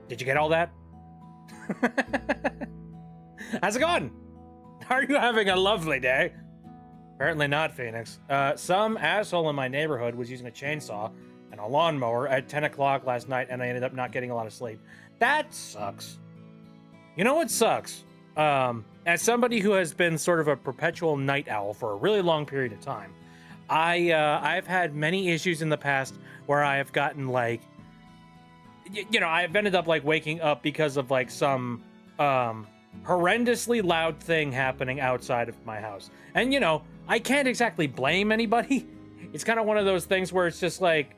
Did you get all that? How's it going? Are you having a lovely day? Apparently not, Phoenix. Some asshole in my neighborhood was using a chainsaw and a lawnmower at 10 o'clock last night, and I ended up not getting a lot of sleep. That sucks. You know what sucks? As somebody who has been sort of a perpetual night owl for a really long period of time, I've had many issues in the past where I have gotten like, you know, I've ended up like waking up because of like some horrendously loud thing happening outside of my house. And you know, I can't exactly blame anybody. It's kind of one of those things where it's just like,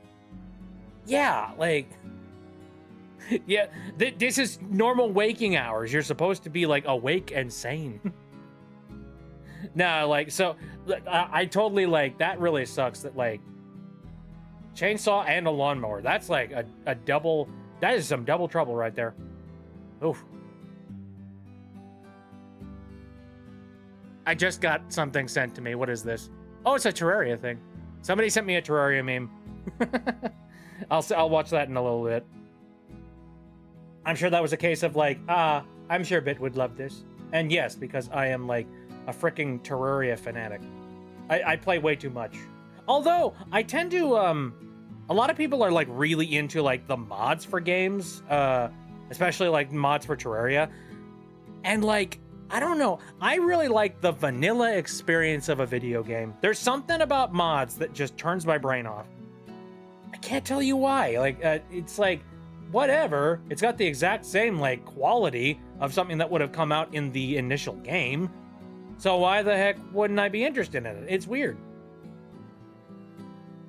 yeah, like, yeah, this is normal waking hours. You're supposed to be like awake and sane. Nah, like, so I totally like, that really sucks that like chainsaw and a lawnmower, that's like a double, that is some double trouble right there. Oof. I just got something sent to me. What is this? Oh, it's a Terraria thing. Somebody sent me a Terraria meme. I'll watch that in a little bit. I'm sure that was a case of like, I'm sure Bit would love this. And yes, because I am like a freaking Terraria fanatic. I play way too much. Although, I tend to, a lot of people are like really into like the mods for games, especially like mods for Terraria. And like, I don't know, I really like the vanilla experience of a video game. There's something about mods that just turns my brain off. I can't tell you why. Like, it's like, whatever. It's got the exact same like quality of something that would have come out in the initial game. So why the heck wouldn't I be interested in it? It's weird.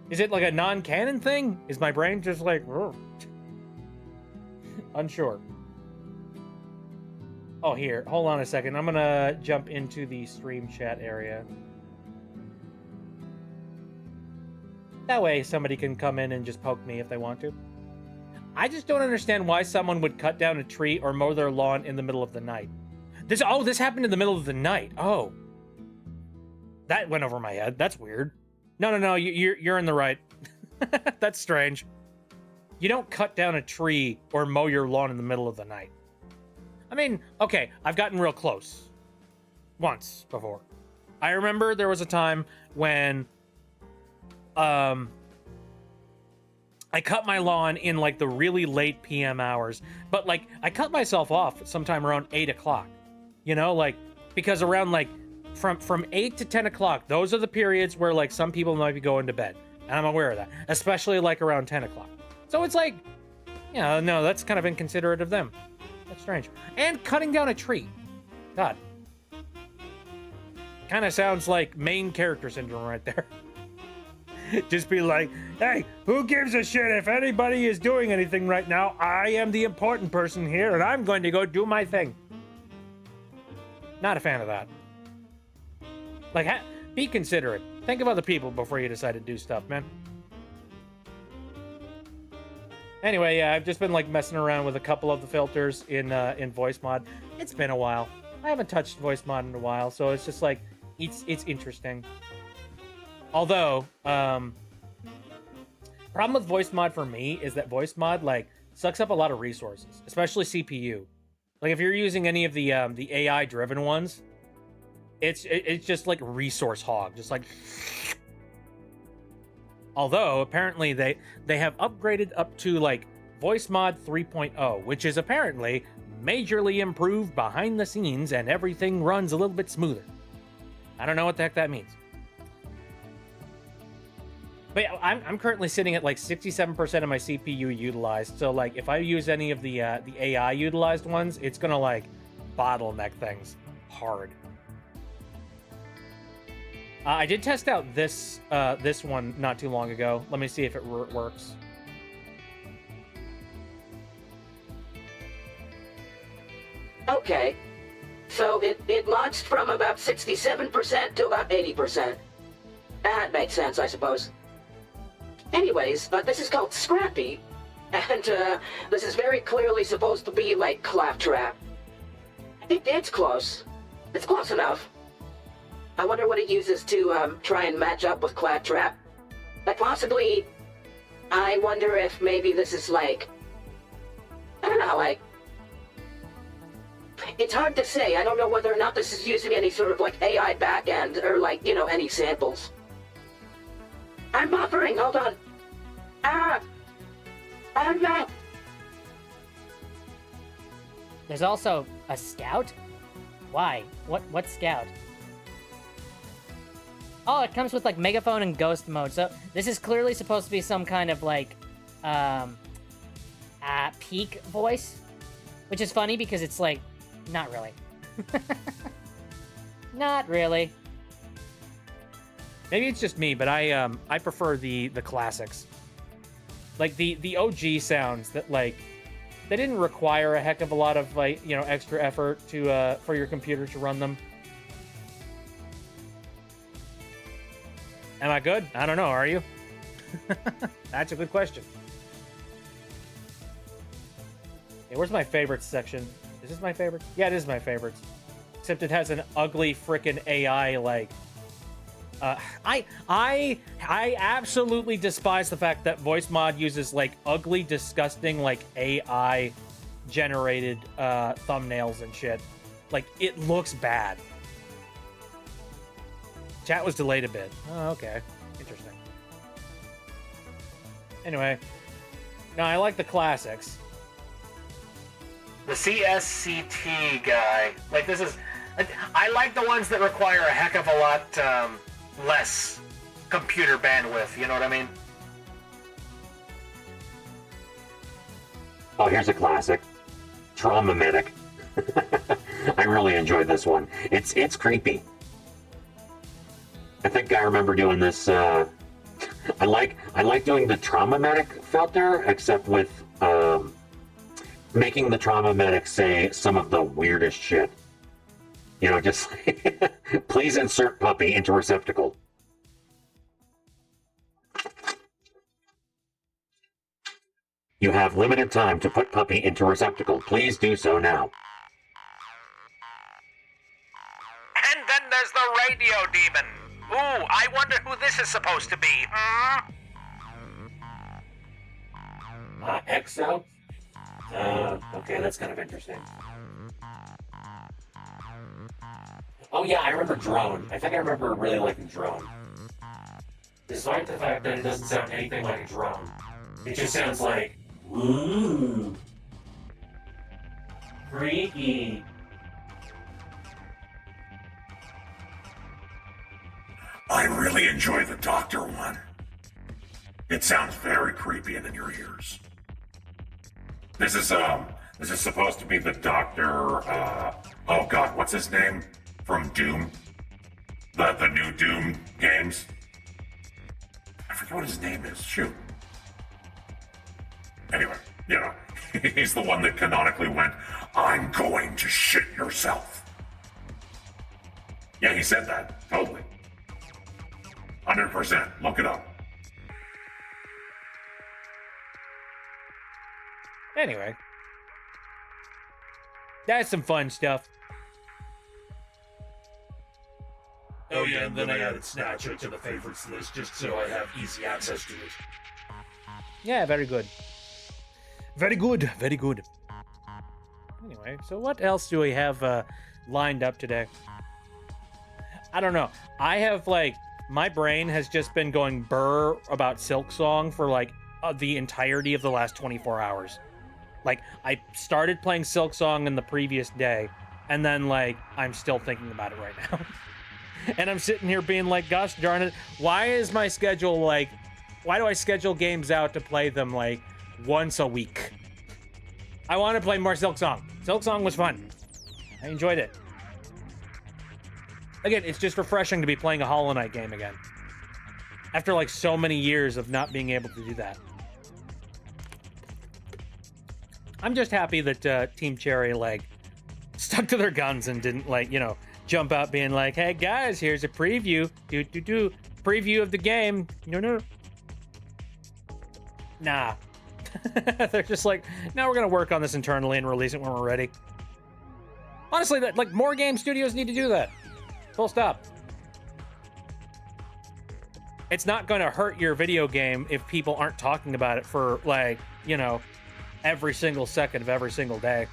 Is it like a non-canon thing? Is my brain just like, unsure. Oh, here, hold on a second. I'm gonna jump into the stream chat area. That way somebody can come in and just poke me if they want to. I just don't understand why someone would cut down a tree or mow their lawn in the middle of the night. This happened in the middle of the night. Oh. That went over my head. That's weird. No, you're in the right. That's strange. You don't cut down a tree or mow your lawn in the middle of the night. I mean, okay, I've gotten real close. Once before. I remember there was a time when I cut my lawn in like the really late PM hours, but like I cut myself off sometime around 8 o'clock, you know, like, because around like from 8 to 10 o'clock, those are the periods where like some people might be going to bed, and I'm aware of that, especially like around 10 o'clock. So it's like, yeah, no, that's kind of inconsiderate of them. That's strange. And cutting down a tree. God. Kind of sounds like main character syndrome right there. Just be like, hey, who gives a shit if anybody is doing anything right now? I am the important person here, and I'm going to go do my thing. Not a fan of that. Like, be considerate. Think of other people before you decide to do stuff, man. Anyway, yeah, I've just been like messing around with a couple of the filters in voice mod. It's been a while. I haven't touched voice mod in a while, so it's just like, it's interesting. Although, problem with voice mod for me is that voice mod like sucks up a lot of resources, especially CPU. Like if you're using any of the AI driven ones, it's just like resource hog, just like. Although apparently they have upgraded up to like voice mod 3.0, which is apparently majorly improved behind the scenes and everything runs a little bit smoother. I don't know what the heck that means. But yeah, I'm currently sitting at like 67% of my CPU utilized. So like if I use any of the AI utilized ones, it's gonna like bottleneck things hard. I did test out this one not too long ago. Let me see if it works. Okay, so it launched from about 67% to about 80%. That makes sense, I suppose. Anyways, this is called Scrappy, and this is very clearly supposed to be like Claptrap. It's close. It's close enough. I wonder what it uses to try and match up with Claptrap. Like possibly, I wonder if maybe this is like, I don't know, like, it's hard to say. I don't know whether or not this is using any sort of like AI backend or like, you know, any samples. I'm buffering, hold on. No. There's also a scout? Why? What scout? Oh, it comes with like megaphone and ghost mode. So this is clearly supposed to be some kind of like peak voice, which is funny because it's like not really. Not really. Maybe it's just me, but I prefer the classics. Like the OG sounds that like they didn't require a heck of a lot of like, you know, extra effort to for your computer to run them. Am I good? I don't know. Are you? That's a good question. Okay, where's my favorites section? Is this my favorite? Yeah, it is my favorites. Except it has an ugly frickin' AI like. I absolutely despise the fact that voice mod uses like ugly, disgusting like AI generated thumbnails and shit. Like it looks bad. Chat was delayed a bit. Oh, okay. Interesting. Anyway. No, I like the classics. The CSCT guy. Like, this is... I like the ones that require a heck of a lot less computer bandwidth. You know what I mean? Oh, here's a classic. Trauma Medic. I really enjoyed this one. It's creepy. I think I remember doing this. I like doing the Trauma Medic filter, except with making the Trauma Medic say some of the weirdest shit. You know, just please insert puppy into receptacle. You have limited time to put puppy into receptacle. Please do so now. And then there's the radio demon. Ooh, I wonder who this is supposed to be, huh? Exo? Okay, that's kind of interesting. Oh yeah, I remember Drone. I think I remember really liking Drone. Despite the fact that it doesn't sound anything like a drone. It just sounds like, ooh, freaky. I really enjoy the Doctor one. It sounds very creepy in your ears. This is supposed to be the Doctor, oh god, what's his name? From Doom? The new Doom games? I forget what his name is, shoot. Anyway, yeah, he's the one that canonically went, I'm going to shit yourself. Yeah, he said that, totally. 100%, look it up. Anyway. That's some fun stuff. Oh yeah, and then I added Snatcher to the favorites list just so I have easy access to it. Yeah, very good. Very good, very good. Anyway, so what else do we have lined up today? I don't know. I have, like, my brain has just been going burr about Silksong for, like, the entirety of the last 24 hours. Like, I started playing Silksong in the previous day, and then, like, I'm still thinking about it right now. And I'm sitting here being like, gosh darn it, why is my schedule like, why do I schedule games out to play them like once a week? I want to play more Silksong. Silksong was fun. I enjoyed it. Again, it's just refreshing to be playing a Hollow Knight game again. After like so many years of not being able to do that. I'm just happy that Team Cherry like stuck to their guns and didn't like, you know, jump out being like, hey guys, here's a preview. Preview of the game. No. Nah. They're just like, no, we're gonna work on this internally and release it when we're ready. Honestly, that like more game studios need to do that. Full stop. It's not going to hurt your video game if people aren't talking about it for like, you know, every single second of every single day.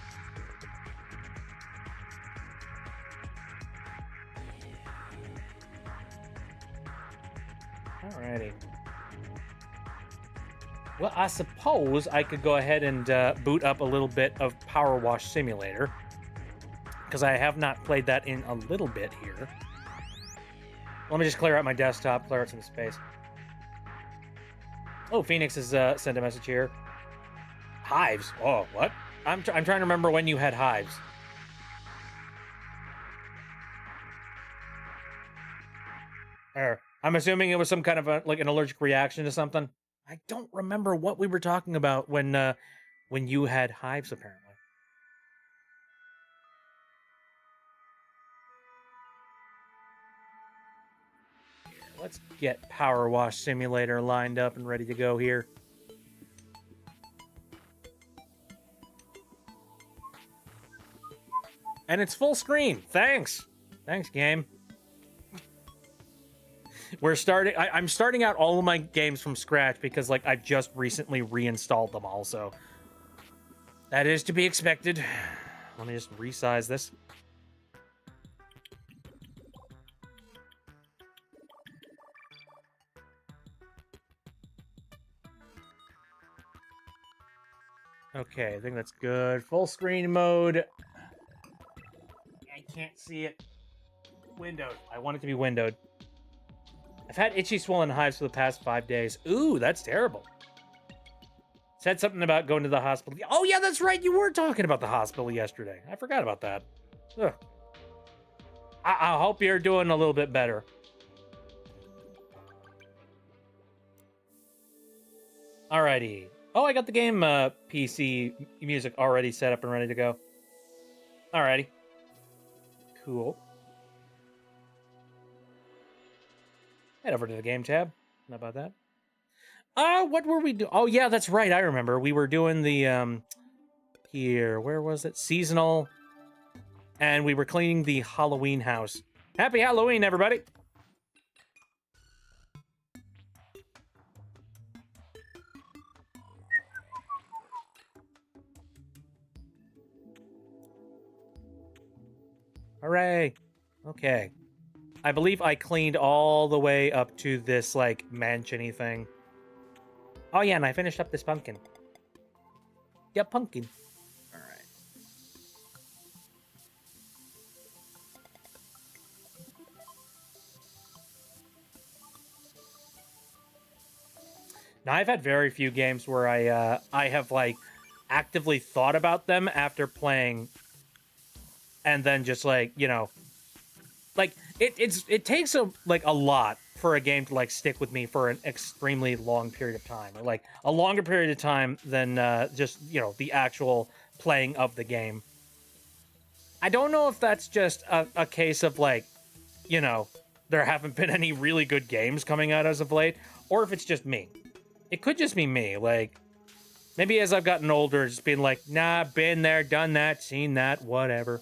Alrighty. Well, I suppose I could go ahead and boot up a little bit of Power Wash Simulator, because I have not played that in a little bit here. Let me just clear out my desktop, clear out some space. Oh, Phoenix has sent a message here. Hives? Oh, what? I'm trying to remember when you had hives. I'm assuming it was some kind of like an allergic reaction to something. I don't remember what we were talking about when you had hives, apparently. Let's get Power Wash Simulator lined up and ready to go here. And it's full screen. Thanks. Thanks, game. I'm starting out all of my games from scratch because like I've just recently reinstalled them all, so that is to be expected. Let me just resize this. Okay, I think that's good. Full screen mode. I can't see it. Windowed. I want it to be windowed. I've had itchy swollen hives for the past 5 days. Ooh, that's terrible. Said something about going to the hospital. Oh, yeah, that's right. You were talking about the hospital yesterday. I forgot about that. Ugh. I hope you're doing a little bit better. Alrighty. Oh, I got the game PC music already set up and ready to go. Alrighty. Cool. Head over to the game tab. How about that? What were we doing? Oh, yeah, that's right. I remember. We were doing the, here, where was it? Seasonal. And we were cleaning the Halloween house. Happy Halloween, everybody! Hooray! Okay. I believe I cleaned all the way up to this, like, mansion-y thing. Oh, yeah, and I finished up this pumpkin. Yeah, pumpkin. All right. Now, I've had very few games where I have, like, actively thought about them after playing, and then just, like, you know, like, it takes a lot for a game to like stick with me for an extremely long period of time, or like a longer period of time than just, you know, the actual playing of the game. I don't know if that's just a case of like, you know, there haven't been any really good games coming out as of late, or if it's just me. It could just be me. Like, maybe as I've gotten older, just being like, nah, been there, done that, seen that, whatever.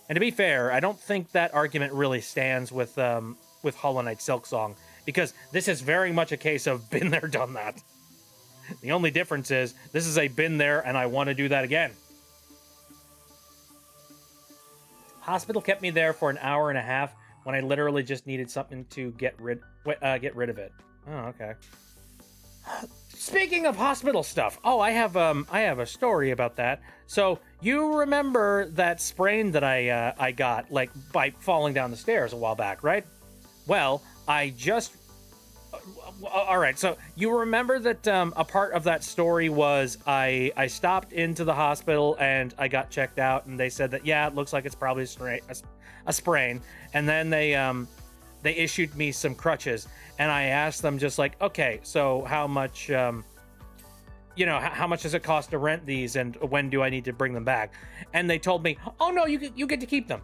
And to be fair, I don't think that argument really stands with Hollow Knight Silksong, because this is very much a case of been there, done that. The only difference is this is a been there and I want to do that again. Hospital kept me there for an hour and a half when I literally just needed something to get rid of it. Oh, okay. Speaking of hospital stuff, oh, I have a story about that. So you remember that sprain that I got like by falling down the stairs a while back, right? Well, I just all right. So you remember that a part of that story was I stopped into the hospital and I got checked out, and they said that yeah, it looks like it's probably a sprain, and then they issued me some crutches, and I asked them just like, okay, so how much, you know, how much does it cost to rent these, and when do I need to bring them back? And they told me, oh no, you get to keep them.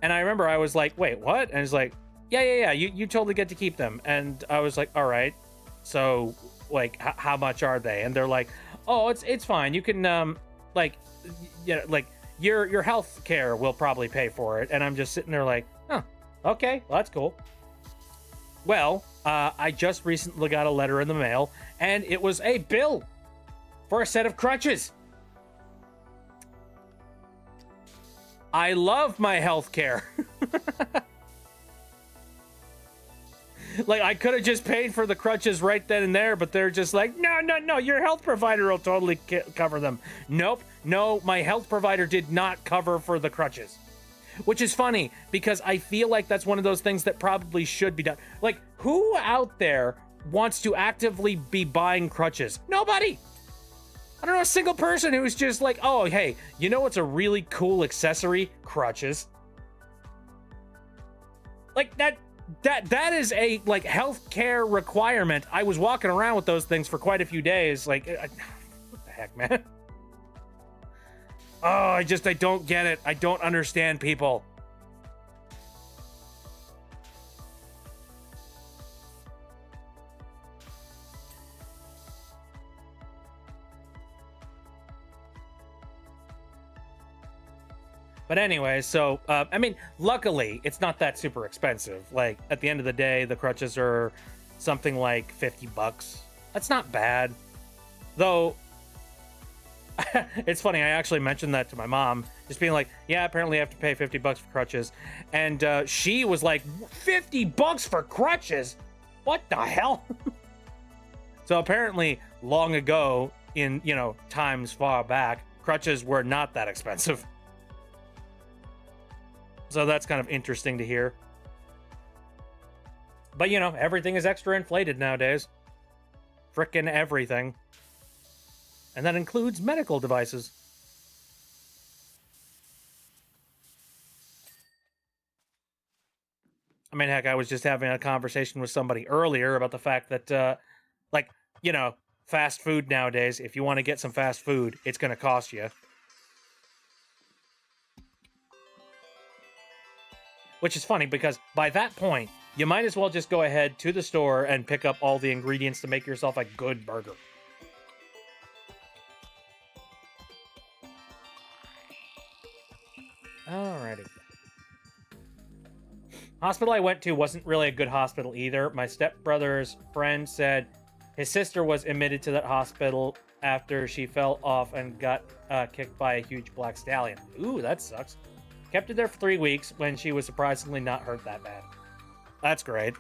And I remember I was like, wait, what? And it's like, yeah, you totally get to keep them. And I was like, all right, so like, how much are they? And they're like, oh, it's fine. You can like, you know, like your health care will probably pay for it. And I'm just sitting there like, oh, okay, well, that's cool. Well, I just recently got a letter in the mail, and it was a bill for a set of crutches. I love my health care. Like, I could have just paid for the crutches right then and there, but they're just like, no, your health provider will totally cover them. Nope, no, my health provider did not cover for the crutches. Which is funny, because I feel like that's one of those things that probably should be done. Like, who out there wants to actively be buying crutches? Nobody! I don't know a single person who's just like, oh, hey, you know what's a really cool accessory? Crutches. Like, that is a, like, healthcare requirement. I was walking around with those things for quite a few days. Like, what the heck, man? Oh, I don't get it. I don't understand people. But anyway, so, I mean, luckily, it's not that super expensive. Like, at the end of the day, the crutches are something like $50. That's not bad. Though, it's funny, I actually mentioned that to my mom, just being like, yeah, apparently I have to pay $50 for crutches. And she was like, $50 for crutches? What the hell? So apparently, long ago, in, times far back, crutches were not that expensive. So that's kind of interesting to hear. But, everything is extra inflated nowadays. Frickin' everything. And that includes medical devices. I mean, heck, I was just having a conversation with somebody earlier about the fact that, fast food nowadays, if you want to get some fast food, it's going to cost you. Which is funny, because by that point, you might as well just go ahead to the store and pick up all the ingredients to make yourself a good burger. Alrighty. Hospital I went to wasn't really a good hospital either. My stepbrother's friend said his sister was admitted to that hospital after she fell off and got kicked by a huge black stallion. Ooh, that sucks. Kept her there for 3 weeks when she was surprisingly not hurt that bad. That's great.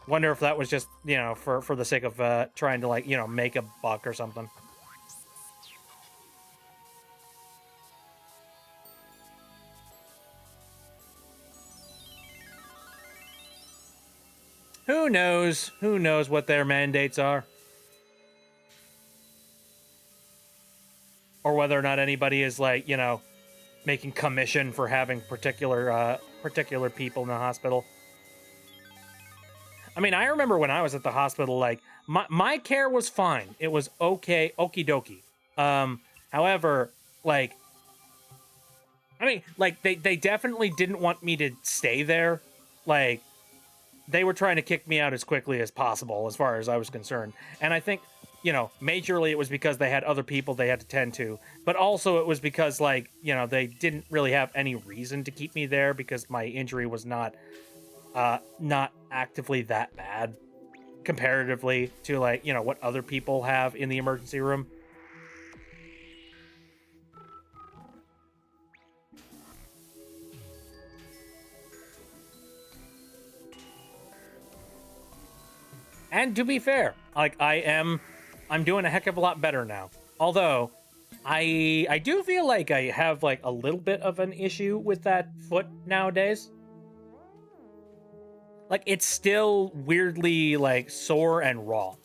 Wonder if that was just, for the sake of trying to, make a buck or something. Who knows? Who knows what their mandates are? Or whether or not anybody is making commission for having particular people in the hospital. I mean, I remember when I was at the hospital, my care was fine. It was okay, okie dokie. However, they definitely didn't want me to stay there. They were trying to kick me out as quickly as possible, as far as I was concerned. And I think, majorly it was because they had other people they had to tend to. But also it was because, they didn't really have any reason to keep me there because my injury was not actively that bad comparatively to, what other people have in the emergency room. And to be fair, I'm doing a heck of a lot better now. Although, I do feel like I have, a little bit of an issue with that foot nowadays. It's still weirdly, sore and raw.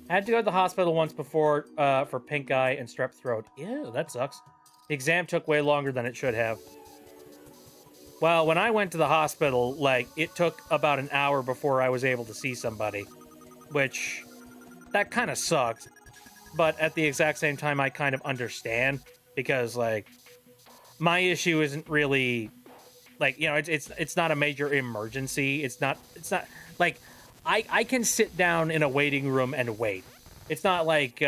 I had to go to the hospital once before, for pink eye and strep throat. Ew, that sucks. The exam took way longer than it should have. Well, when I went to the hospital, it took about an hour before I was able to see somebody. Which, that kind of sucked. But at the exact same time, I kind of understand. Because, my issue isn't really, it's not a major emergency. It's not, I can sit down in a waiting room and wait. It's not like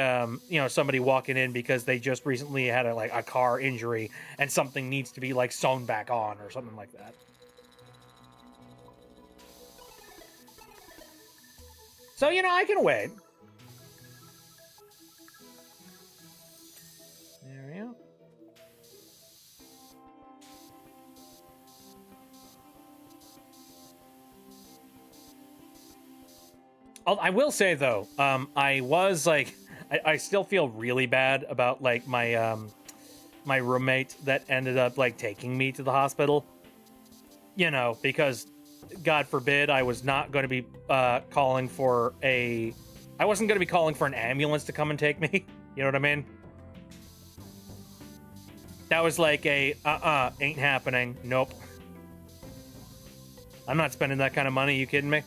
somebody walking in because they just recently had a car injury and something needs to be like sewn back on or something like that. So I can wait. There we go. I will say though, I was like, I still feel really bad about like my my roommate that ended up like taking me to the hospital. Because God forbid I was not going to be calling for I wasn't going to be calling for an ambulance to come and take me. You know what I mean? That was like ain't happening. Nope. I'm not spending that kind of money. You kidding me?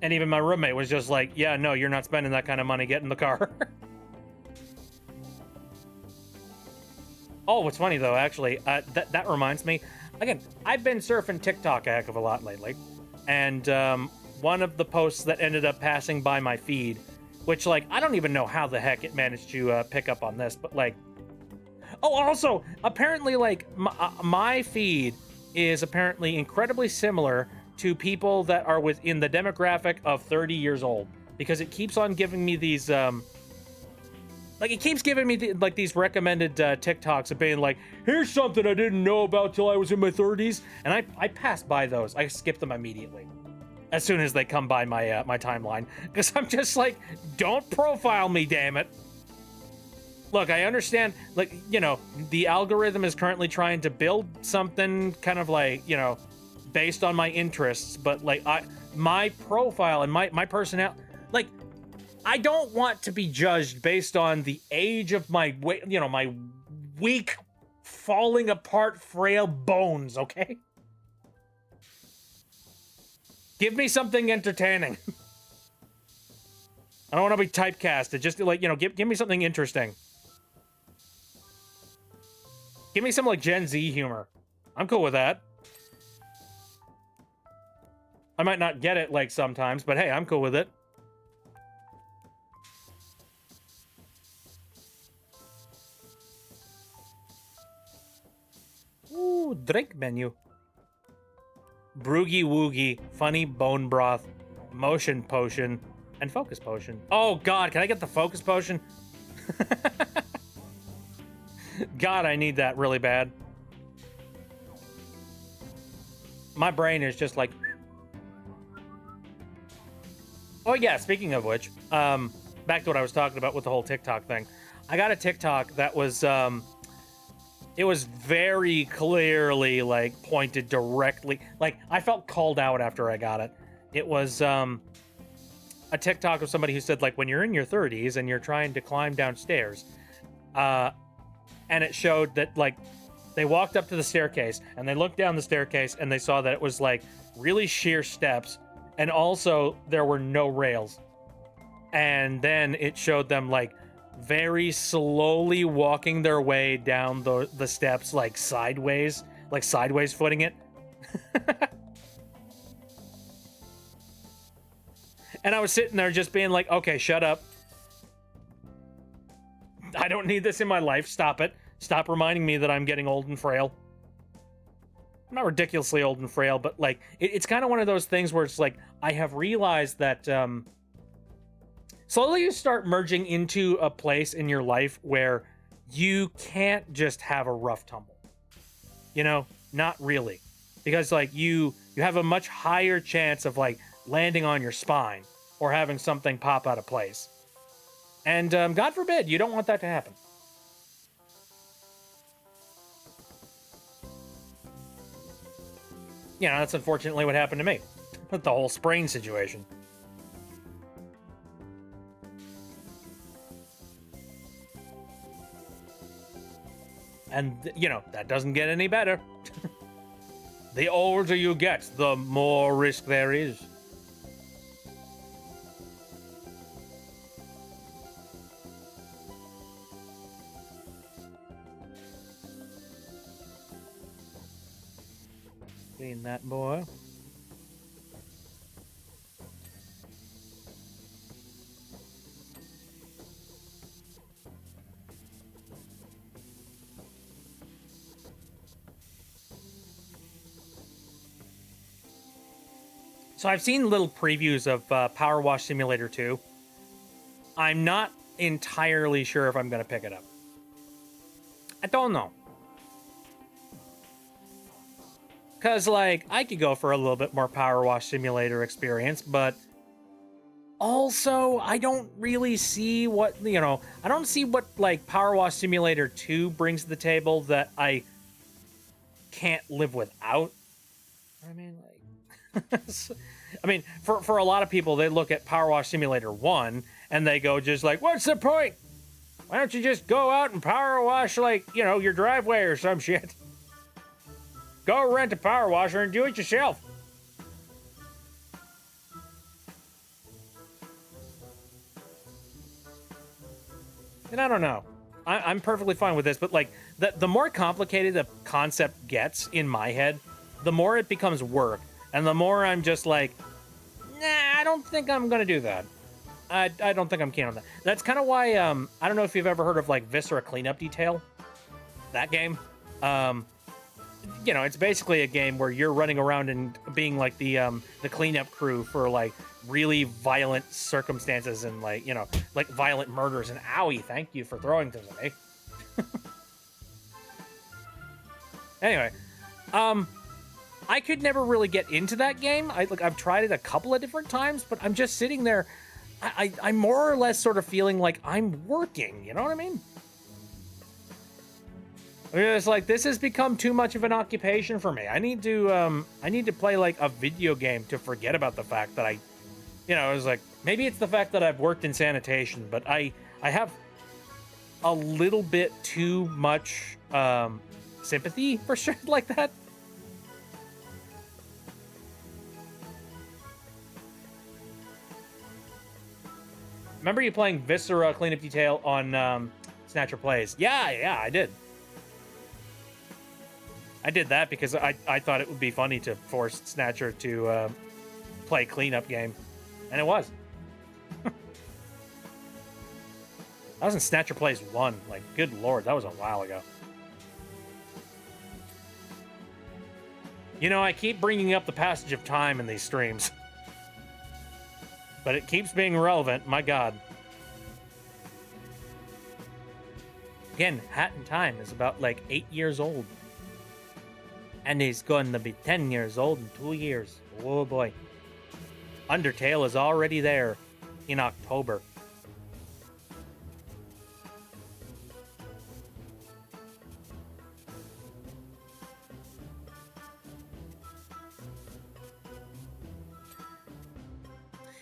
And even my roommate was just like, yeah, no, you're not spending that kind of money. Get in the car. Oh, what's funny though, actually, that reminds me. Again, I've been surfing TikTok a heck of a lot lately. And one of the posts that ended up passing by my feed, which, like, I don't even know how the heck it managed to pick up on this, but, like... Oh, also, apparently, like, my feed is apparently incredibly similar to people that are within the demographic of 30 years old, because it keeps on giving me these it keeps giving me these recommended TikToks of being like, here's something I didn't know about till I was in my 30s, and I pass by those. I skip them immediately as soon as they come by my my timeline, because I'm just like, don't profile me, damn it. Look, I understand, like, the algorithm is currently trying to build something kind of like, based on my interests, but like my profile and my personality, like, I don't want to be judged based on the age of my my weak, falling apart, frail bones, okay? Give me something entertaining. I don't want to be typecasted. Just like, give me something interesting. Give me some like Gen Z humor. I'm cool with that. I might not get it like sometimes, but hey, I'm cool with it. Ooh, drink menu. Broogie Woogie, funny bone broth, motion potion, and focus potion. Oh God, can I get the focus potion? God, I need that really bad. My brain is just like... Oh yeah, speaking of which, back to what I was talking about with the whole TikTok thing. I got a TikTok that was, it was very clearly, like, pointed directly... Like, I felt called out after I got it. It was, a TikTok of somebody who said, like, when you're in your 30s and you're trying to climb downstairs, and it showed that, like, they walked up to the staircase, and they looked down the staircase, and they saw that it was, like, really sheer steps, and also there were no rails. And then it showed them, like, very slowly walking their way down the steps, like sideways footing it. And I was sitting there just being like, okay, shut up. I don't need this in my life. Stop it. Stop reminding me that I'm getting old and frail. I'm not ridiculously old and frail, but like, it's kind of one of those things where it's like, I have realized that slowly you start merging into a place in your life where you can't just have a rough tumble. Not really. Because like you have a much higher chance of like landing on your spine or having something pop out of place. And God forbid, you don't want that to happen. That's unfortunately what happened to me with the whole sprain situation. And, that doesn't get any better. The older you get, the more risk there is. Clean that boy. So I've seen little previews of Power Wash Simulator 2. I'm not entirely sure if I'm going to pick it up. I don't know. Because, like, I could go for a little bit more Power Wash Simulator experience, but also, I don't really see what, you know, I don't see what, like, Power Wash Simulator 2 brings to the table that I can't live without. I mean, like, I mean, for a lot of people, they look at Power Wash Simulator 1 and they go just like, what's the point? Why don't you just go out and power wash, like, you know, your driveway or some shit? Go rent a power washer and do it yourself. And I don't know. I'm perfectly fine with this, but like the more complicated the concept gets in my head, the more it becomes work. And the more I'm just like, nah, I don't think I'm going to do that. I don't think I'm keen on that. That's kind of why, I don't know if you've ever heard of like Viscera Cleanup Detail. That game. You know, it's basically a game where you're running around and being like the cleanup crew for like really violent circumstances and like, you know, like violent murders. And owie, thank you for throwing things at me. Anyway, I could never really get into that game. I've tried it a couple of different times, but I'm just sitting there. I'm more or less sort of feeling like I'm working. You know what I mean? It's like this has become too much of an occupation for me. I need to play like a video game to forget about the fact that you know, it's like maybe it's the fact that I've worked in sanitation, but I have a little bit too much sympathy for shit like that. Remember you playing Viscera Cleanup Detail on Snatcher Plays? Yeah, I did. I did that because I thought it would be funny to force Snatcher to play cleanup game, and it was. That was in Snatcher Plays 1. Like, good lord, that was a while ago. You know, I keep bringing up the passage of time in these streams. But it keeps being relevant, my god. Again, Hat in Time is about like 8 years old. And he's going to be 10 years old in 2 years. Oh boy. Undertale is already there in October.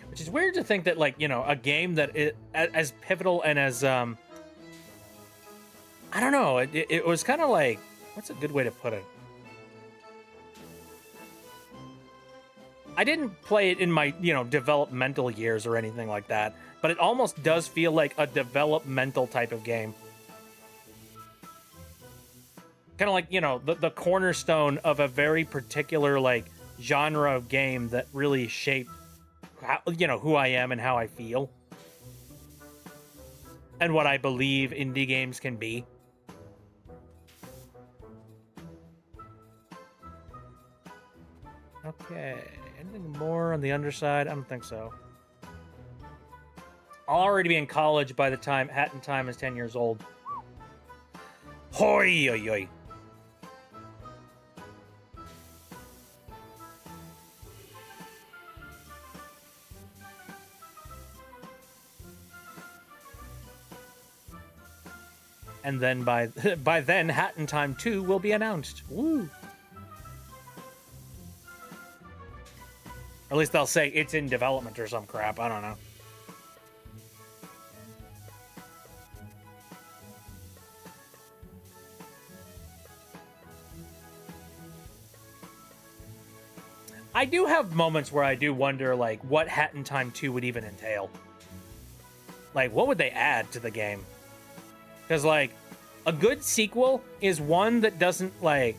Which is weird to think that, like, you know, a game that as pivotal and as, I don't know, it was kind of like, what's a good way to put it? I didn't play it in my, you know, developmental years or anything like that, but it almost does feel like a developmental type of game. Kind of like, you know, the cornerstone of a very particular, like, genre of game that really shaped how, you know, who I am and how I feel and what I believe indie games can be. Okay, anything more on the underside? I don't think so. I'll already be in college by the time Hat in Time is 10 years old. Hoi, oi, oi. And then by then, Hat in Time 2 will be announced. Woo! Or at least they'll say it's in development or some crap. I don't know. I do have moments where I do wonder, like, what Hat in Time 2 would even entail. Like, what would they add to the game? Because, like, a good sequel is one that doesn't, like,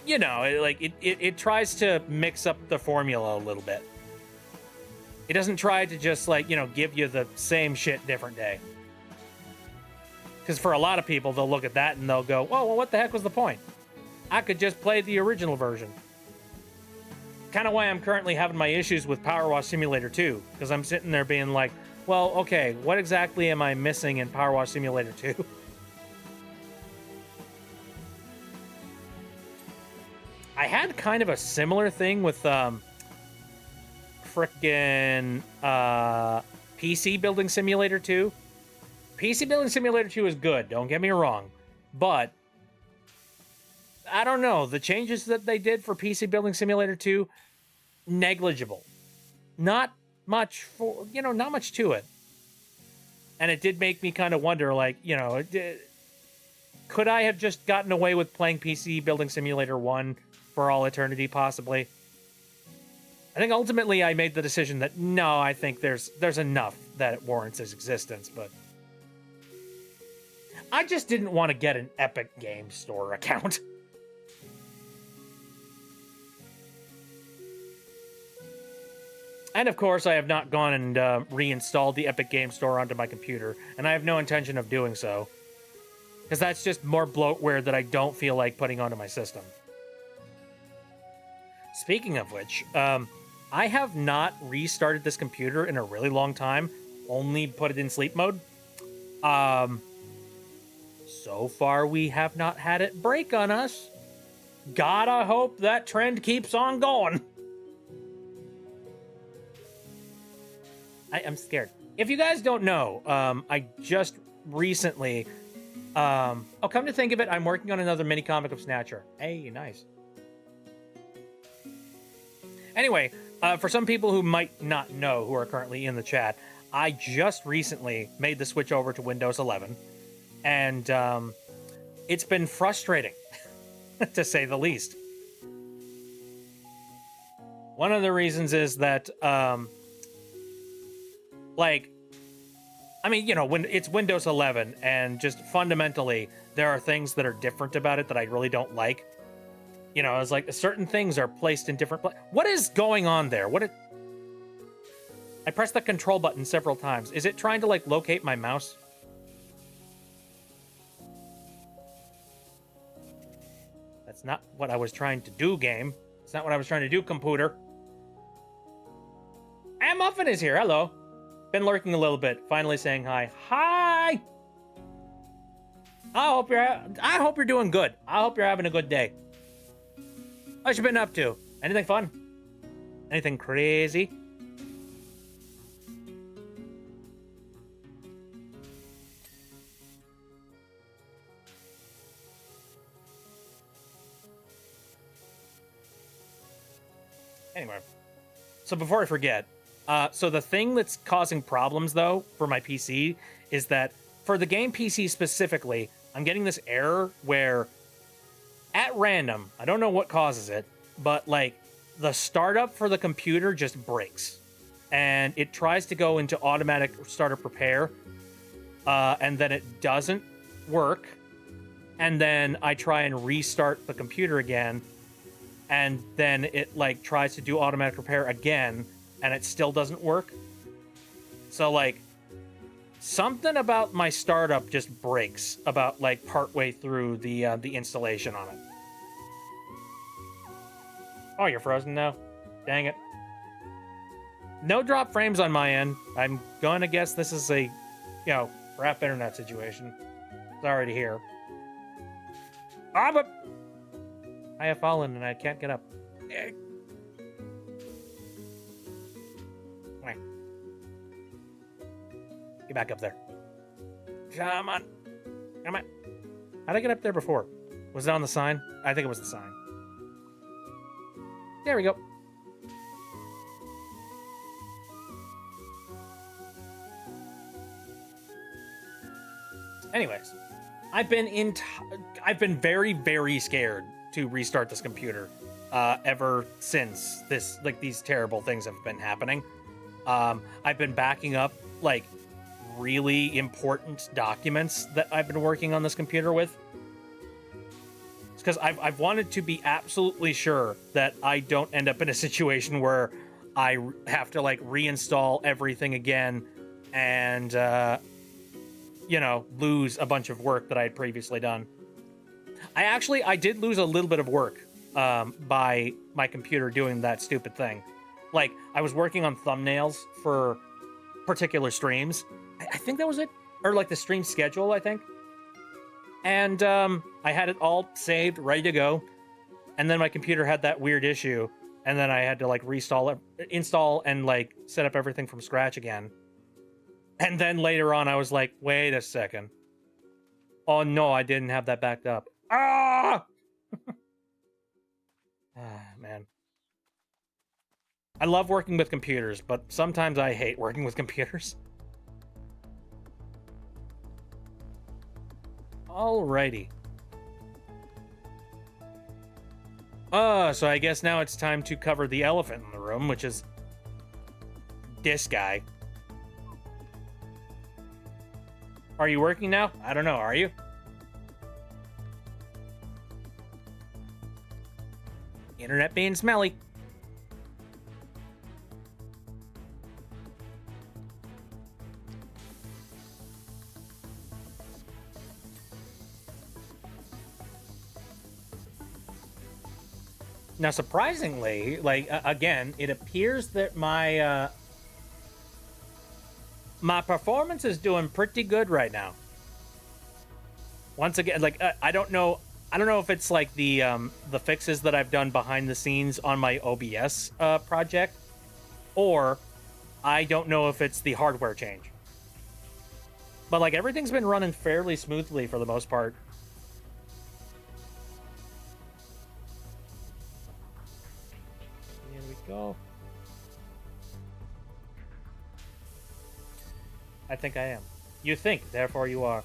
you know, it tries to mix up the formula a little bit. It doesn't try to just, like, you know, give you the same shit different day. Because for a lot of people, they'll look at that and they'll go, oh, well, what the heck was the point? I could just play the original version. kind of why I'm currently having my issues with Power Wash Simulator 2, because I'm sitting there being like, well, okay, what exactly am I missing in Power Wash Simulator 2? I had kind of a similar thing with frickin' PC Building Simulator 2. PC Building Simulator 2 is good, don't get me wrong, but I don't know, the changes that they did for PC Building Simulator 2, negligible. Not much for, not much to it. And it did make me kind of wonder, like, could I have just gotten away with playing PC Building Simulator 1 for all eternity, possibly? I think ultimately I made the decision that, no, I think there's enough that it warrants its existence, but I just didn't want to get an Epic Games Store account. And of course, I have not gone and reinstalled the Epic Games Store onto my computer, and I have no intention of doing so, because that's just more bloatware that I don't feel like putting onto my system. Speaking of which, I have not restarted this computer in a really long time, only put it in sleep mode. So far, we have not had it break on us. Gotta hope that trend keeps on going. I am scared. If you guys don't know, I just recently, come to think of it, I'm working on another mini comic of Snatcher. Hey, nice. Anyway, for some people who might not know, who are currently in the chat, I just recently made the switch over to Windows 11, and it's been frustrating, to say the least. One of the reasons is that, when it's Windows 11, and just fundamentally, there are things that are different about it that I really don't like. It's like certain things are placed in different places. What is going on there? I pressed the control button several times. Is it trying to, locate my mouse? That's not what I was trying to do, game. It's not what I was trying to do, computer. And Muffin is here. Hello. Been lurking a little bit. Finally saying hi. Hi! I hope you're doing good. I hope you're having a good day. What you been up to? Anything fun? Anything crazy? Anyway, so before I forget, so the thing that's causing problems, though, for my PC is that for the game PC specifically, I'm getting this error where at random, I don't know what causes it, but the startup for the computer just breaks and it tries to go into automatic startup repair, and then it doesn't work. And then I try and restart the computer again, and then it tries to do automatic repair again, and it still doesn't work. So something about my startup just breaks about partway through the installation on it. Oh, you're frozen now? Dang it. No drop frames on my end. I'm gonna guess this is a, crap internet situation. It's already here. Ah, but I have fallen and I can't get up. Get back up there. Come on. Come on. How'd I get up there before? Was it on the sign? I think it was the sign. There we go. Anyways, I've been very, very scared to restart this computer ever since these terrible things have been happening. I've been backing up really important documents that I've been working on this computer with. It's because I've wanted to be absolutely sure that I don't end up in a situation where I have to reinstall everything again and lose a bunch of work that I had previously done. I did lose a little bit of work by my computer doing that stupid thing. Like, I was working on thumbnails for particular streams. I think that was it. Or like the stream schedule, I think. And I had it all saved, ready to go. And then my computer had that weird issue. And then I had to like install and like set up everything from scratch again. And then later on, I was like, wait a second. Oh no, I didn't have that backed up. Ah! Man. I love working with computers, but sometimes I hate working with computers. Alrighty. So I guess now it's time to cover the elephant in the room, which is this guy. Are you working now? I don't know, are you? Internet being smelly. Now, surprisingly, like, again, it appears that my my performance is doing pretty good right now. Once again, like, I don't know if it's like the fixes that I've done behind the scenes on my OBS project, or I don't know if it's the hardware change. But like, everything's been running fairly smoothly for the most part. Here we go. I think I am. You think, therefore you are.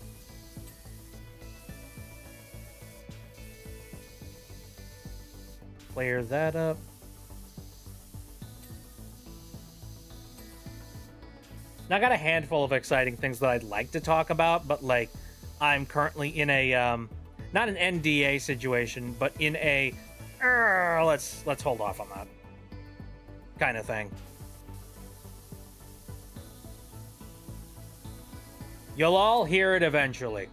Clear that up. Now, I got a handful of exciting things that I'd like to talk about, but like, I'm currently in a not an NDA situation, but in a let's hold off on that kind of thing. You'll all hear it eventually.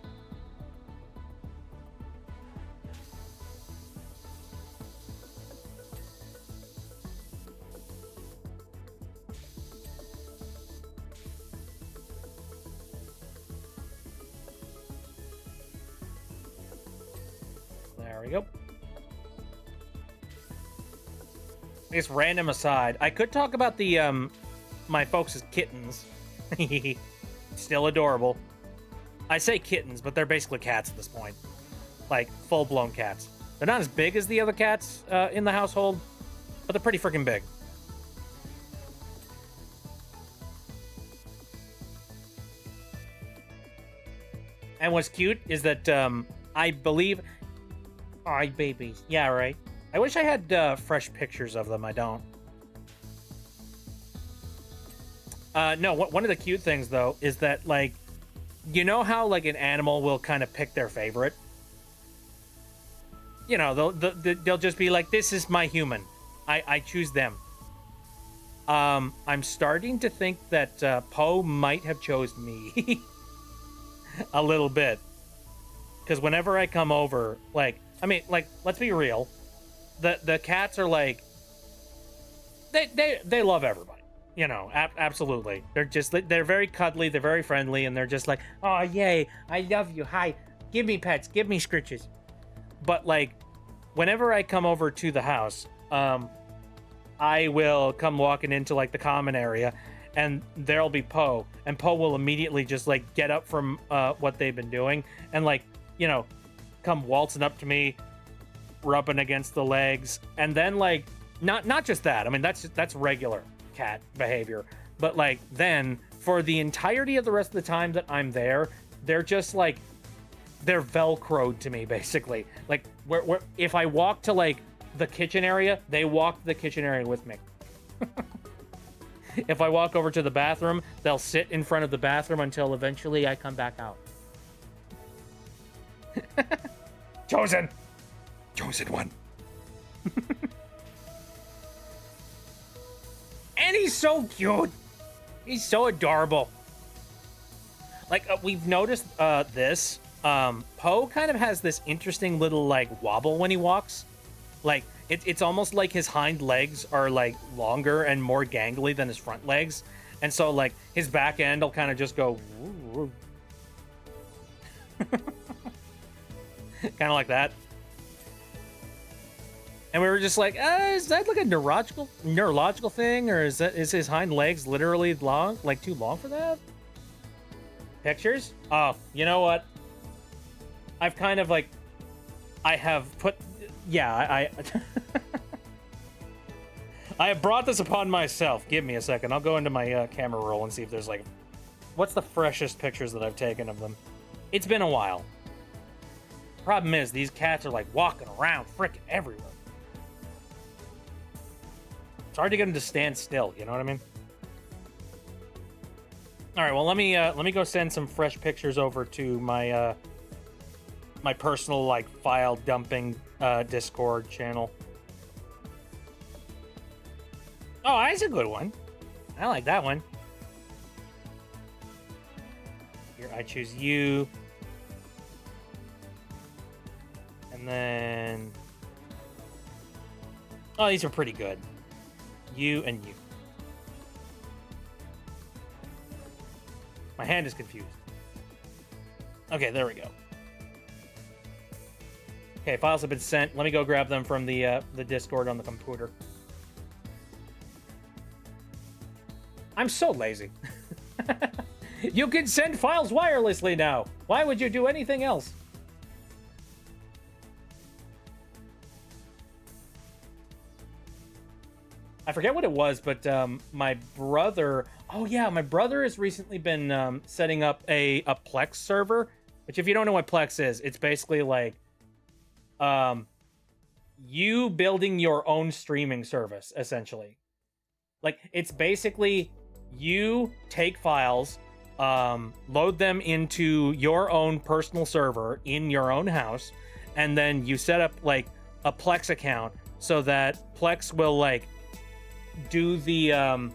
There we go. This random aside, I could talk about the my folks' kittens. Still adorable. I say kittens, but they're basically cats at this point. Like, full-blown cats. They're not as big as the other cats in the household, but they're pretty freaking big. And what's cute is that I believe... Aw, babies. Yeah, right. I wish I had fresh pictures of them. I don't. No, one of the cute things, though, is that, like, you know how, like, an animal will kind of pick their favorite? You know, they'll just be like, this is my human. I choose them. I'm starting to think that Poe might have chose me. A little bit. Because whenever I come over, like, I mean, like, let's be real. The cats are, like, they love everybody. You know, absolutely. They're very cuddly, they're very friendly, and they're just like, oh, yay, I love you, hi, give me pets, give me scritches. But, like, whenever I come over to the house, I will come walking into, like, the common area, and there'll be Poe, and Poe will immediately just, like, get up from what they've been doing, and, like, you know, come waltzing up to me, rubbing against the legs, and then, like, not just that, I mean, that's regular cat behavior, but like, then for the entirety of the rest of the time that I'm there, they're just like, they're velcroed to me, basically. Like, where if I walk to like the kitchen area, they walk to the kitchen area with me. If I walk over to the bathroom, they'll sit in front of the bathroom until eventually I come back out. Chosen one. And he's so cute. He's so adorable. Like, we've noticed this. Poe kind of has this interesting little, like, wobble when he walks. Like it's almost like his hind legs are like longer and more gangly than his front legs, and so like his back end will kind of just go kind of like that. And we were just like, is that like a neurological thing, or is his hind legs literally long, like too long for that? Pictures? Oh, you know what? I've kind of like, I have put, yeah, I have brought this upon myself. Give me a second. I'll go into my camera roll and see if there's like, what's the freshest pictures that I've taken of them? It's been a while. Problem is, these cats are like walking around freaking everywhere. It's hard to get them to stand still, you know what I mean? All right, well, let me go send some fresh pictures over to my my personal like file dumping Discord channel. Oh, that's a good one. I like that one. Here, I choose you. And then... Oh, these are pretty good. You and you. My hand is confused. Okay, there we go. Okay, files have been sent. Let me go grab them from the Discord on the computer. I'm so lazy. You can send files wirelessly now. Why would you do anything else? I forget what it was, but my brother... Oh, yeah, my brother has recently been setting up a Plex server, which if you don't know what Plex is, it's basically like you building your own streaming service, essentially. Like, it's basically you take files, load them into your own personal server in your own house, and then you set up, like, a Plex account so that Plex will, like, do the,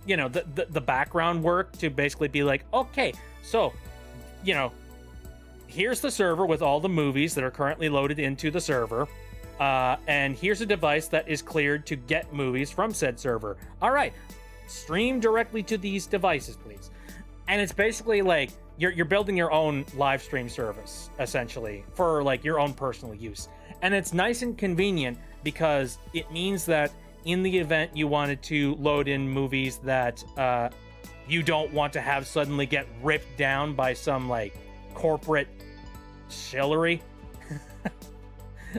you know, the background work to basically be like, okay, so, you know, here's the server with all the movies that are currently loaded into the server. And here's a device that is cleared to get movies from said server. All right, stream directly to these devices, please. And it's basically like you're building your own live stream service, essentially, for like your own personal use. And it's nice and convenient because it means that in the event you wanted to load in movies that you don't want to have suddenly get ripped down by some like corporate shillery,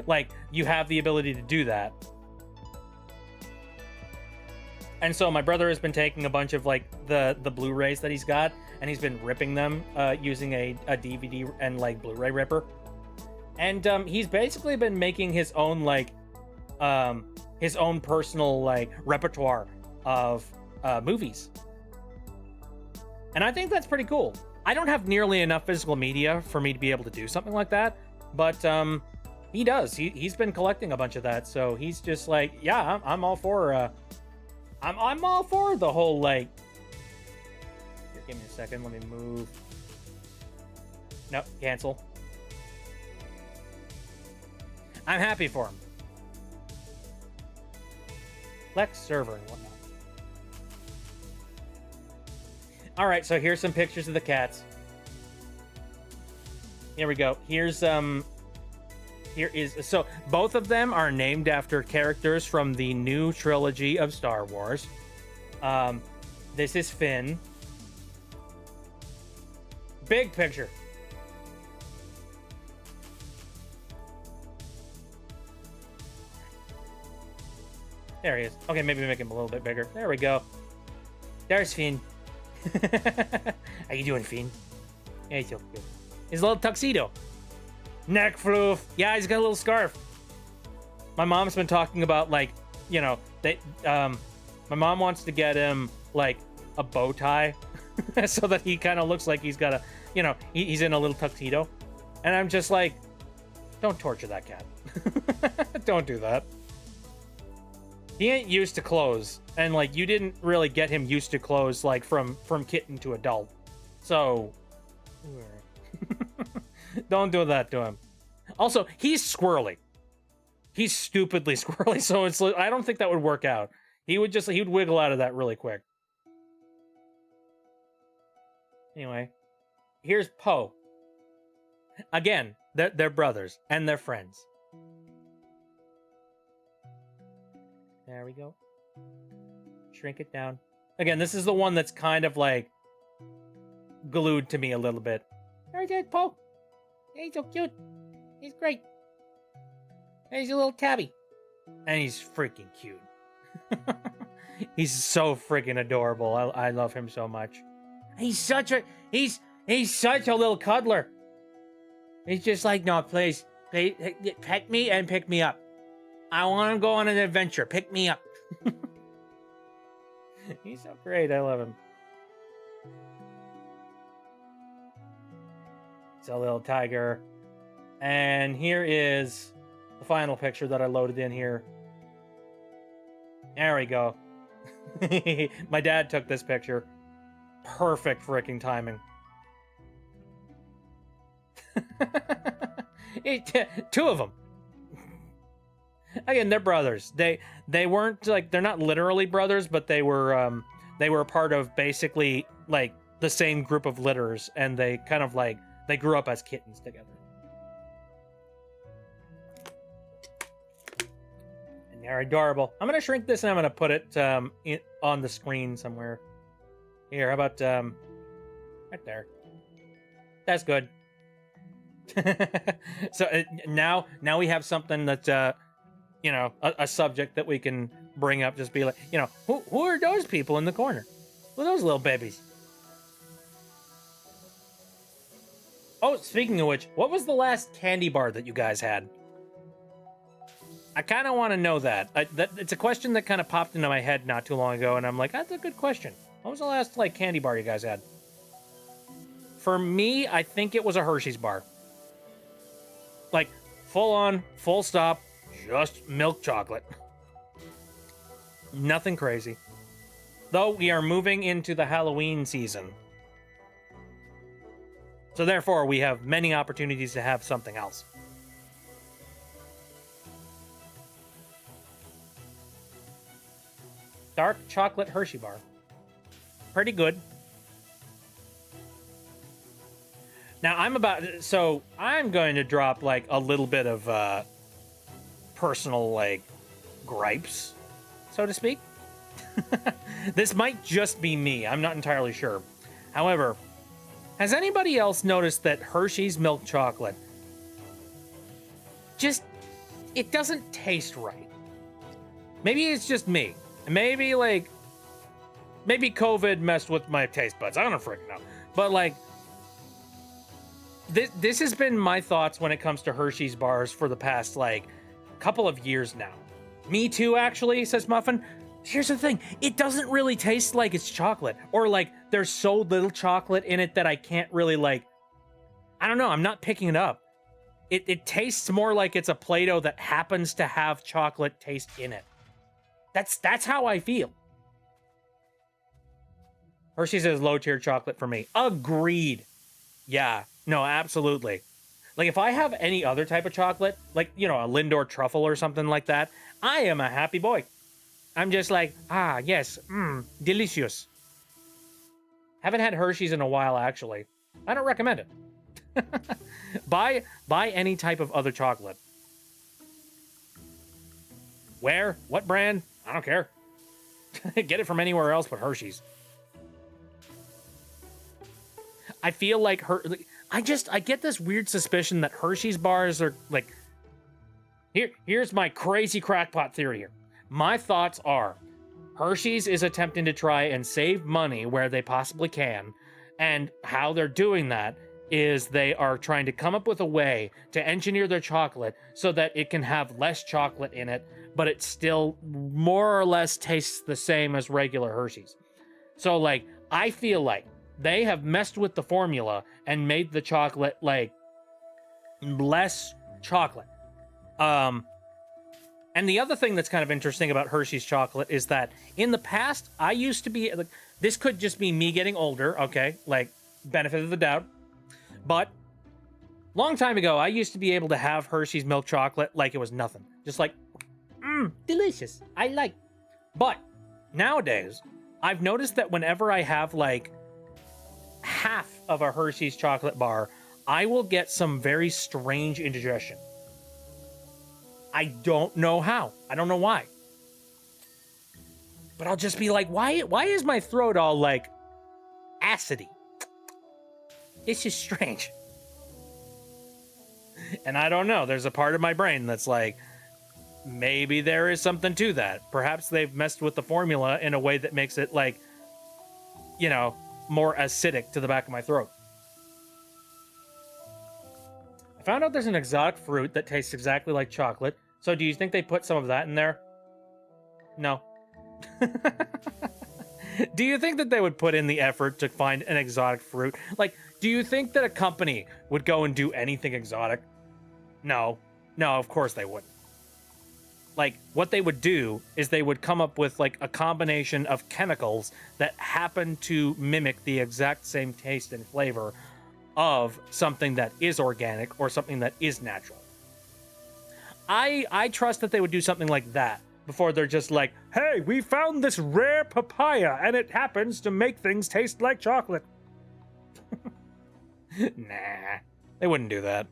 like you have the ability to do that. And so my brother has been taking a bunch of like the Blu-rays that he's got, and he's been ripping them using a DVD and like Blu-ray ripper. And he's basically been making his own like his own personal like repertoire of movies. And I think that's pretty cool. I don't have nearly enough physical media for me to be able to do something like that, but he does. He's been collecting a bunch of that, so he's just like, yeah, I'm all for I'm all for the whole like. Here, give me a second. Let me move. Nope, cancel. I'm happy for him. Plex server and whatnot. All right, so here's some pictures of the cats. Here we go. Here's so both of them are named after characters from the new trilogy of Star Wars. This is Finn. Big picture. There he is. Okay, maybe make him a little bit bigger. There we go. There's Finn. How you doing, Finn? Yeah, he's so good. His little tuxedo. Neck floof. Yeah, he's got a little scarf. My mom's been talking about, like, you know, my mom wants to get him, like, a bow tie so that he kind of looks like he's got a, you know, he's in a little tuxedo. And I'm just like, don't torture that cat. Don't do that. He ain't used to clothes, and like you didn't really get him used to clothes like from kitten to adult. So don't do that to him. Also, he's squirrely. He's stupidly squirrely, so it's I don't think that would work out. He would wiggle out of that really quick. Anyway, here's Poe. Again, they're brothers and they're friends. There we go. Shrink it down. Again, this is the one that's kind of like glued to me a little bit. There's that Poe. He's so cute. He's great. He's a little tabby. And he's freaking cute. He's so freaking adorable. I love him so much. He's such a little cuddler. He's just like, no, please, pet me and pick me up. I want to go on an adventure. Pick me up. He's so great. I love him. It's a little tiger. And here is the final picture that I loaded in here. There we go. My dad took this picture. Perfect freaking timing. Two of them. Again, they're brothers. They weren't like, they're not literally brothers, but they were part of basically like the same group of litters, and they kind of like they grew up as kittens together. And they're adorable. I'm gonna shrink this and I'm gonna put it on the screen somewhere. Here, how about right there? That's good. So now we have something that you know, a subject that we can bring up. Just be like, you know, who are those people in the corner? Who are those little babies? Oh, speaking of which, what was the last candy bar that you guys had? I kind of want to know that. It's a question that kind of popped into my head not too long ago, and I'm like, that's a good question. What was the last like candy bar you guys had? For me, I think it was a Hershey's bar. Like full on, full stop, just milk chocolate. Nothing crazy. Though we are moving into the Halloween season. So therefore, we have many opportunities to have something else. Dark chocolate Hershey bar. Pretty good. Now I'm going to drop like a little bit of personal like gripes, so to speak. This might just be me. I'm not entirely sure. However, has anybody else noticed that Hershey's milk chocolate it doesn't taste right? Maybe it's just me. Maybe COVID messed with my taste buds. I don't freaking know. But like, this has been my thoughts when it comes to Hershey's bars for the past like couple of years now. Me too, actually, says Muffin. Here's the thing. It doesn't really taste like it's chocolate, or like there's so little chocolate in it that I can't really like, I don't know. I'm not picking it up. It tastes more like it's a Play-Doh that happens to have chocolate taste in it. That's how I feel. Hershey's is low-tier chocolate for me. Agreed. Yeah. No, absolutely. Like, if I have any other type of chocolate, like, you know, a Lindor truffle or something like that, I am a happy boy. I'm just like, yes, delicious. Haven't had Hershey's in a while, actually. I don't recommend it. Buy any type of other chocolate. Where? What brand? I don't care. Get it from anywhere else but Hershey's. I feel like I get this weird suspicion that Hershey's bars are like, here's my crazy crackpot theory here. My thoughts are Hershey's is attempting to try and save money where they possibly can, and how they're doing that is they are trying to come up with a way to engineer their chocolate so that it can have less chocolate in it, but it still more or less tastes the same as regular Hershey's. So like, I feel like they have messed with the formula and made the chocolate like less chocolate. And the other thing that's kind of interesting about Hershey's chocolate is that in the past, I used to be like, this could just be me getting older, okay? Like, benefit of the doubt. But Long time ago, I used to be able to have Hershey's milk chocolate like it was nothing. Just like, delicious. I like. But nowadays, I've noticed that whenever I have like half of a Hershey's chocolate bar, I will get some very strange indigestion. I don't know how. I don't know why. But I'll just be like, why is my throat all like acidy? It's just strange. And I don't know. There's a part of my brain that's like, maybe there is something to that. Perhaps they've messed with the formula in a way that makes it like, you know, more acidic to the back of my throat. I found out there's an exotic fruit that tastes exactly like chocolate. So do you think they put some of that in there? No. Do you think that they would put in the effort to find an exotic fruit? Like, do you think that a company would go and do anything exotic? No. No, of course they wouldn't. Like, what they would do is they would come up with, like, a combination of chemicals that happen to mimic the exact same taste and flavor of something that is organic or something that is natural. I trust that they would do something like that before they're just like, hey, we found this rare papaya and it happens to make things taste like chocolate. Nah, they wouldn't do that.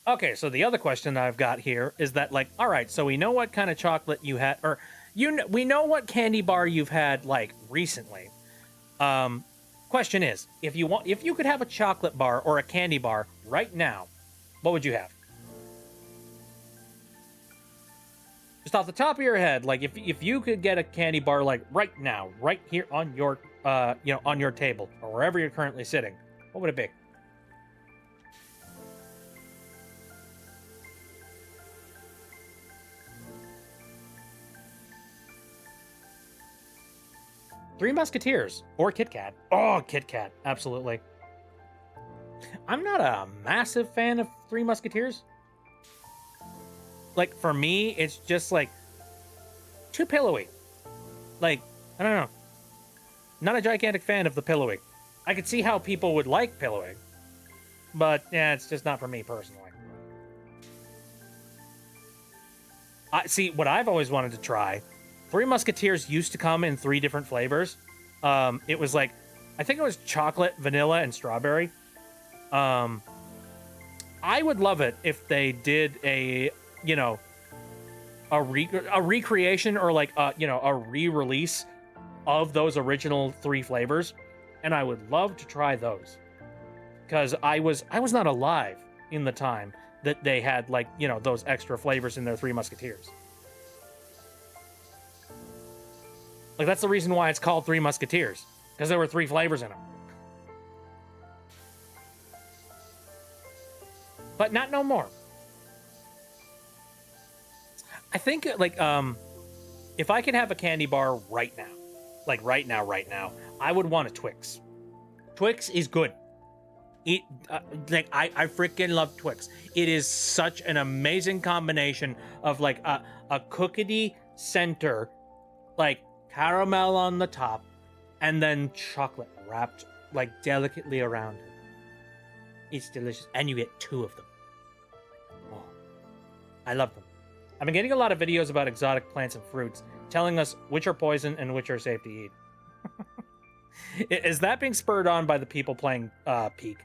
Okay, so the other question I've got here is that, like, all right, so we know what kind of chocolate you had, or we know what candy bar you've had, like, recently. Question is, if you could have a chocolate bar or a candy bar right now, what would you have? Just off the top of your head, like, if you could get a candy bar, like, right now, right here on your, on your table, or wherever you're currently sitting, what would it be? Three Musketeers or Kit Kat. Oh, Kit Kat, absolutely. I'm not a massive fan of Three Musketeers. Like, for me, it's just like too pillowy. Like, I don't know. Not a gigantic fan of the pillowing. I could see how people would like pillowing, but yeah, it's just not for me personally. See, what I've always wanted to try. Three Musketeers used to come in 3 different flavors. It was like, I think it was chocolate, vanilla, and strawberry. I would love it if they did a recreation or like a re-release of those original 3 flavors, and I would love to try those because I was not alive in the time that they had like those extra flavors in their Three Musketeers. Like, that's the reason why it's called Three Musketeers, because there were 3 flavors in them. But not no more. I think, like, if I could have a candy bar right now, like right now, I would want a Twix. Twix is good. I freaking love Twix. It is such an amazing combination of, like, a cookiey center, like, caramel on the top, and then chocolate wrapped like delicately around it. It's delicious, and you get 2 of them. Oh, I love them. I've been getting a lot of videos about exotic plants and fruits, telling us which are poison and which are safe to eat. Is that being spurred on by the people playing Peak?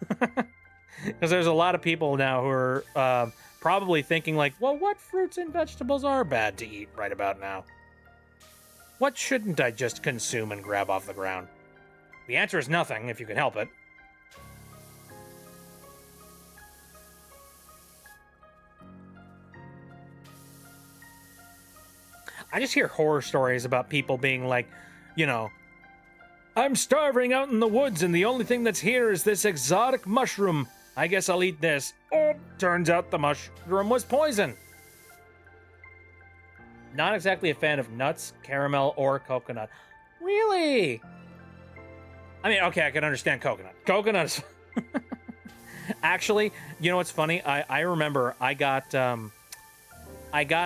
Because there's a lot of people now who are probably thinking like, well, what fruits and vegetables are bad to eat right about now? What shouldn't I just consume and grab off the ground? The answer is nothing, if you can help it. I just hear horror stories about people being like, I'm starving out in the woods and the only thing that's here is this exotic mushroom. I guess I'll eat this. Oh, turns out the mushroom was poison. Not exactly a fan of nuts, caramel, or coconut. Really? I mean, okay, I can understand coconut. Coconut is Actually, you know what's funny? I remember I got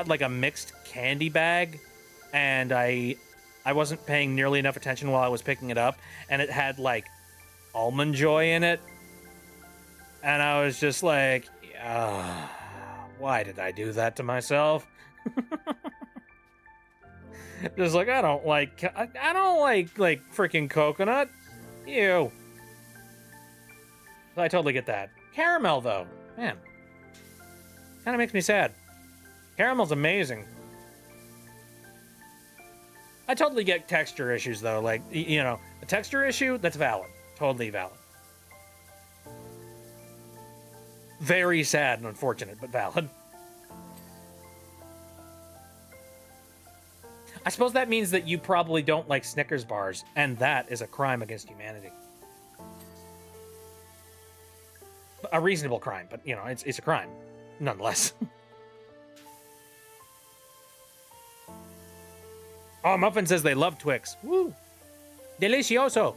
like a mixed candy bag, and I wasn't paying nearly enough attention while I was picking it up, and it had like almond joy in it, and I was just like, why did I do that to myself? Just like, I don't like freaking coconut. Ew. So I totally get that. Caramel, though, man, kind of makes me sad. Caramel's amazing. I totally get texture issues, though. Like, you know, a texture issue, that's valid. Totally valid. Very sad and unfortunate, but valid. I suppose that means that you probably don't like Snickers bars, and that is a crime against humanity. A reasonable crime, but, you know, it's a crime, nonetheless. Oh, Muffin says they love Twix. Woo! Delicioso!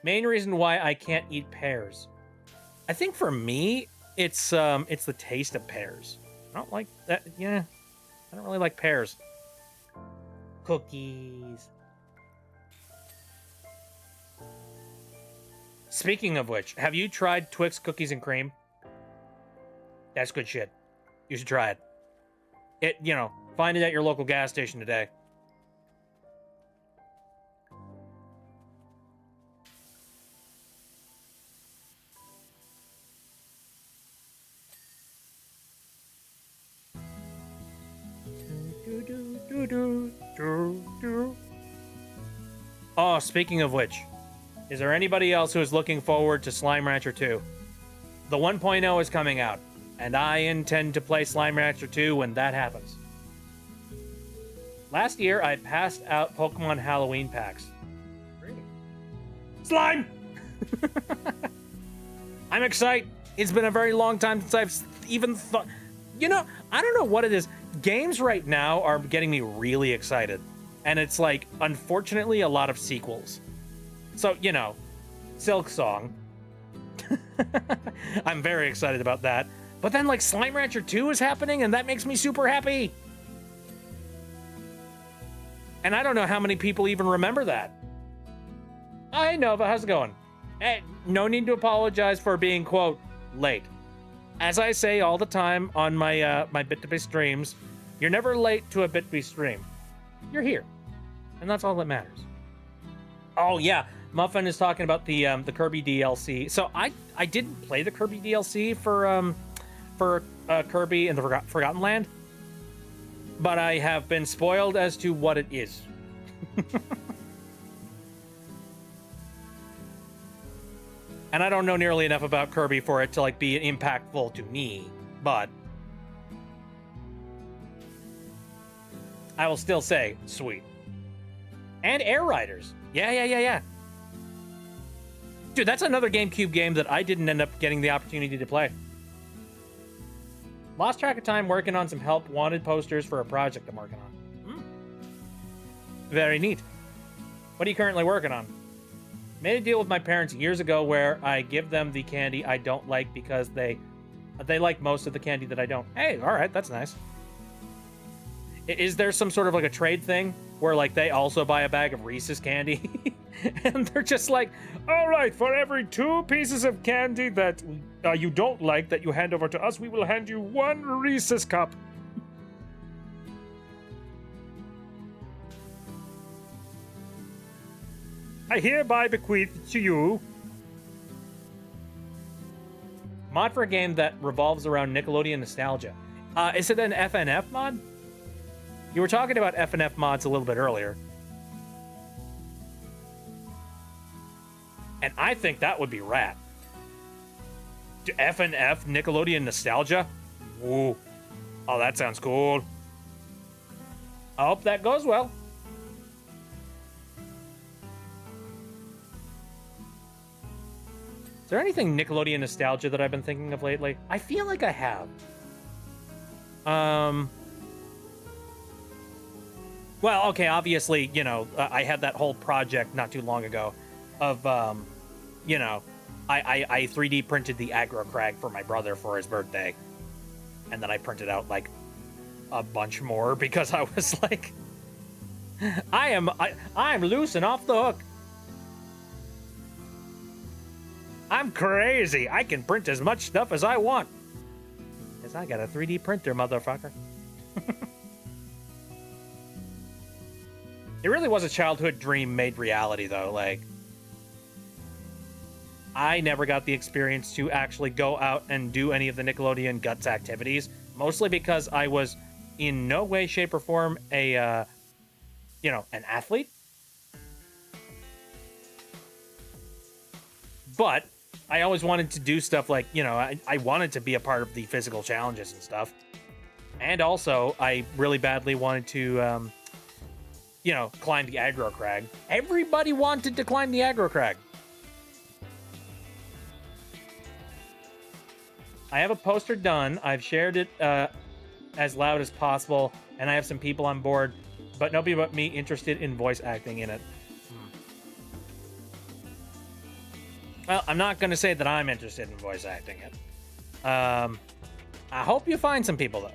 Main reason why I can't eat pears. I think for me, it's the taste of pears. I don't like that, yeah. I don't really like pears. Cookies. Speaking of which, have you tried Twix cookies and cream? That's good shit. You should try it. You know, find it at your local gas station today. Oh, speaking of which, is there anybody else who is looking forward to Slime Rancher 2? The 1.0 is coming out, and I intend to play Slime Rancher 2 when that happens. Last year, I passed out Pokemon Halloween packs. Slime! I'm excited. It's been a very long time since I've even thought... You know, I don't know what it is. Games right now are getting me really excited. And it's like, unfortunately, a lot of sequels. So, you know, Silk Song. I'm very excited about that. But then, like, Slime Rancher 2 is happening, and that makes me super happy. And I don't know how many people even remember that. Hi, Nova. How's it going? Hey, no need to apologize for being, quote, late. As I say all the time on my my Bit2Bit streams, you're never late to a Bit2Bit stream. You're here. And that's all that matters. Oh, yeah. Muffin is talking about the Kirby DLC. So I didn't play the Kirby DLC for Kirby in the Forgotten Land, but I have been spoiled as to what it is. And I don't know nearly enough about Kirby for it to like be impactful to me, but I will still say sweet. And Air Riders. Yeah. Dude, that's another GameCube game that I didn't end up getting the opportunity to play. Lost track of time working on some help wanted posters for a project I'm working on. Very neat. What are you currently working on? Made a deal with my parents years ago where I give them the candy I don't like because they like most of the candy that I don't. Hey, all right, that's nice. Is there some sort of like a trade thing where like they also buy a bag of Reese's candy and they're just like, all right, for every 2 pieces of candy that you don't like that you hand over to us, we will hand you 1 Reese's cup. I hereby bequeath to you. Mod for a game that revolves around Nickelodeon nostalgia. Is it an FNF mod? You were talking about FNF mods a little bit earlier. And I think that would be rad. FNF Nickelodeon nostalgia? Ooh. Oh, that sounds cool. I hope that goes well. Is there anything Nickelodeon nostalgia that I've been thinking of lately? I feel like I have. Well, okay, obviously, you know, I had that whole project not too long ago you know, I 3D printed the aggro crag for my brother for his birthday, and then I printed out like a bunch more because I was like, I'm loose and off the hook. I'm crazy. I can print as much stuff as I want. Because I got a 3D printer, motherfucker. It really was a childhood dream made reality, though. Like, I never got the experience to actually go out and do any of the Nickelodeon Guts activities, mostly because I was in no way, shape, or form a, an athlete. But I always wanted to do stuff like, I wanted to be a part of the physical challenges and stuff. And also, I really badly wanted to, climb the aggro crag. Everybody wanted to climb the aggro crag. I have a poster done. I've shared it as loud as possible, and I have some people on board, but nobody but me interested in voice acting in it. Well, I'm not going to say that I'm interested in voice acting it. I hope you find some people, though.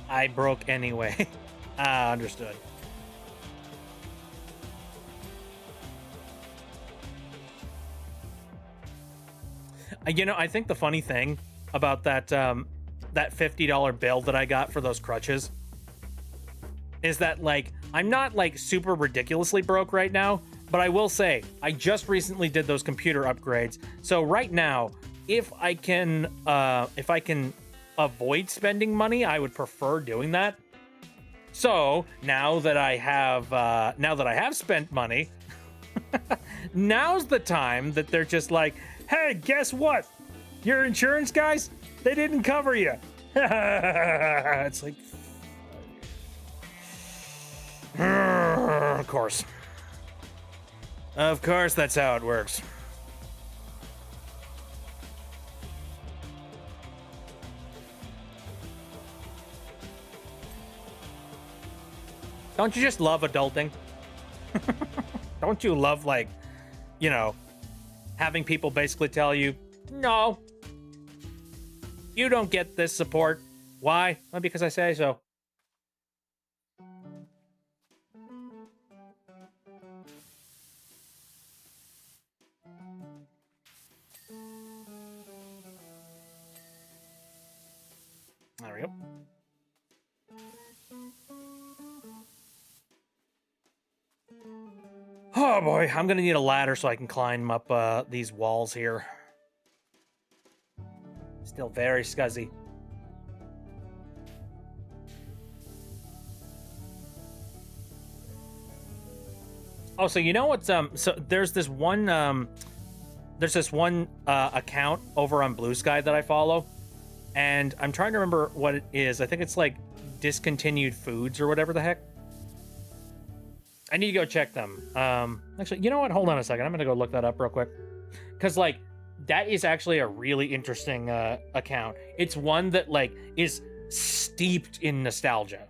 I broke anyway. Understood. I think the funny thing about that that $50 bill that I got for those crutches is that, like, I'm not like super ridiculously broke right now, but I will say I just recently did those computer upgrades. So right now, if I can avoid spending money, I would prefer doing that. So now that I have spent money, now's the time that they're just like, hey, guess what? Your insurance guys, they didn't cover you. It's like, of course. Of course, that's how it works. Don't you just love adulting? Don't you love, like, having people basically tell you, no, you don't get this support. Why? Well, because I say so. There we go. Oh boy, I'm gonna need a ladder so I can climb up these walls here. Still very scuzzy. Oh, so you know what's so there's this one account over on Blue Sky that I follow, and I'm trying to remember what it is. I think it's like Discontinued Foods or whatever the heck. I need to go check them. Actually, you know what? Hold on a second. I'm gonna go look that up real quick. Cause like that is actually a really interesting account. It's one that like is steeped in nostalgia.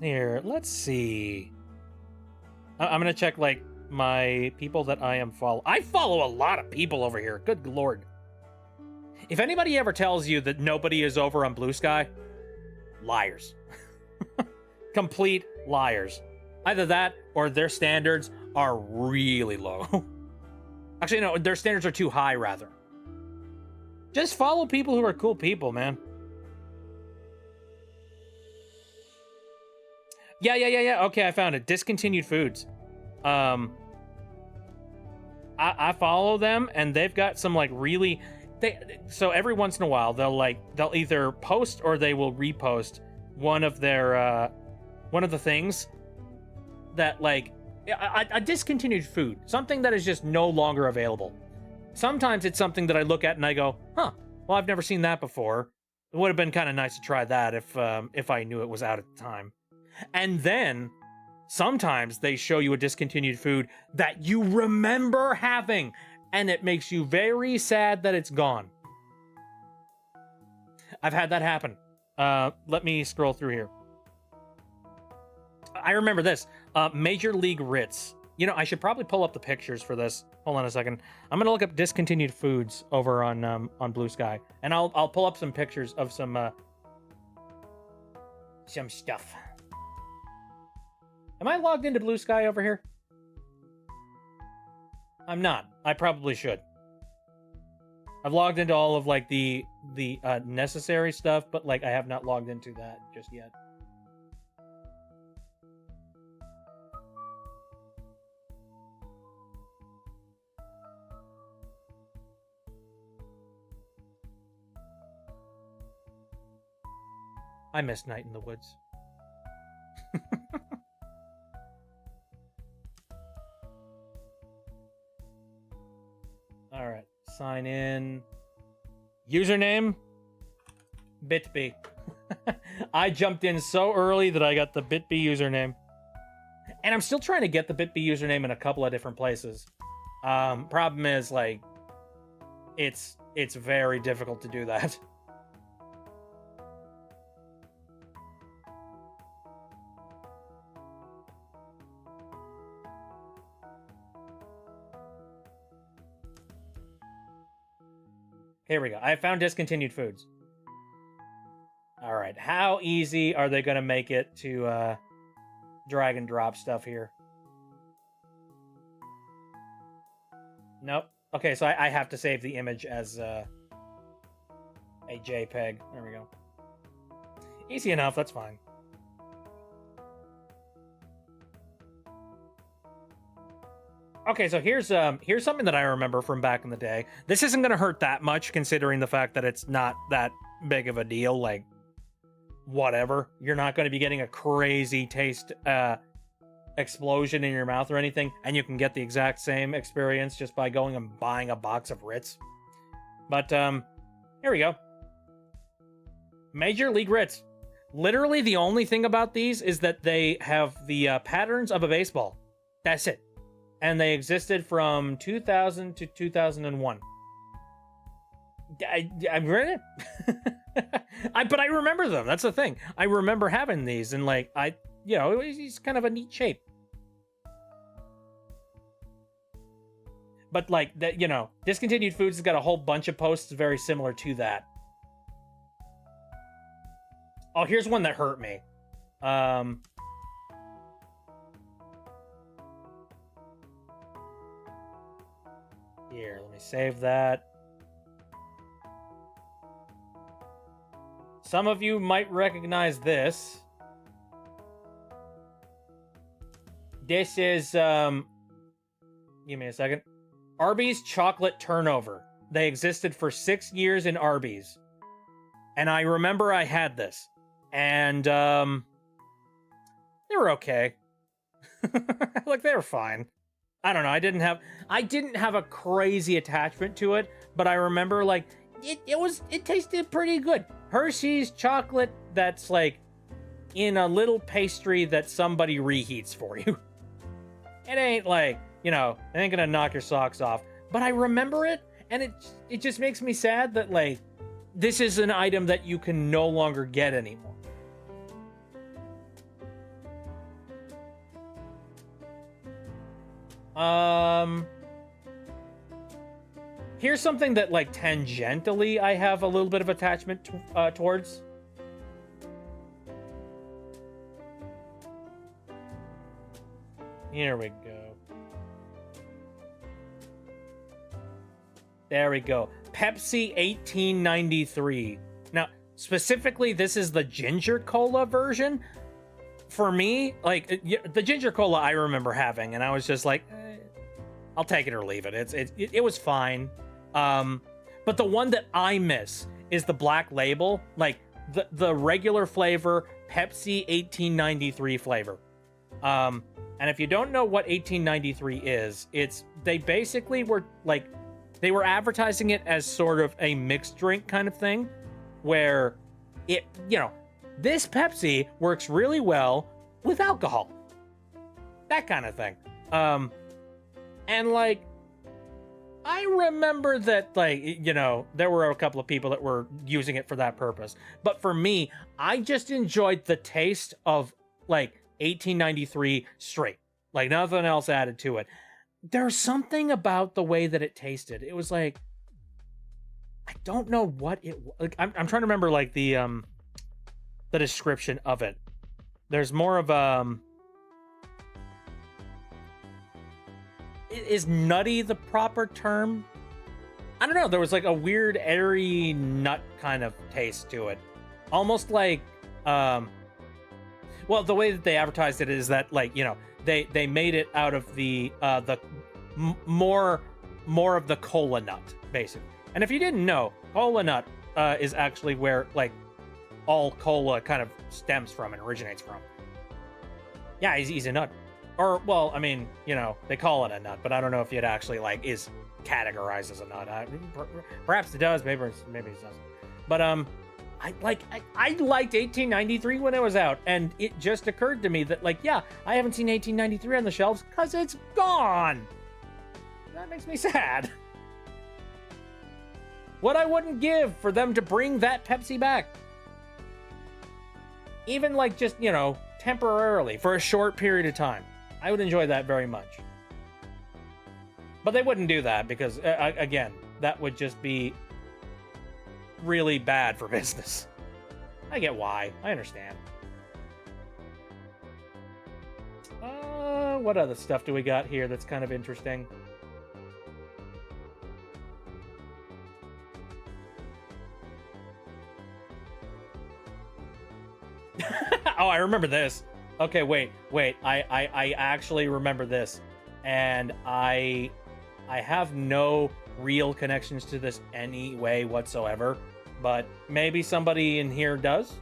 Here, let's see. I'm gonna check like my people that I am follow. I follow a lot of people over here. Good lord. If anybody ever tells you that nobody is over on Blue Sky, liars. Complete liars. Either that or their standards are really low. Actually, no, their standards are too high, rather. Just follow people who are cool people, man. Yeah. Okay, I found it. Discontinued Foods. I follow them, and they've got some like really so every once in a while they'll either post or they will repost one of their one of the things that like a discontinued food, something that is just no longer available. Sometimes it's something that I look at and I go, huh, well, I've never seen that before. It would have been kind of nice to try that if I knew it was out at the time. And then sometimes they show you a discontinued food that you remember having, and it makes you very sad that it's gone. I've had that happen. Let me scroll through here. I remember this. Major League Ritz. You know, I should probably pull up the pictures for this. Hold on a second. I'm gonna look up discontinued foods over on Blue Sky, and I'll pull up some pictures of some stuff. Am I logged into Blue Sky over here? I'm not. I probably should. I've logged into all of like the necessary stuff, but like I have not logged into that just yet. I miss Night in the Woods. All right, sign in. Username, Bitby. I jumped in so early that I got the Bitby username. And I'm still trying to get the Bitby username in a couple of different places. Problem is, like, it's very difficult to do that. Here we go. I found discontinued foods. All right. How easy are they going to make it to drag and drop stuff here? Nope. Okay, so I have to save the image as a JPEG. There we go. Easy enough. That's fine. Okay, so here's something that I remember from back in the day. This isn't going to hurt that much, considering the fact that it's not that big of a deal. Like, whatever. You're not going to be getting a crazy taste explosion in your mouth or anything, and you can get the exact same experience just by going and buying a box of Ritz. But here we go. Major League Ritz. Literally, the only thing about these is that they have the patterns of a baseball. That's it. And they existed from 2000 to 2001. I read it. But I remember them. That's the thing. I remember having these, and like it's kind of a neat shape. But like that, Discontinued Foods has got a whole bunch of posts very similar to that. Oh, here's one that hurt me. Here, let me save that. Some of you might recognize this. This is, give me a second. Arby's chocolate turnover. They existed for 6 years in Arby's. And I remember I had this. And, they were okay. Like, they were fine. I don't know. I didn't have a crazy attachment to it, but I remember like it tasted pretty good. Hershey's chocolate that's like in a little pastry that somebody reheats for you. It ain't like, it ain't gonna knock your socks off. But I remember it, and it just makes me sad that like this is an item that you can no longer get anymore. Here's something that, like, tangentially I have a little bit of attachment towards. Here we go. There we go. Pepsi 1893. Now, specifically, this is the ginger cola version. For me, like, the ginger cola I remember having, and I was just like, I'll take it or leave it. It was fine. But the one that I miss is the black label, like the regular flavor Pepsi 1893 flavor. And if you don't know what 1893 is, they basically were like they were advertising it as sort of a mixed drink kind of thing, where it, this Pepsi works really well with alcohol. That kind of thing. And like, I remember that, like, there were a couple of people that were using it for that purpose. But for me, I just enjoyed the taste of, like, 1893 straight. Like, nothing else added to it. There's something about the way that it tasted. It was like, I don't know what it was. Like, I'm trying to remember, like, the description of it. There's more of, is nutty the proper term? I don't know. There was like a weird airy nut kind of taste to it. Almost like, well, the way that they advertised it is that, like, they made it out of the more of the cola nut, basically. And if you didn't know, cola nut is actually where, like, all cola kind of stems from and originates from. Yeah, he's a nut. Or, well, I mean, they call it a nut, but I don't know if it actually, like, is categorized as a nut. Perhaps it does, maybe it doesn't. But, I liked 1893 when it was out, and it just occurred to me that, like, yeah, I haven't seen 1893 on the shelves because it's gone. That makes me sad. What I wouldn't give for them to bring that Pepsi back. Even, like, just, temporarily, for a short period of time. I would enjoy that very much. But they wouldn't do that because, again, that would just be really bad for business. I get why. I understand. What other stuff do we got here that's kind of interesting? Oh, I remember this. Okay, wait. I actually remember this. And I have no real connections to this any way whatsoever. But maybe somebody in here does?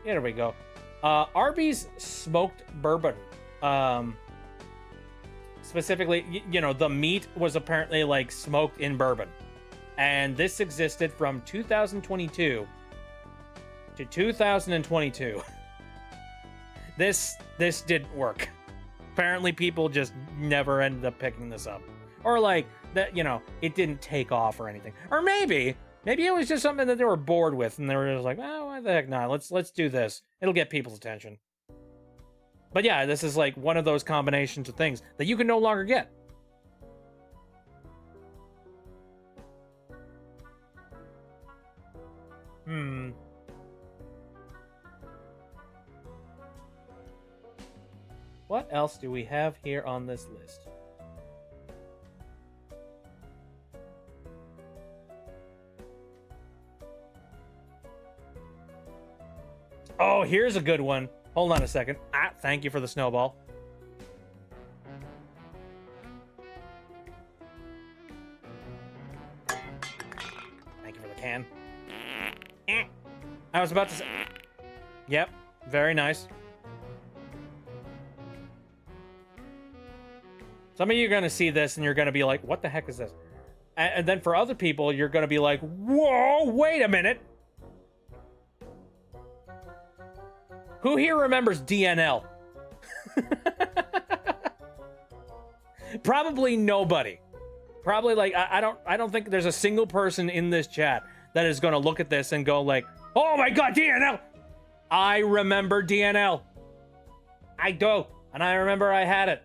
Here we go. Arby's smoked bourbon. Specifically, the meat was apparently, like, smoked in bourbon. And this existed from 2022 to 2022. This didn't work. Apparently people just never ended up picking this up. Or like that, it didn't take off or anything. Or maybe it was just something that they were bored with and they were just like, oh, why the heck not? Let's do this. It'll get people's attention. But yeah, this is like one of those combinations of things that you can no longer get. What else do we have here on this list? Oh, here's a good one. Hold on a second. Thank you for the snowball. Thank you for the can. I was about to say... Yep, very nice. Some of you are going to see this and you're going to be like, what the heck is this? And then for other people, you're going to be like, whoa, wait a minute. Who here remembers DNL? Probably nobody. Probably like, I don't think there's a single person in this chat that is going to look at this and go like, oh my God, DNL. I remember DNL. I do. And I remember I had it.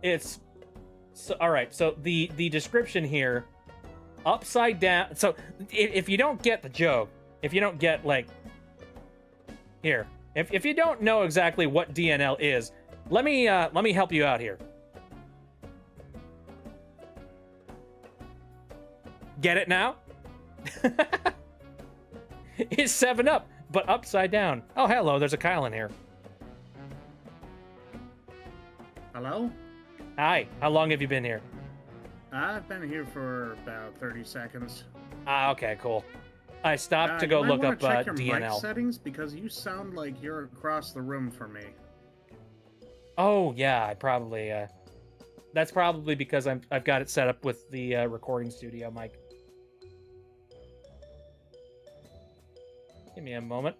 It's so, all right. So the description here, upside down. So if you don't get the joke, if you don't get like here, if you don't know exactly what DNL is, let me help you out here. Get it now? It's 7-Up, but upside down. Oh, hello. There's a Kyle in here. Hello? Hi. How long have you been here? I've been here for about 30 seconds. Okay, cool. I stopped to go you might look wanna up check your DNL. mic settings because you sound like you're across the room from me. Oh yeah, I probably. That's probably because I've got it set up with the recording studio mic. Give me a moment.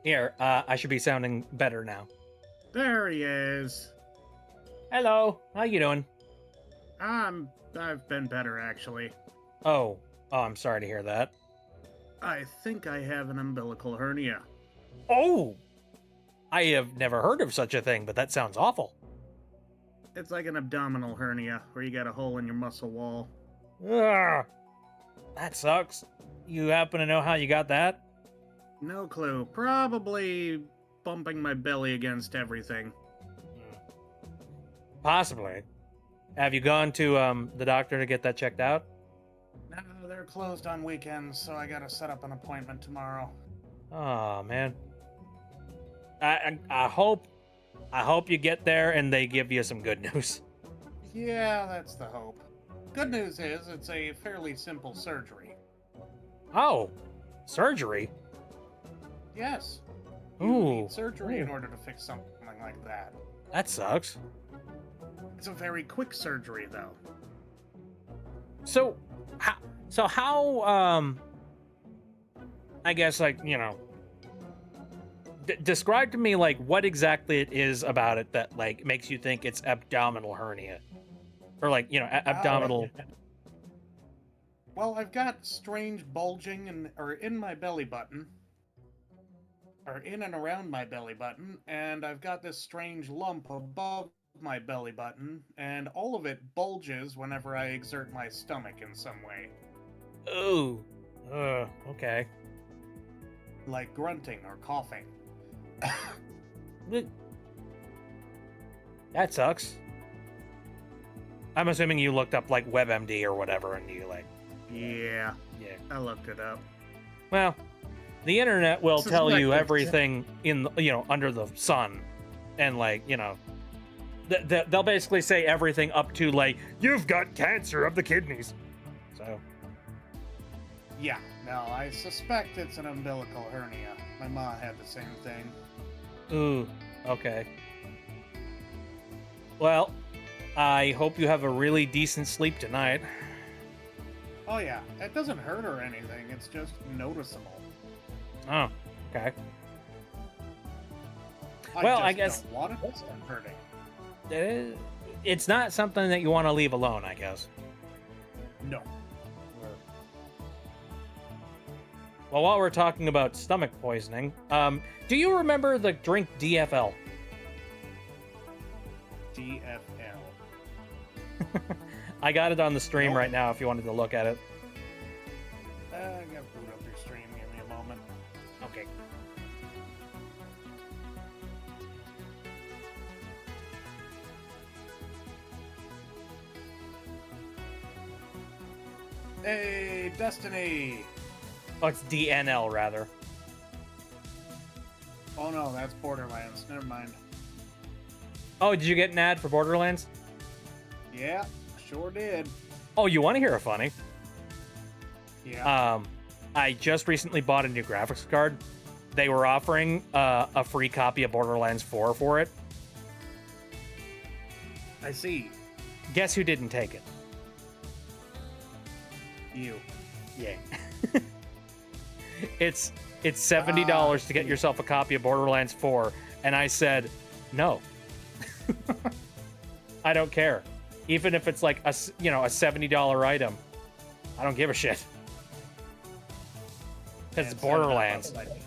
Here, I should be sounding better now. There he is. Hello, how you doing? I've been better, actually. Oh, I'm sorry to hear that. I think I have an umbilical hernia. Oh, I have never heard of such a thing, but that sounds awful. It's like an abdominal hernia, where you got a hole in your muscle wall. Ugh, that sucks. You happen to know how you got that? No clue. Probably bumping my belly against everything. Possibly. Have you gone to the doctor to get that checked out? No, they're closed on weekends, so I gotta set up an appointment tomorrow. Oh man. I hope you get there and they give you some good news. Yeah, that's the hope. Good news is, it's a fairly simple surgery. Oh, surgery? Yes. You Ooh. need surgery in order to fix something like that. That sucks. It's a very quick surgery, though. So how I guess, like, you know, describe to me, like, what exactly it is about it that, like, makes you think it's abdominal hernia, or, like, you know, abdominal. Well, I've got strange bulging in my belly button, or in and around my belly button, and I've got this strange lump above my belly button, and all of it bulges whenever I exert my stomach in some way. Ooh. Okay. Like grunting or coughing. That sucks. I'm assuming you looked up, like, WebMD or whatever, and you, like... Yeah, Yeah. I looked it up. Well, the internet will This is tell like you a- everything in, you know, under the sun. And, like, you know... they'll basically say everything up to, like, you've got cancer of the kidneys. So... Yeah, no, I suspect it's an umbilical hernia. My ma had the same thing. Ooh, okay. Well, I hope you have a really decent sleep tonight. Oh yeah, it doesn't hurt or anything, it's just noticeable. Oh, okay. Well, I guess- don't want it to start hurting. It's not something that you want to leave alone, I guess. No. Well, while we're talking about stomach poisoning, do you remember the drink DFL? DFL. I got it on the stream Nope. right now if you wanted to look at it. I gotta boot up your stream, give me a moment. Okay. Hey, Destiny! Oh, it's DNL, rather. Oh no, that's Borderlands, never mind. Oh, did you get an ad for Borderlands? Yeah, sure did. Oh, you want to hear a funny? Yeah. I just recently bought a new graphics card. They were offering a free copy of Borderlands 4 for it. I see. Guess who didn't take it? You. Yeah. It's $70 to get yourself a copy of Borderlands 4, and I said no. I don't care, even if it's like a $70 item. I don't give a shit because it's And Borderlands, send it up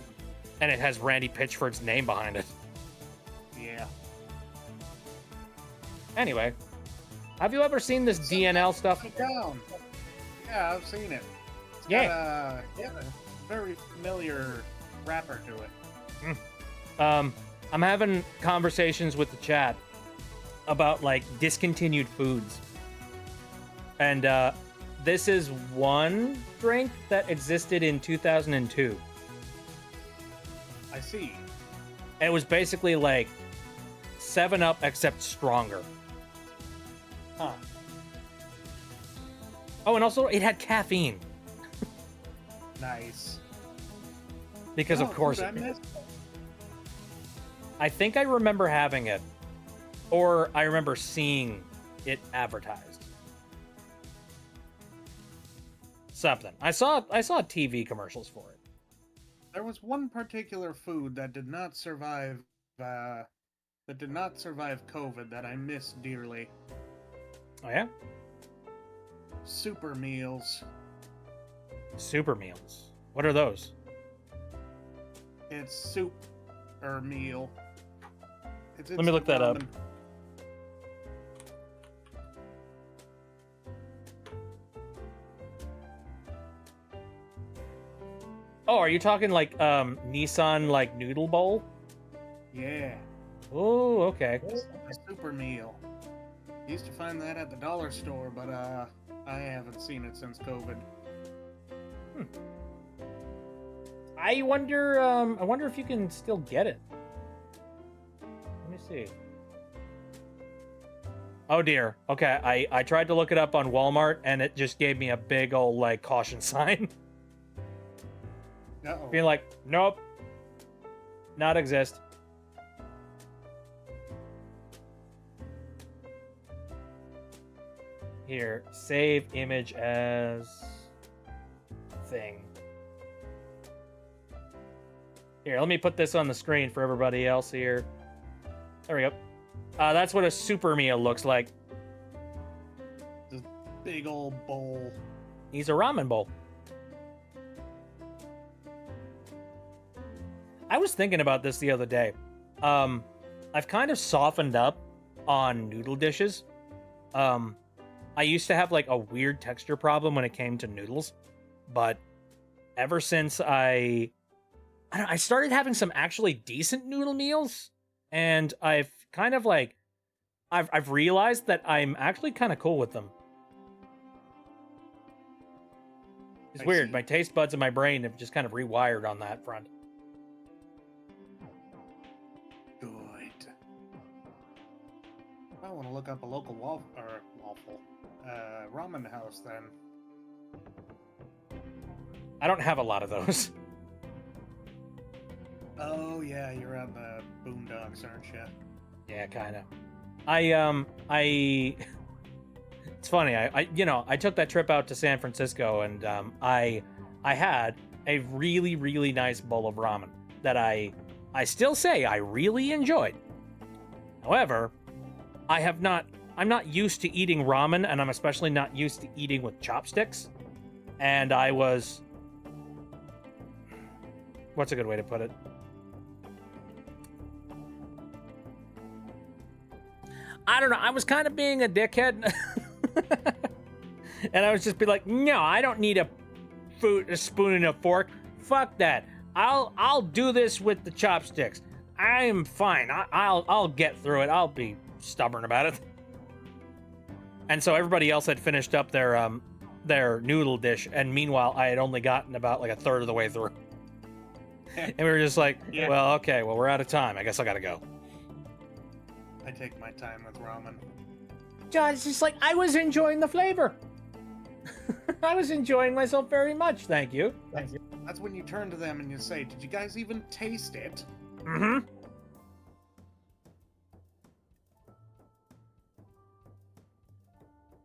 and it has Randy Pitchford's name behind it. Yeah. Anyway, have you ever seen this DNL stuff? Put it down. Yeah, I've seen it. It's Yeah. got a very familiar wrapper to it. I'm having conversations with the chat about, like, discontinued foods. And this is one drink that existed in 2002. I see. It was basically like 7-Up except stronger. Huh. Oh, and also it had caffeine. Nice. Because of course, I missed. I think I remember having it, or I remember seeing it advertised. Something. I saw TV commercials for it. There was one particular food that did not survive. That did not survive COVID that I miss dearly. Oh yeah? Super meals. Super meals. What are those? It's soup or meal. It's Let me look that up. ramen. Oh, are you talking like Nissan like noodle bowl? Yeah, Oh, okay. a super meal. Used to find that at the dollar store, but I haven't seen it since COVID. I wonder if you can still get it. Let me see. Oh dear. Okay, I tried to look it up on Walmart and it just gave me a big old like caution sign. Uh-oh. Being like, nope. Not exist. Here, save image as thing. Here, let me put this on the screen for everybody else here. There we go. That's what a super meal looks like. This big old bowl. He's a ramen bowl. I was thinking about this the other day. I've kind of softened up on noodle dishes. I used to have like a weird texture problem when it came to noodles, but ever since I started having some actually decent noodle meals, and I've kind of like I've realized that I'm actually kind of cool with them. It's I weird. see. My taste buds and my brain have just kind of rewired on that front. Good. I want to look up a local ramen house then. I don't have a lot of those. Oh yeah, you're on the boondocks, aren't you? Yeah, kind of. It's funny. I took that trip out to San Francisco, and I had a really, really nice bowl of ramen that I still say I really enjoyed. However, I'm not used to eating ramen, and I'm especially not used to eating with chopsticks. And what's a good way to put it? I don't know. I was kind of being a dickhead. And I was just be like, no, I don't need a spoon and a fork. Fuck that. I'll do this with the chopsticks. I'm fine. I'll get through it. I'll be stubborn about it. And so everybody else had finished up their noodle dish, and meanwhile I had only gotten about like a third of the way through. And we were just like, Yeah. well, okay, well, we're out of time. I guess I gotta go. I take my time with ramen. John, it's just like I was enjoying the flavor. I was enjoying myself very much. Thank you. That's when you turn to them and you say, "Did you guys even taste it?" Mm-hmm.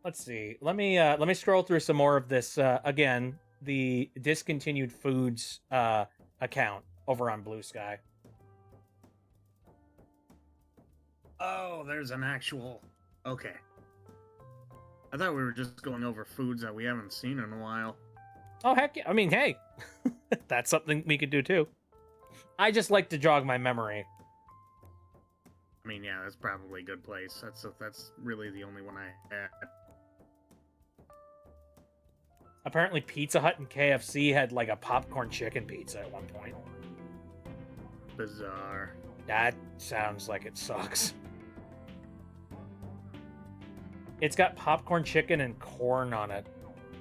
Let's see. Let me scroll through some more of this. Again, the Discontinued Foods account over on Blue Sky. Oh, there's an actual. Okay. I thought we were just going over foods that we haven't seen in a while. Oh heck yeah! I mean, hey, that's something we could do too. I just like to jog my memory. I mean, yeah, that's probably a good place. That's really the only one I had. Apparently, Pizza Hut and KFC had like a popcorn chicken pizza at one point. Bizarre. That sounds like it sucks. It's got popcorn chicken and corn on it.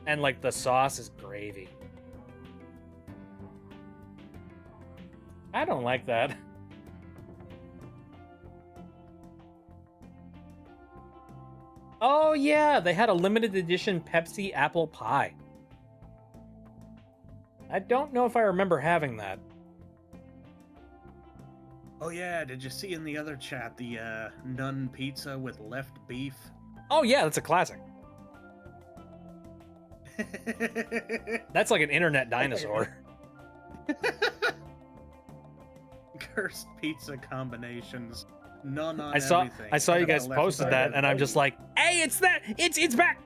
And like the sauce is gravy. I don't like that. Oh yeah, they had a limited edition Pepsi apple pie. I don't know if I remember having that. Oh yeah, did you see in the other chat the nun pizza with left beef? Oh yeah, that's a classic. That's like an internet dinosaur. Cursed pizza combinations. None on I saw everything. I saw you Except guys the posted left that, side. and I'm just like, hey, it's that! It's back!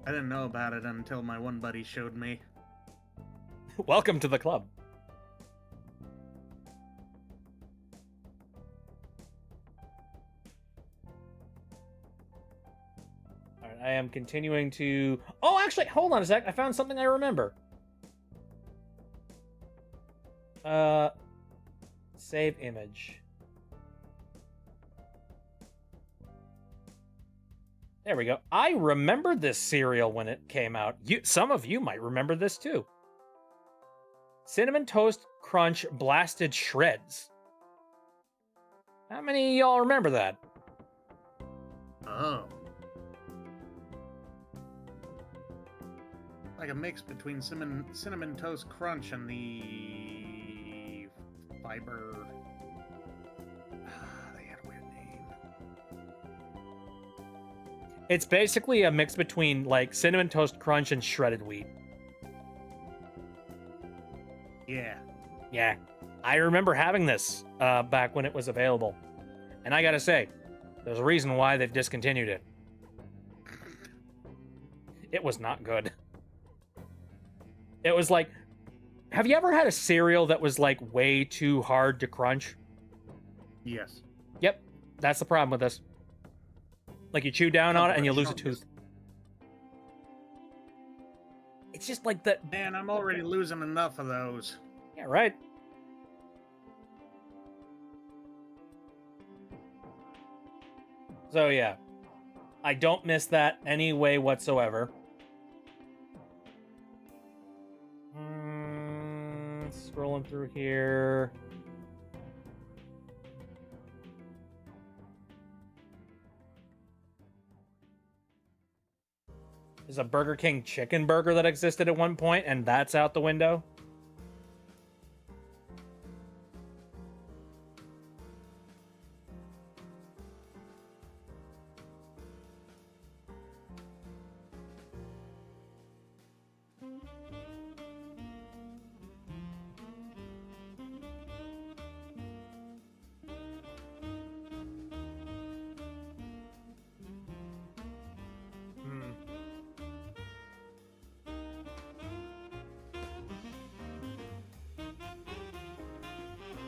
I didn't know about it until my one buddy showed me. Welcome to the club. Alright, I am continuing to... Oh, actually, hold on a sec. I found something I remember. Save image. There we go. I remember this cereal when it came out. Some of you might remember this too. Cinnamon Toast Crunch Blasted Shreds. How many of y'all remember that? Oh. Like a mix between cinnamon toast crunch and the fiber. They had a weird name. It's basically a mix between like Cinnamon Toast Crunch and shredded wheat. Yeah. Yeah, I remember having this back when it was available. And I gotta say, there's a reason why they've discontinued it. It was not good. It was like, have you ever had a cereal that was like way too hard to crunch? Yes. Yep, that's the problem with this. Like you chew down on it and you lose a tooth. It's just like that. Man, I'm already losing enough of those. Yeah, right. So yeah, I don't miss that any way whatsoever. Scrolling through here. There's a Burger King chicken burger that existed at one point, and that's out the window.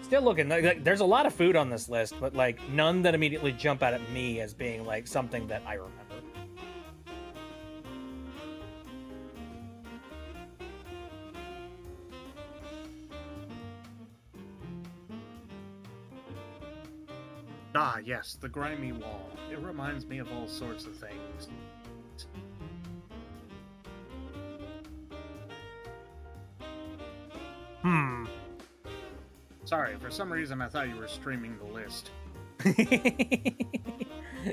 Still looking, like, there's a lot of food on this list, but like none that immediately jump out at me as being like something that I remember. Ah, yes, the grimy wall. It reminds me of all sorts of things. Sorry, for some reason I thought you were streaming the list.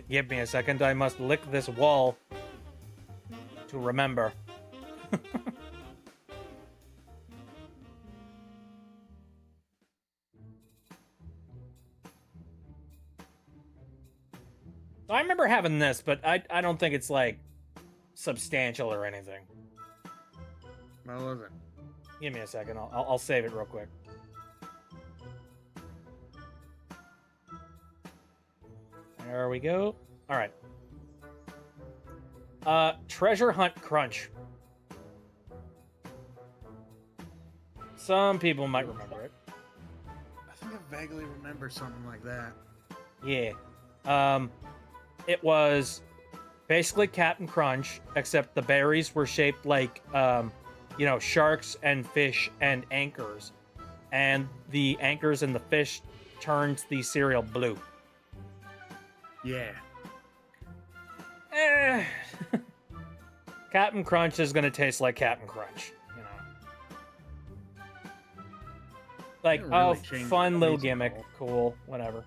Give me a second, I must lick this wall to remember. I remember having this, but I don't think it's like substantial or anything. What was it? Give me a second, I'll save it real quick. There we go. All right. Treasure Hunt Crunch. Some people might remember it. I think I vaguely remember something like that. Yeah. It was basically Captain Crunch, except the berries were shaped like, you know, sharks and fish and anchors. And the anchors and the fish turned the cereal blue. Yeah. Captain Crunch is gonna taste like Captain Crunch, you know. Like, They really oh, changed fun the little taste at gimmick, all. cool, whatever.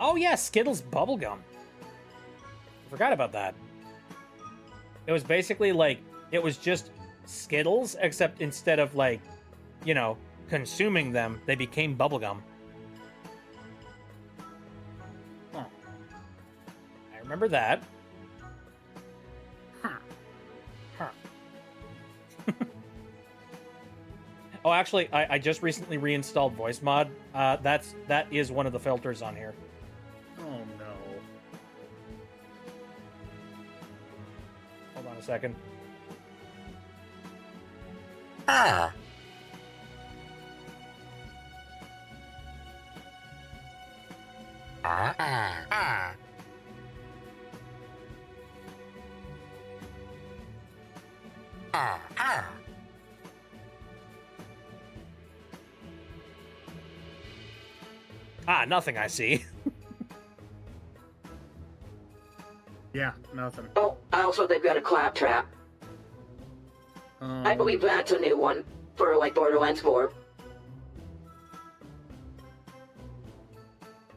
Oh yeah, Skittles bubblegum. I forgot about that. It was basically like, it was just Skittles, except instead of like, you know, consuming them, they became bubblegum. Huh. I remember that. Huh. Oh, actually, I just recently reinstalled voice mod. That is one of the filters on here. Oh no. Hold on a second. Ah. Ah, ah, ah. Ah, ah. Ah, nothing I see. Yeah, nothing. Oh, also they've got a claptrap. I believe that's a new one for like Borderlands 4.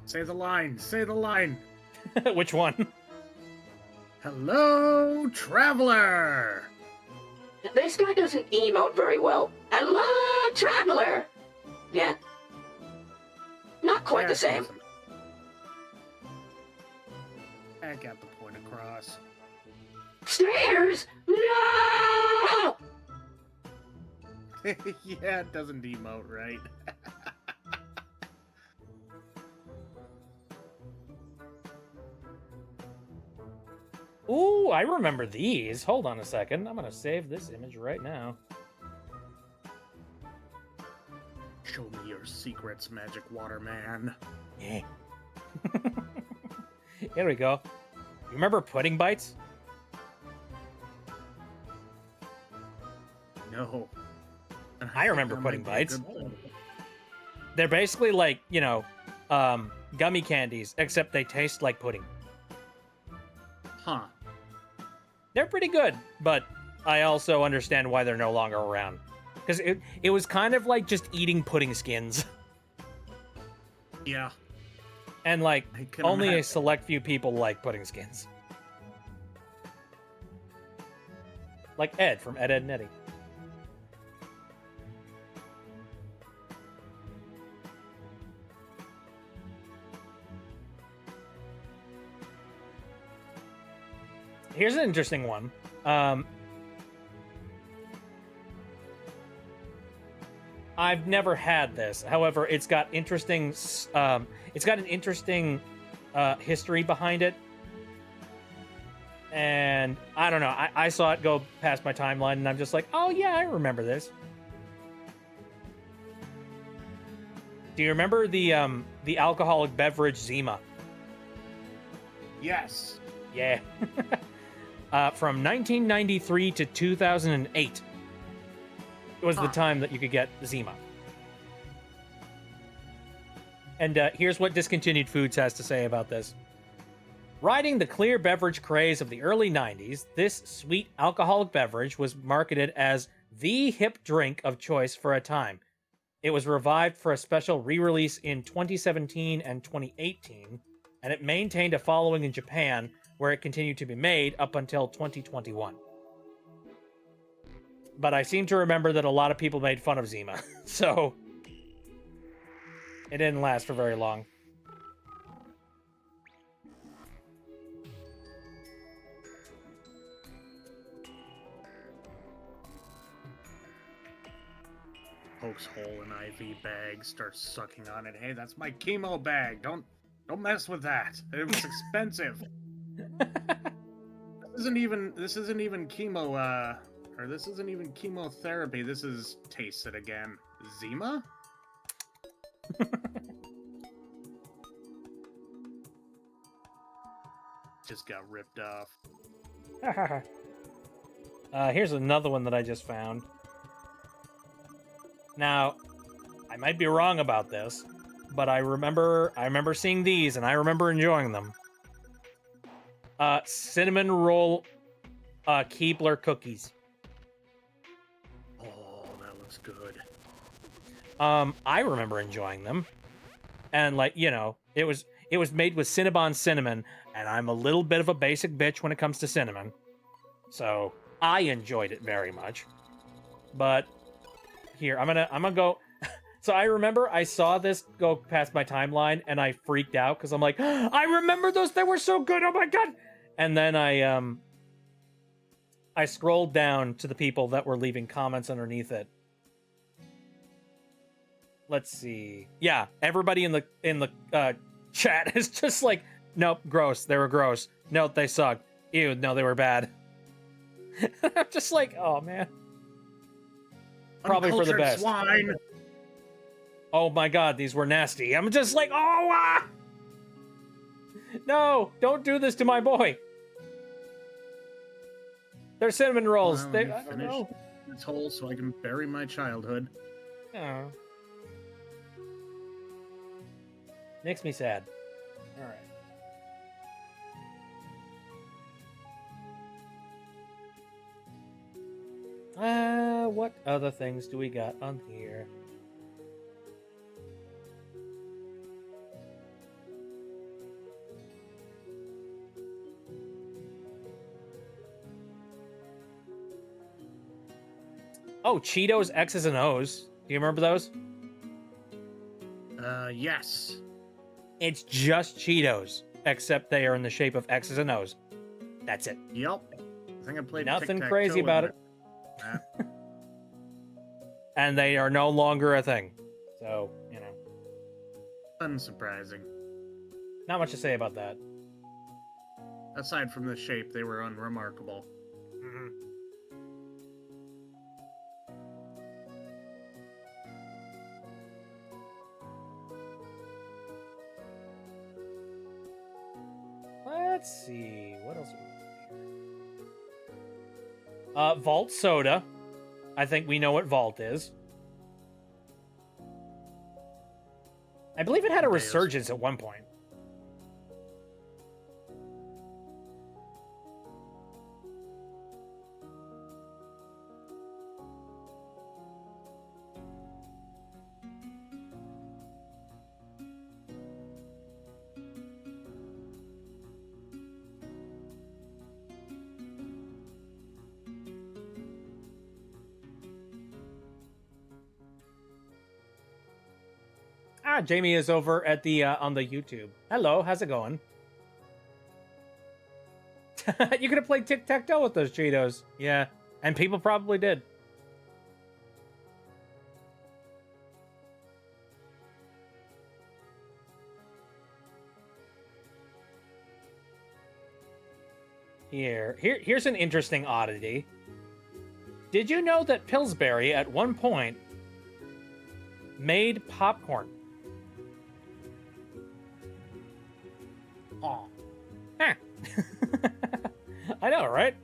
Say the line. Say the line. Which one? Hello, traveler. This guy doesn't emote very well. Hello, traveler. Yeah. Not quite the same. Nothing. I got the point across. Stairs! No! Yeah, it doesn't emote right. Ooh, I remember these. Hold on a second. I'm gonna save this image right now. Show me your secrets, Magic Waterman. Yeah. Here we go. You remember pudding bites? No. I remember That pudding might be a bites. good point. They're basically like, you know, gummy candies, except they taste like pudding. Huh. They're pretty good, but I also understand why they're no longer around. Because it was kind of like just eating pudding skins. Yeah. And like, I can only a imagine. select few people like pudding skins. Like Ed from Ed, Edd and Eddy. Here's an interesting one. I've never had this. However, it's got interesting. It's got an interesting history behind it, and I don't know. I saw it go past my timeline, and I'm just like, oh yeah, I remember this. Do you remember the alcoholic beverage Zima? Yes. Yeah. From 1993 to 2008 was the time that you could get Zima. And here's what Discontinued Foods has to say about this. Riding the clear beverage craze of the early 90s, this sweet alcoholic beverage was marketed as the hip drink of choice for a time. It was revived for a special re-release in 2017 and 2018, and it maintained a following in Japan, where it continued to be made up until 2021. But I seem to remember that a lot of people made fun of Zima, so it didn't last for very long. Pokes hole in IV bag, starts sucking on it. Hey, that's my chemo bag. Don't mess with that. It was expensive. This isn't even chemo, or this isn't even chemotherapy. This is taste it again. Zima? Just got ripped off. Here's another one that I just found. Now, I might be wrong about this, but I remember seeing these and I remember enjoying them. Cinnamon roll Keebler cookies. Oh, that looks good. I remember enjoying them. And like, you know, it was It was made with Cinnabon cinnamon, and I'm a little bit of a basic bitch when it comes to cinnamon. So I enjoyed it very much. But here, I'm gonna go. So I remember I saw this go past my timeline and I freaked out because I'm like, I remember those, they were so good, oh my god! And then I scrolled down to the people that were leaving comments underneath it. Let's see. Yeah, everybody in the chat is just like, nope, gross. They were gross. Nope, they sucked. Ew, no, they were bad. I'm just like, oh man. Probably for the Uncultured best. Swine. Oh my god, these were nasty. I'm just like, oh, ah! No, don't do this to my boy. They're cinnamon rolls. Well, They, let me I don't finish know. this hole so I can bury my childhood. Oh. Makes me sad. All right. What other things do we got on here? Oh, Cheetos X's and O's. Do you remember those? Yes. It's just Cheetos, except they are in the shape of X's and O's. That's it. Yep. I think I played Nothing tic-tac-toe crazy in about it. that. And they are no longer a thing. So, you know, Unsurprising. not much to say about that. Aside from the shape, they were unremarkable. Mhm. Let's see. What else? Vault Soda. I think we know what Vault is. I believe it had a Deus. resurgence at one point. Ah, Jamie is over at the on the YouTube. Hello, how's it going? You could have played tic-tac-toe with those Cheetos. Yeah, and people probably did. Here's an interesting oddity. Did you know that Pillsbury at one point made popcorn? Aw. Huh. I know, right?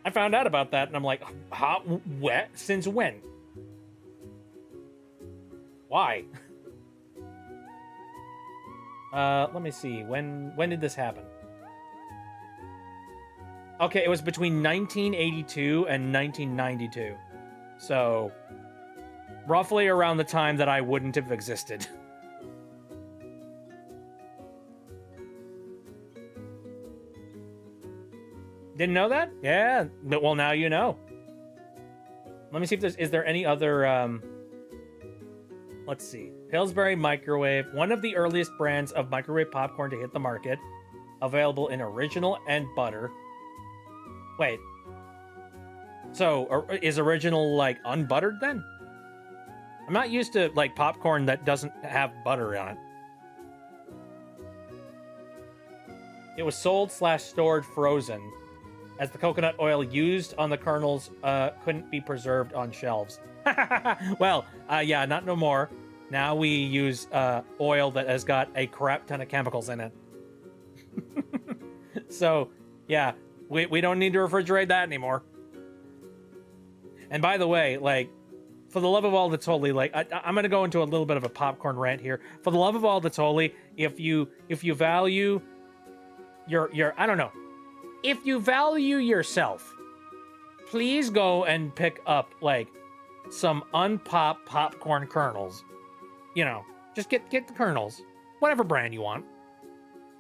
I found out about that and I'm like, how, what? Since when? Why? Let me see. When did this happen? Okay, it was between 1982 and 1992. So, roughly around the time that I wouldn't have existed. Didn't know that? Yeah, but well, now you know. Let me see if is there any other, let's see. Pillsbury Microwave, one of the earliest brands of microwave popcorn to hit the market. Available in original and butter. Wait. So, is original, like, unbuttered then? I'm not used to, like, popcorn that doesn't have butter on it. It was sold / stored frozen, as the coconut oil used on the kernels couldn't be preserved on shelves. Well, yeah, not no more. Now we use oil that has got a crap ton of chemicals in it. So, yeah, we don't need to refrigerate that anymore. And by the way, like, for the love of all that's holy, like, I'm gonna go into a little bit of a popcorn rant here. For the love of all that's holy, if you value your I don't know, if you value yourself, please go and pick up like some unpopped popcorn kernels. You know, just get the kernels whatever brand you want,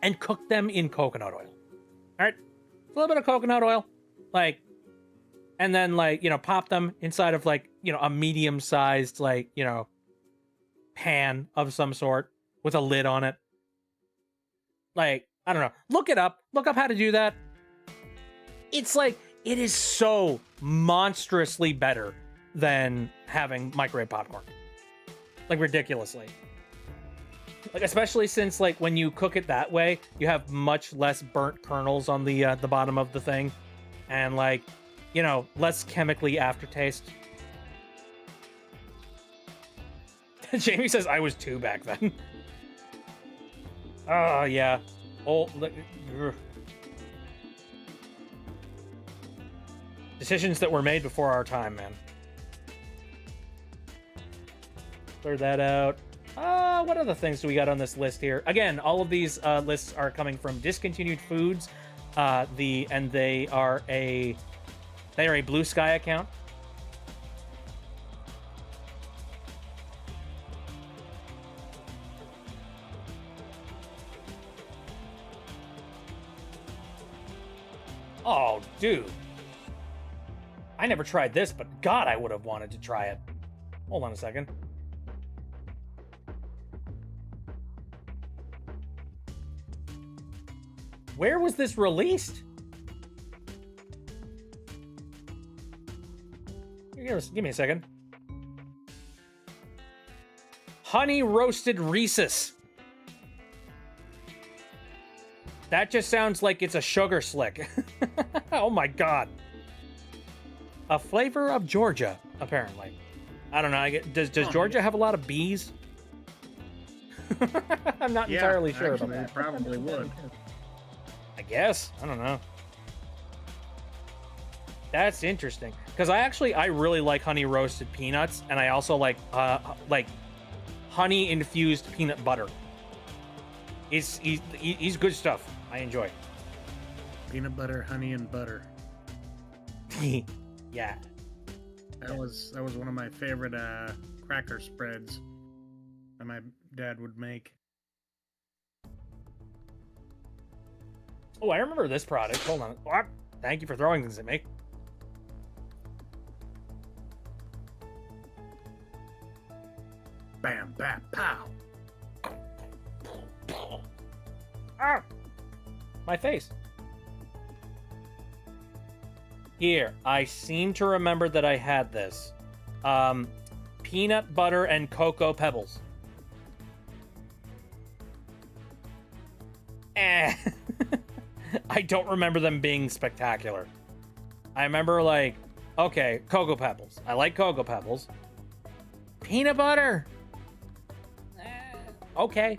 and cook them in coconut oil. All right, a little bit of coconut oil, like, and then like, pop them inside of like, a medium-sized like, pan of some sort with a lid on it. Like, I don't know. Look it up. Look up how to do that. It's like, it is so monstrously better than having microwave popcorn. Like, ridiculously. Like, especially since, like, when you cook it that way, you have much less burnt kernels on the bottom of the thing. And, like, less chemically aftertaste. Jamie says I was 2 back then. Oh, yeah. Decisions that were made before our time, man. Clear that out. What other things do we got on this list here? Again, all of these lists are coming from Discontinued Foods. They are a Blue Sky account. Oh, dude. I never tried this, but God, I would have wanted to try it. Hold on a second. Where was this released? Give me a second. Honey roasted Reese's. That just sounds like it's a sugar slick. Oh my God. A flavor of Georgia, apparently. I don't know. Does Georgia have a lot of bees? I'm not entirely sure about that. Probably would. I guess. I don't know. That's interesting. Because I really like honey roasted peanuts, and I also like honey infused peanut butter. He's good stuff. I enjoy. Peanut butter, honey, and butter. Yeah. That was one of my favorite cracker spreads that my dad would make. Oh, I remember this product. Hold on. Oh, thank you for throwing things at me. Bam, bam, pow. Ah! My face. Here, I seem to remember that I had this. Peanut butter and cocoa pebbles. I don't remember them being spectacular. I remember, like, okay, cocoa pebbles. I like cocoa pebbles. Peanut butter. Okay,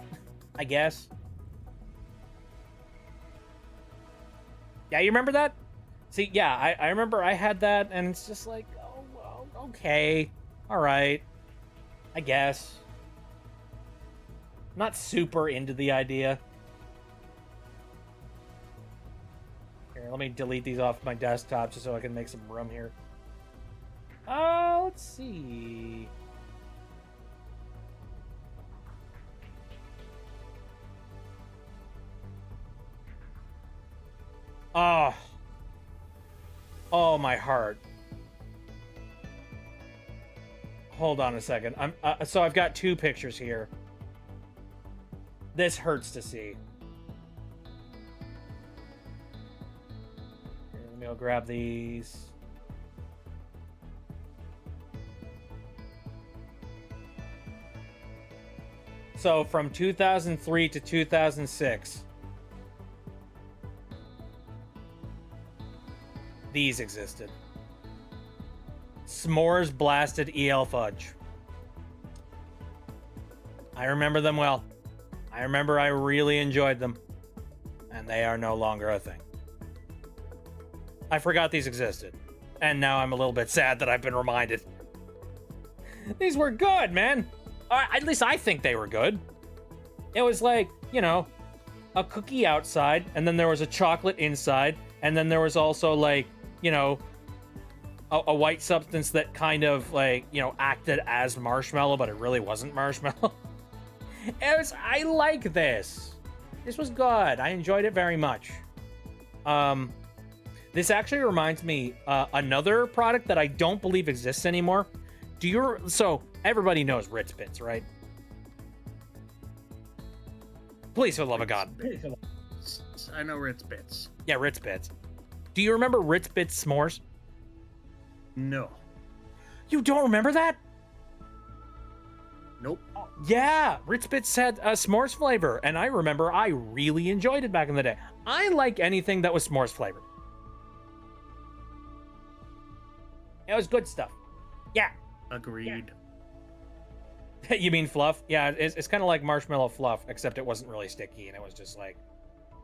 I guess. Yeah, you remember that? See, yeah, I remember I had that, and it's just like, oh, well, okay. All right. I guess. Not super into the idea. Here, let me delete these off my desktop just so I can make some room here. Let's see. Oh, my heart. Hold on a second. So I've got 2 pictures here. This hurts to see. Here, let me go grab these. So from 2003 to 2006. These existed. S'mores blasted EL fudge. I remember them well. I remember I really enjoyed them. And they are no longer a thing. I forgot these existed. And now I'm a little bit sad that I've been reminded. These were good, man. At least I think they were good. It was like, a cookie outside, and then there was a chocolate inside, and then there was also like, a white substance that kind of like, acted as marshmallow, but it really wasn't marshmallow. I like this. This was good. I enjoyed it very much. This actually reminds me another product that I don't believe exists anymore. So everybody knows Ritz Bits, right? Please, for the love of God. I know Ritz Bits. Yeah, Ritz Bits. Do you remember Ritz Bits s'mores? No. You don't remember that? Nope. Yeah, Ritz Bits had a s'mores flavor, and I remember I really enjoyed it back in the day. I like anything that was s'mores flavored. It was good stuff. Yeah. Agreed. You mean fluff? Yeah, it's kind of like marshmallow fluff, except it wasn't really sticky, and it was just like,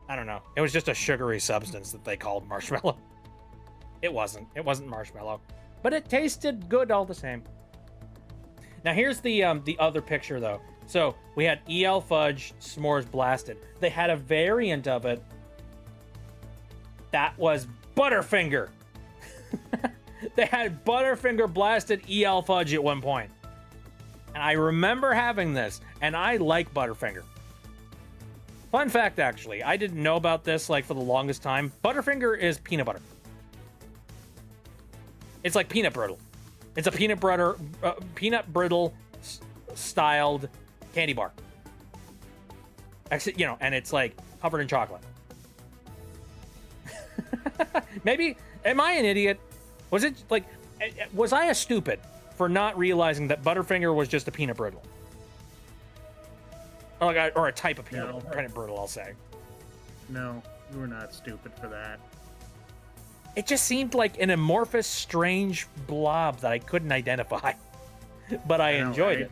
I don't know. It was just a sugary substance that they called marshmallow. It wasn't. It wasn't marshmallow, but it tasted good all the same. Now here's the other picture though. So we had EL Fudge S'mores Blasted. They had a variant of it that was Butterfinger. They had Butterfinger Blasted EL Fudge at one point. And I remember having this, and I like Butterfinger. Fun fact, actually, I didn't know about this like for the longest time. Butterfinger is peanut butter. It's like peanut brittle. It's a peanut brittle styled candy bar. Actually, you know, and it's like covered in chocolate. Maybe, am I an idiot? Was I a stupid for not realizing that Butterfinger was just a peanut brittle? Or a type of peanut brittle, I'll say. No, you were not stupid for that. It just seemed like an amorphous, strange blob that I couldn't identify. But I enjoyed it.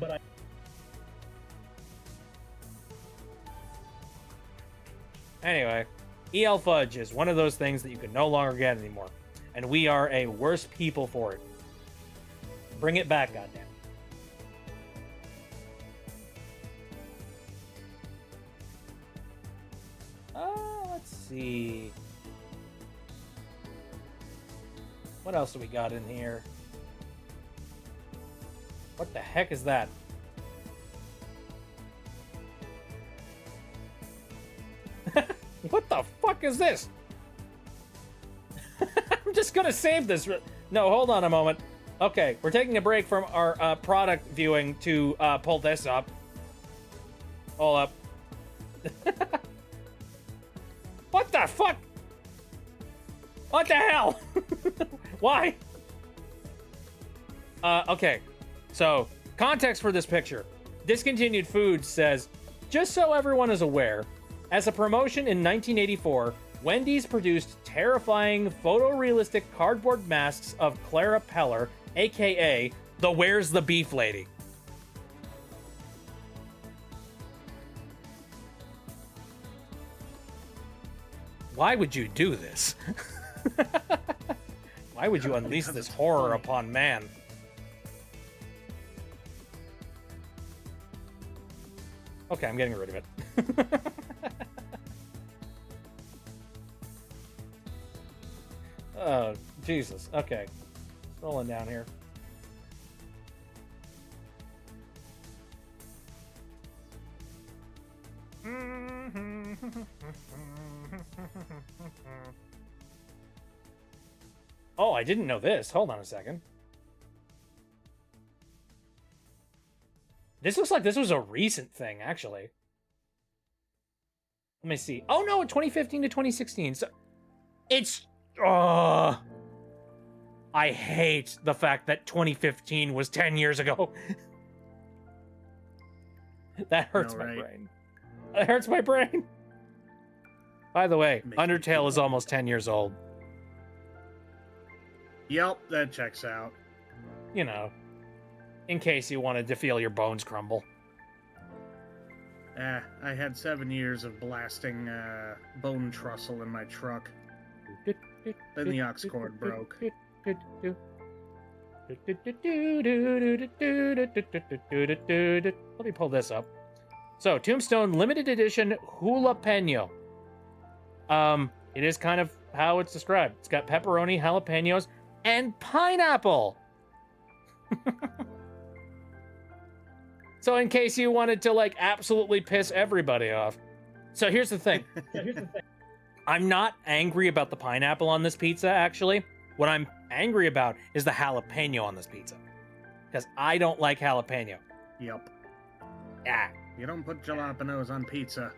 Anyway, EL Fudge is one of those things that you can no longer get anymore. And we are a worse people for it. Bring it back, goddamn. Let's see. What else do we got in here? What the heck is that? What the fuck is this? I'm just gonna save this. No, hold on a moment. Okay, we're taking a break from our product viewing to pull this up. Hold up. What the fuck? What the hell? Why? Okay, so context for this picture. Discontinued Foods says, just so everyone is aware, as a promotion in 1984, Wendy's produced terrifying photorealistic cardboard masks of Clara Peller, aka the Where's the Beef Lady. Why would you do this? Why would you unleash this horror upon man? Okay, I'm getting rid of it. Oh, Jesus. Okay. Scrolling down here. Oh, I didn't know this. Hold on a second. This looks like this was a recent thing, actually. Let me see. Oh, no, 2015 to 2016. So it's... I hate the fact that 2015 was 10 years ago. That hurts my brain. That hurts my brain. By the way, Undertale is almost 10 years old. Yep, that checks out. You know, in case you wanted to feel your bones crumble. I had 7 years of blasting bone trussle in my truck. Then the aux cord broke. Let me pull this up. So, Tombstone Limited Edition Jalapeno. It is kind of how it's described. It's got pepperoni, jalapenos, and pineapple. So in case you wanted to like absolutely piss everybody off. So here's the thing. I'm not angry about the pineapple on this pizza, actually. What I'm angry about is the jalapeno on this pizza. Because I don't like jalapeno. Yep. Yeah. You don't put jalapenos on pizza.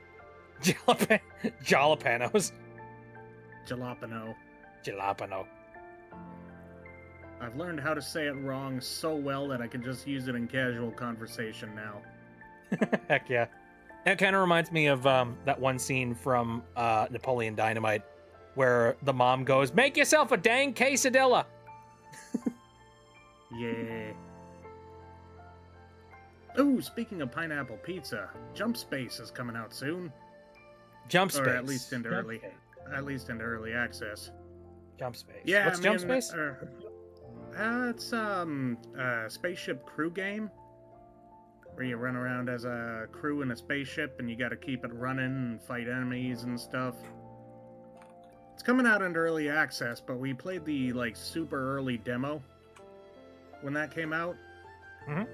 Jalapenos. Jalapeno. Jalapeno. I've learned how to say it wrong so well that I can just use it in casual conversation now. Heck yeah. It kind of reminds me of that one scene from Napoleon Dynamite where the mom goes, "Make yourself a dang quesadilla." Yeah. Ooh, speaking of pineapple pizza, Jump Space is coming out soon. Jump Space. Or at least into early access. Jump Space. Yeah, What's Jump Space? It's a spaceship crew game where you run around as a crew in a spaceship and you got to keep it running and fight enemies and stuff. It's coming out into early access, but we played the like super early demo when that came out. Mhm.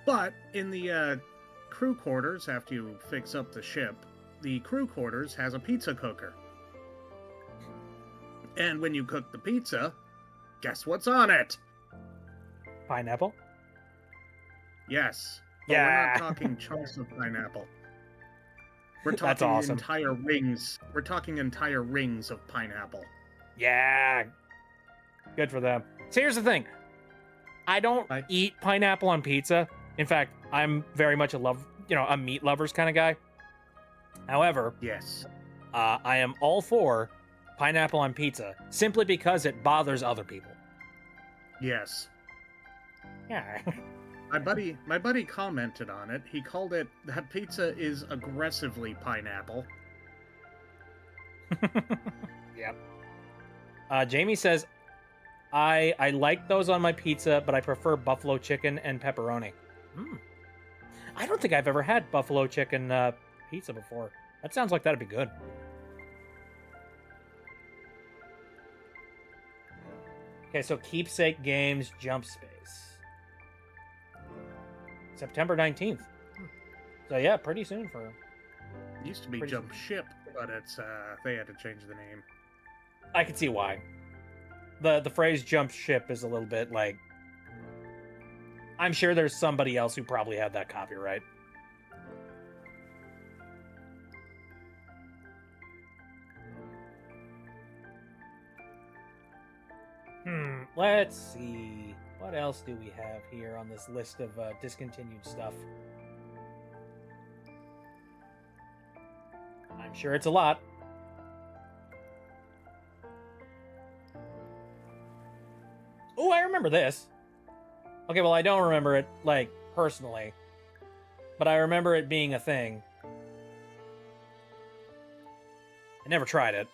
But in the crew quarters, after you fix up the ship, the crew quarters has a pizza cooker. And when you cook the pizza, guess what's on it? Pineapple? Yes. But Yeah. We're not talking chunks of pineapple. We're talking That's awesome. entire rings. We're talking entire rings of pineapple. Yeah. Good for them. So here's the thing. I don't eat pineapple on pizza. In fact, I'm very much a meat lovers kind of guy. However, yes, I am all for pineapple on pizza simply because it bothers other people. Yes. Yeah. My buddy commented on it. He called it that pizza is aggressively pineapple. Yep. Jamie says, I like those on my pizza, but I prefer buffalo chicken and pepperoni. I don't think I've ever had buffalo chicken pizza before. That sounds like that'd be good. Okay, so Keepsake Games Jump Space. September 19th. So yeah, pretty soon for... It used to be Pretty Jump Ship, but it's they had to change the name. I can see why. The phrase jump ship is a little bit like... I'm sure there's somebody else who probably had that copyright. Let's see. What else do we have here on this list of discontinued stuff? I'm sure it's a lot. Oh, I remember this. Okay, well, I don't remember it, like, personally. But I remember it being a thing. I never tried it.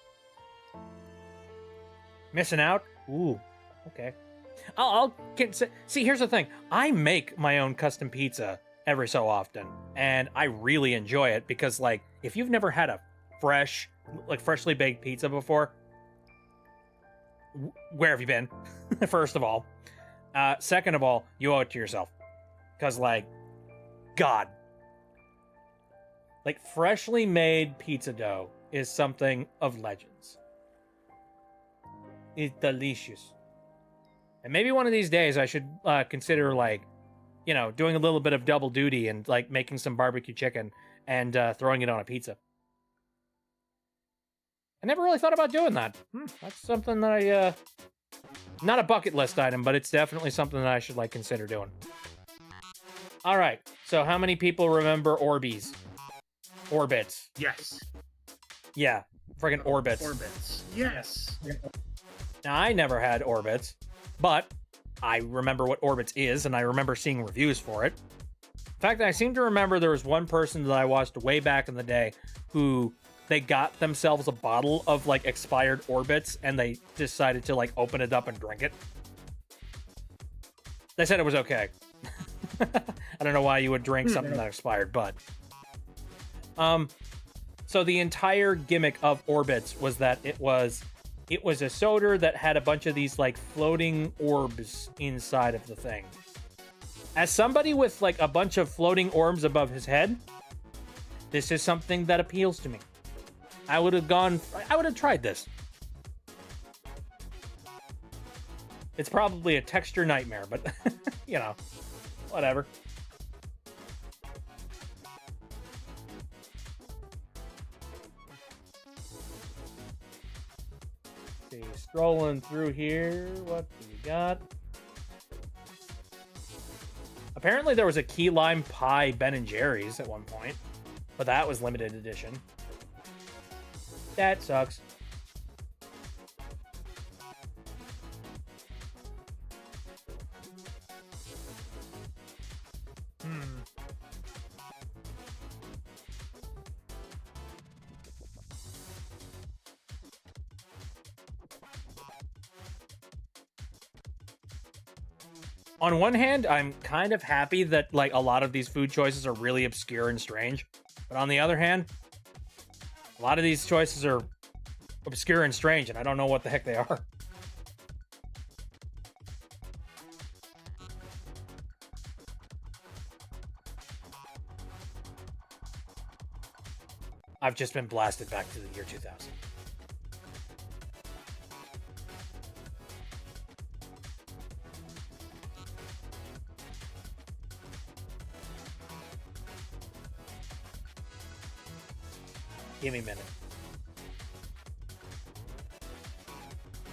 Missing out? Ooh, okay. See, here's the thing. I make my own custom pizza every so often. And I really enjoy it because, like, if you've never had a freshly baked pizza before, where have you been? First of all. Second of all, you owe it to yourself. Because, like, God. Like, freshly made pizza dough is something of legends. It's delicious. And maybe one of these days I should consider, like, you know, doing a little bit of double duty and, like, making some barbecue chicken and throwing it on a pizza. I never really thought about doing that. That's something that I, not a bucket list item, but it's definitely something that I should, like, consider doing. All right. So how many people remember Orbeez? Orbits. Yes. Yeah. Friggin' Orbits. Orbits. Yes. Now, I never had Orbits, but I remember what Orbits is, and I remember seeing reviews for it. In fact, I seem to remember there was one person that I watched way back in the day who they got themselves a bottle of, like, expired Orbits, and they decided to, like, open it up and drink it. They said it was okay. I don't know why you would drink something that expired, but... So the entire gimmick of Orbits was that it was a soda that had a bunch of these, like, floating orbs inside of the thing. As somebody with like a bunch of floating orbs above his head, this is something that appeals to me. I would have tried this. It's probably a texture nightmare, but you know, whatever. See, scrolling through here, what do we got? Apparently there was a key lime pie Ben & Jerry's at one point, but that was limited edition. That sucks. On one hand, I'm kind of happy that like a lot of these food choices are really obscure and strange. But on the other hand, a lot of these choices are obscure and strange, and I don't know what the heck they are. I've just been blasted back to the year 2000. Give me a minute.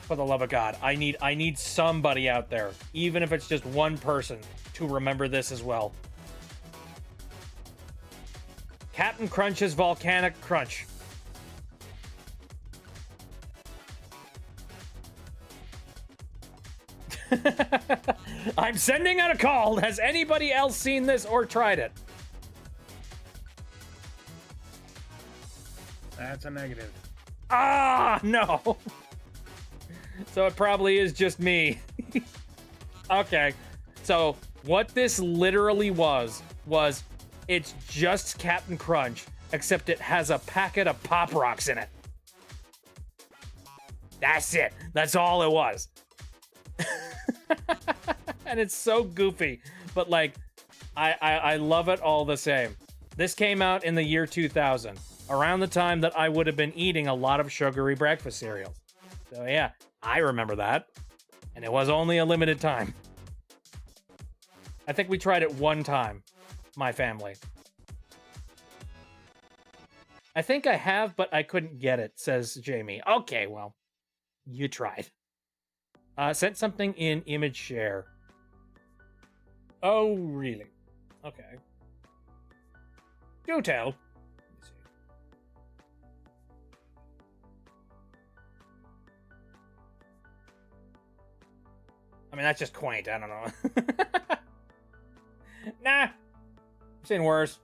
For the love of God, I need somebody out there, even if it's just one person, to remember this as well. Captain Crunch's Volcanic Crunch. I'm sending out a call. Has anybody else seen this or tried it? That's a negative. Ah, no. So it probably is just me. Okay. So what this literally was it's just Captain Crunch, except it has a packet of Pop Rocks in it. That's it. That's all it was. And it's so goofy, but like, I love it all the same. This came out in the year 2000. Around the time that I would have been eating a lot of sugary breakfast cereals. So yeah, I remember that. And it was only a limited time. I think we tried it one time, my family. I think I have, but I couldn't get it, says Jamie. Okay, well, you tried. Sent something in image share. Oh, really? Okay. Do tell. I mean, that's just quaint. I don't know. Nah. I've seen worse.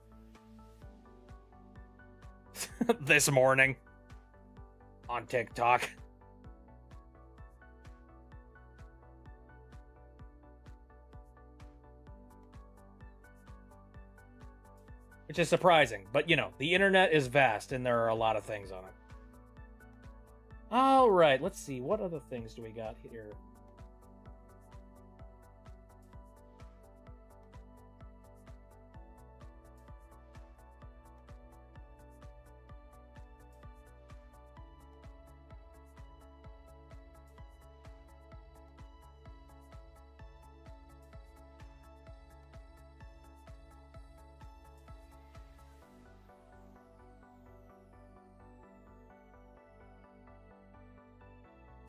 This morning. On TikTok. Which is surprising. But, you know, the internet is vast and there are a lot of things on it. Alright, let's see. What other things do we got here?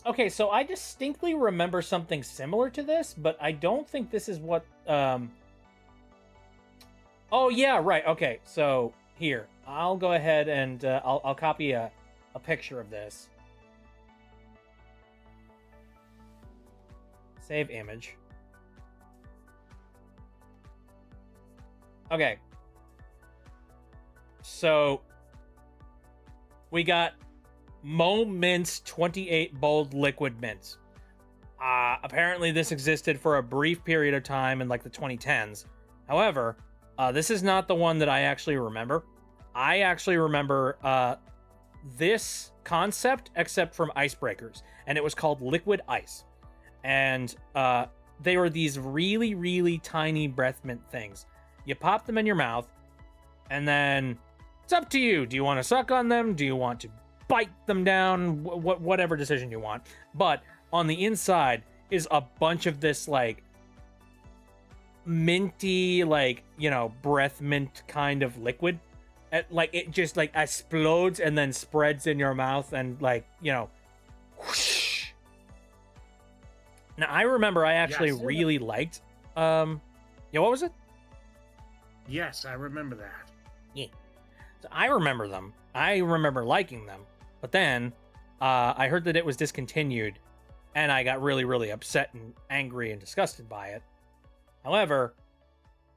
Okay, so I distinctly remember something similar to this, but I don't think this is what, Oh, yeah, right, okay, so, here. I'll go ahead and, I'll copy a picture of this. Save image. Okay. So, we got Mo Mint's 28 bold liquid mints. Apparently this existed for a brief period of time in like the 2010s. However, this is not the one that I actually remember. I actually remember this concept except from Icebreakers, and it was called Liquid Ice. And they were these really, really tiny breath mint things. You pop them in your mouth, and then it's up to you. Do you want to suck on them? Do you want to bite them down? Whatever decision you want. But on the inside is a bunch of this, like, minty, like, you know, breath mint kind of liquid. Like, it just, like, explodes and then spreads in your mouth and, like, you know, whoosh. Now, I remember I actually Yes. really liked, yeah, what was it? Yes, I remember that. So I remember them. I remember liking them. But then, I heard that it was discontinued, and I got really, really upset and angry and disgusted by it. However,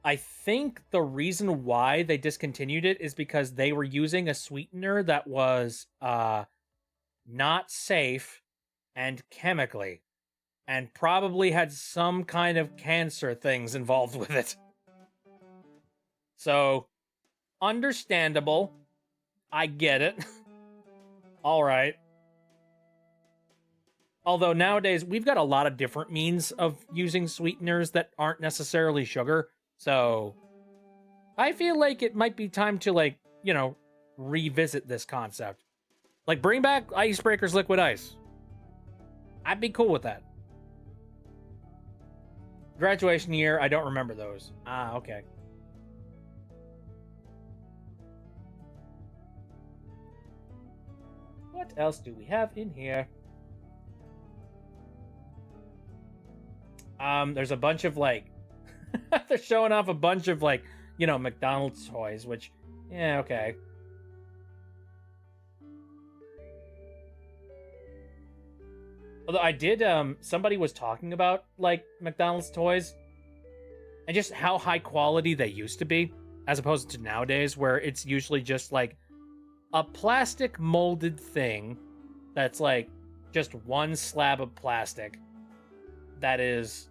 I think the reason why they discontinued it is because they were using a sweetener that was not safe and chemically, and probably had some kind of cancer things involved with it. So, understandable. I get it. All right. Although nowadays we've got a lot of different means of using sweeteners that aren't necessarily sugar. So I feel like it might be time to, like, you know, revisit this concept. Like, bring back Icebreaker's Liquid Ice. I'd be cool with that. Graduation year, I don't remember those. Ah, okay. What else do we have in here? There's a bunch of, like, they're showing off a bunch of, like, you know, McDonald's toys, which, yeah, okay. Although I did, somebody was talking about, like, McDonald's toys and just how high quality they used to be, as opposed to nowadays, where it's usually just, like, a plastic molded thing that's, like, just one slab of plastic that is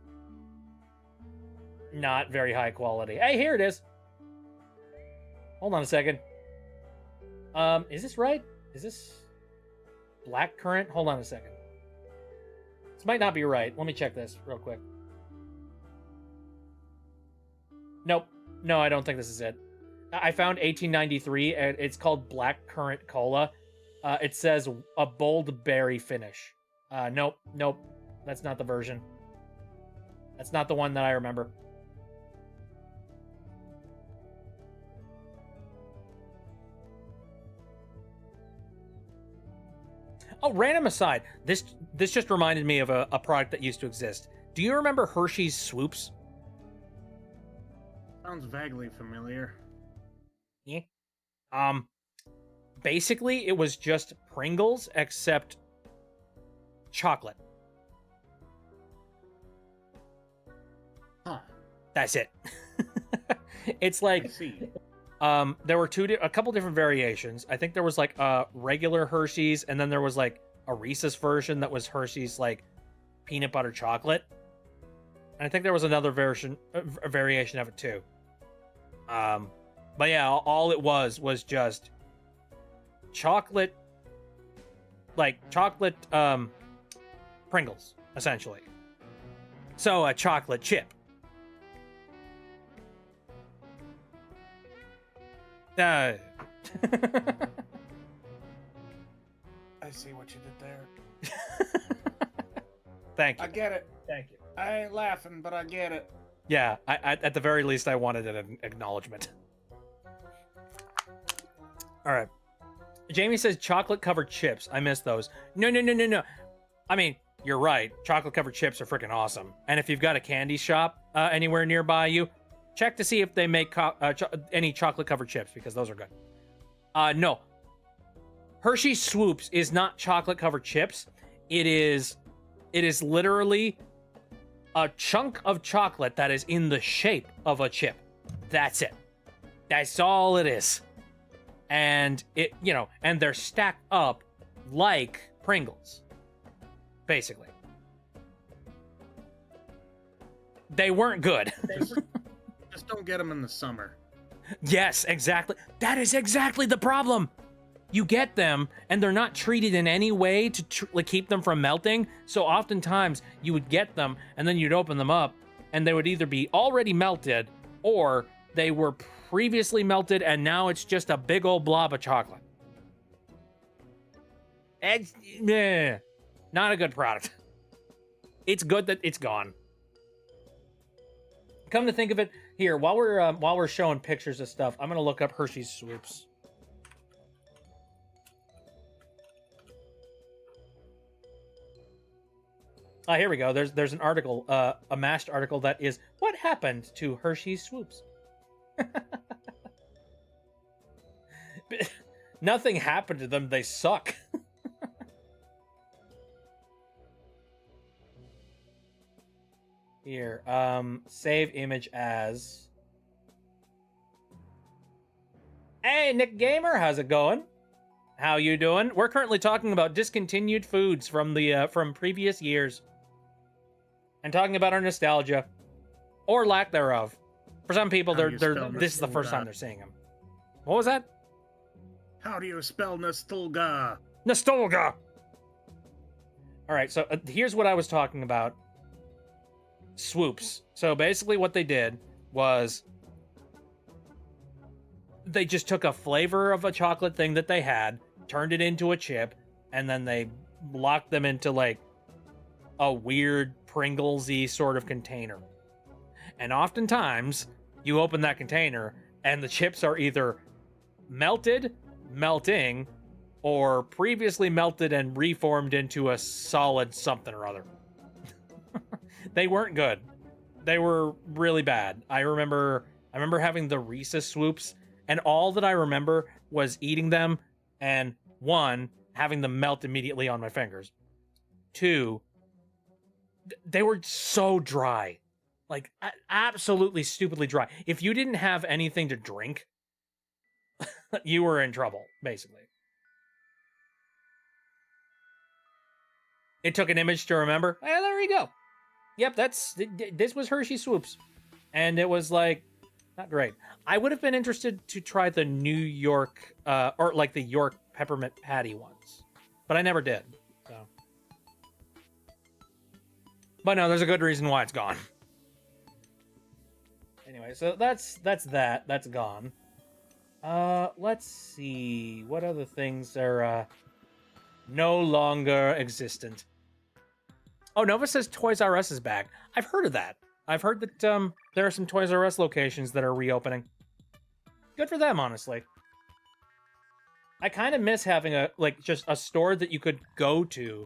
not very high quality. Hey, here it is. Hold on a second. Is this right? Is this black currant? Hold on a second. This might not be right. Let me check this real quick. Nope. No, I don't think this is it. I found 1893, and it's called Black Currant Cola. It says a bold berry finish. Nope. That's not the version. That's not the one that I remember. Oh, random aside, this just reminded me of a product that used to exist. Do you remember Hershey's Swoops? Sounds vaguely familiar. Yeah. Basically, it was just Pringles, except chocolate. Huh. That's it. It's I like, see. there were a couple different variations. I think there was, like, a regular Hershey's, and then there was, like, a Reese's version that was Hershey's, like, peanut butter chocolate. And I think there was another version, a variation of it too. But yeah, all it was just chocolate, like chocolate Pringles, essentially. So a chocolate chip. I see what you did there. Thank you. I get it. Thank you. I ain't laughing, but I get it. Yeah, I at the very least, I wanted an acknowledgement. All right. Jamie says chocolate-covered chips. I miss those. No. I mean, you're right. Chocolate-covered chips are freaking awesome. And if you've got a candy shop anywhere nearby you, check to see if they make any chocolate-covered chips, because those are good. No. Hershey's Swoops is not chocolate-covered chips. It is literally a chunk of chocolate that is in the shape of a chip. That's it. That's all it is. And it, you know, and they're stacked up like Pringles, basically. They weren't good. Just don't get them in the summer. Yes, exactly. That is exactly the problem. you get them and they're not treated in any way to like keep them from melting. So oftentimes you would get them and then you'd open them up and they would either be already melted or they were previously melted and now it's just a big old blob of chocolate. It's not a good product. It's good that it's gone. Come to think of it, here while we're showing pictures of stuff, I'm gonna look up Hershey's Swoops. Here we go. There's an article, a mashed article that is what happened to Hershey's Swoops. Nothing happened to them. They suck. Here, save image as. Hey, Nick Gamer, how's it going? How you doing? We're currently talking about discontinued foods from the from previous years. And talking about our nostalgia, or lack thereof. For some people, this is the first time they're seeing them. What was that? How do you spell nostalgia? Nostalgia. All right, so here's what I was talking about. Swoops. So basically, what they did was they just took a flavor of a chocolate thing that they had, turned it into a chip, and then they locked them into like a weird Pringles-y sort of container. And oftentimes, you open that container, and the chips are either melted, melting, or previously melted and reformed into a solid something or other. They weren't good. They were really bad. I remember having the Reese's Swoops, and all that I remember was eating them, and 1, having them melt immediately on my fingers. 2, they were so dry. Like, absolutely stupidly dry. If you didn't have anything to drink, you were in trouble, basically. It took an image to remember. There you go. Yep, this was Hershey Swoops. And it was, like, not great. I would have been interested to try the New York, or, like, the York Peppermint Patty ones. But I never did, so. But no, there's a good reason why it's gone. Anyway, so that's that. That's gone. Let's see. What other things are, no longer existent? Oh, Nova says Toys R Us is back. I've heard of that. I've heard that, there are some Toys R Us locations that are reopening. Good for them, honestly. I kind of miss having just a store that you could go to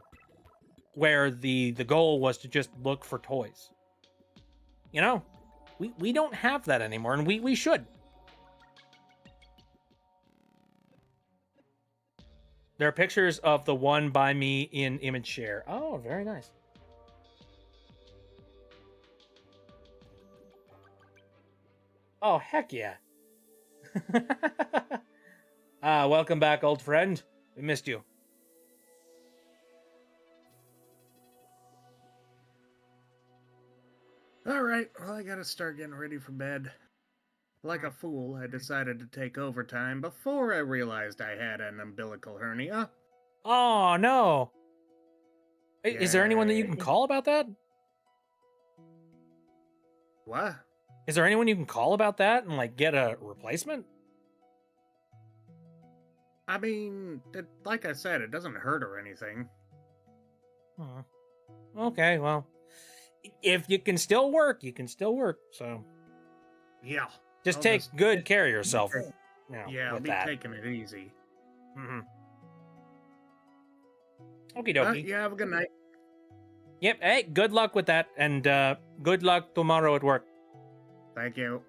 where the goal was to just look for toys. You know, we don't have that anymore, and we should. There are pictures of the one by me in image share. Oh, very nice. Oh, heck yeah. Welcome back, old friend. We missed you. Alright, well, I gotta start getting ready for bed. Like a fool, I decided to take overtime before I realized I had an umbilical hernia. Oh, no. Is there anyone that you can call about that? What? Is there anyone you can call about that and, like, get a replacement? I mean, like I said, it doesn't hurt or anything. Okay, well, if you can still work, you can still work, so. Yeah. Just take good care of yourself. Yeah, I'll be taking it easy. Mm-hmm. Okie dokie. Yeah, have a good night. Yep, hey, good luck with that, and good luck tomorrow at work. Thank you.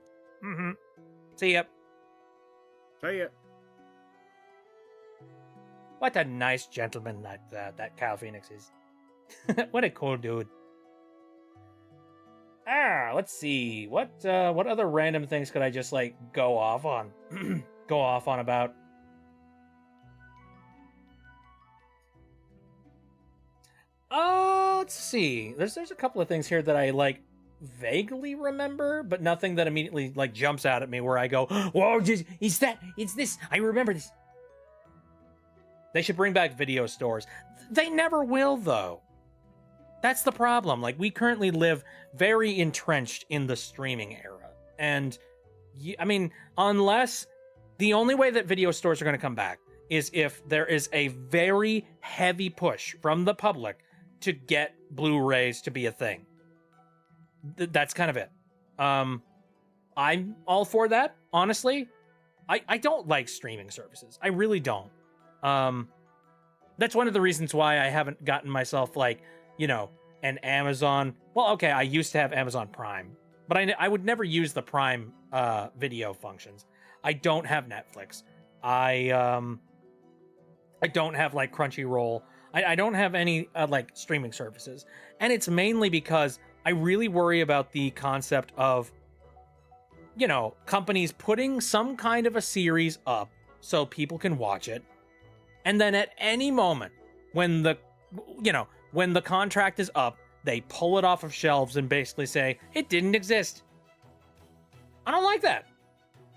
Mm-hmm. See ya. See ya. What a nice gentleman that Kyle Phoenix is. What a cool dude. Let's see. What other random things could I just, like, go off on? Go off on about? Let's see. There's a couple of things here that I, like, vaguely remember, but nothing that immediately, like, jumps out at me where I go, whoa, it's this, I remember this. They should bring back video stores. They never will, though. That's the problem. Like, we currently live very entrenched in the streaming era. And, I mean, unless the only way that video stores are going to come back is if there is a very heavy push from the public to get Blu-rays to be a thing. That's kind of it. I'm all for that, honestly. I don't like streaming services. I really don't. That's one of the reasons why I haven't gotten myself, like, you know, an Amazon. Well, okay, I used to have Amazon Prime, but I would never use the Prime video functions. I don't have Netflix. I don't have, like, Crunchyroll. I don't have any like streaming services, and it's mainly because I really worry about the concept of, you know, companies putting some kind of a series up so people can watch it, and then at any moment when the contract is up, they pull it off of shelves and basically say it didn't exist. I don't like that.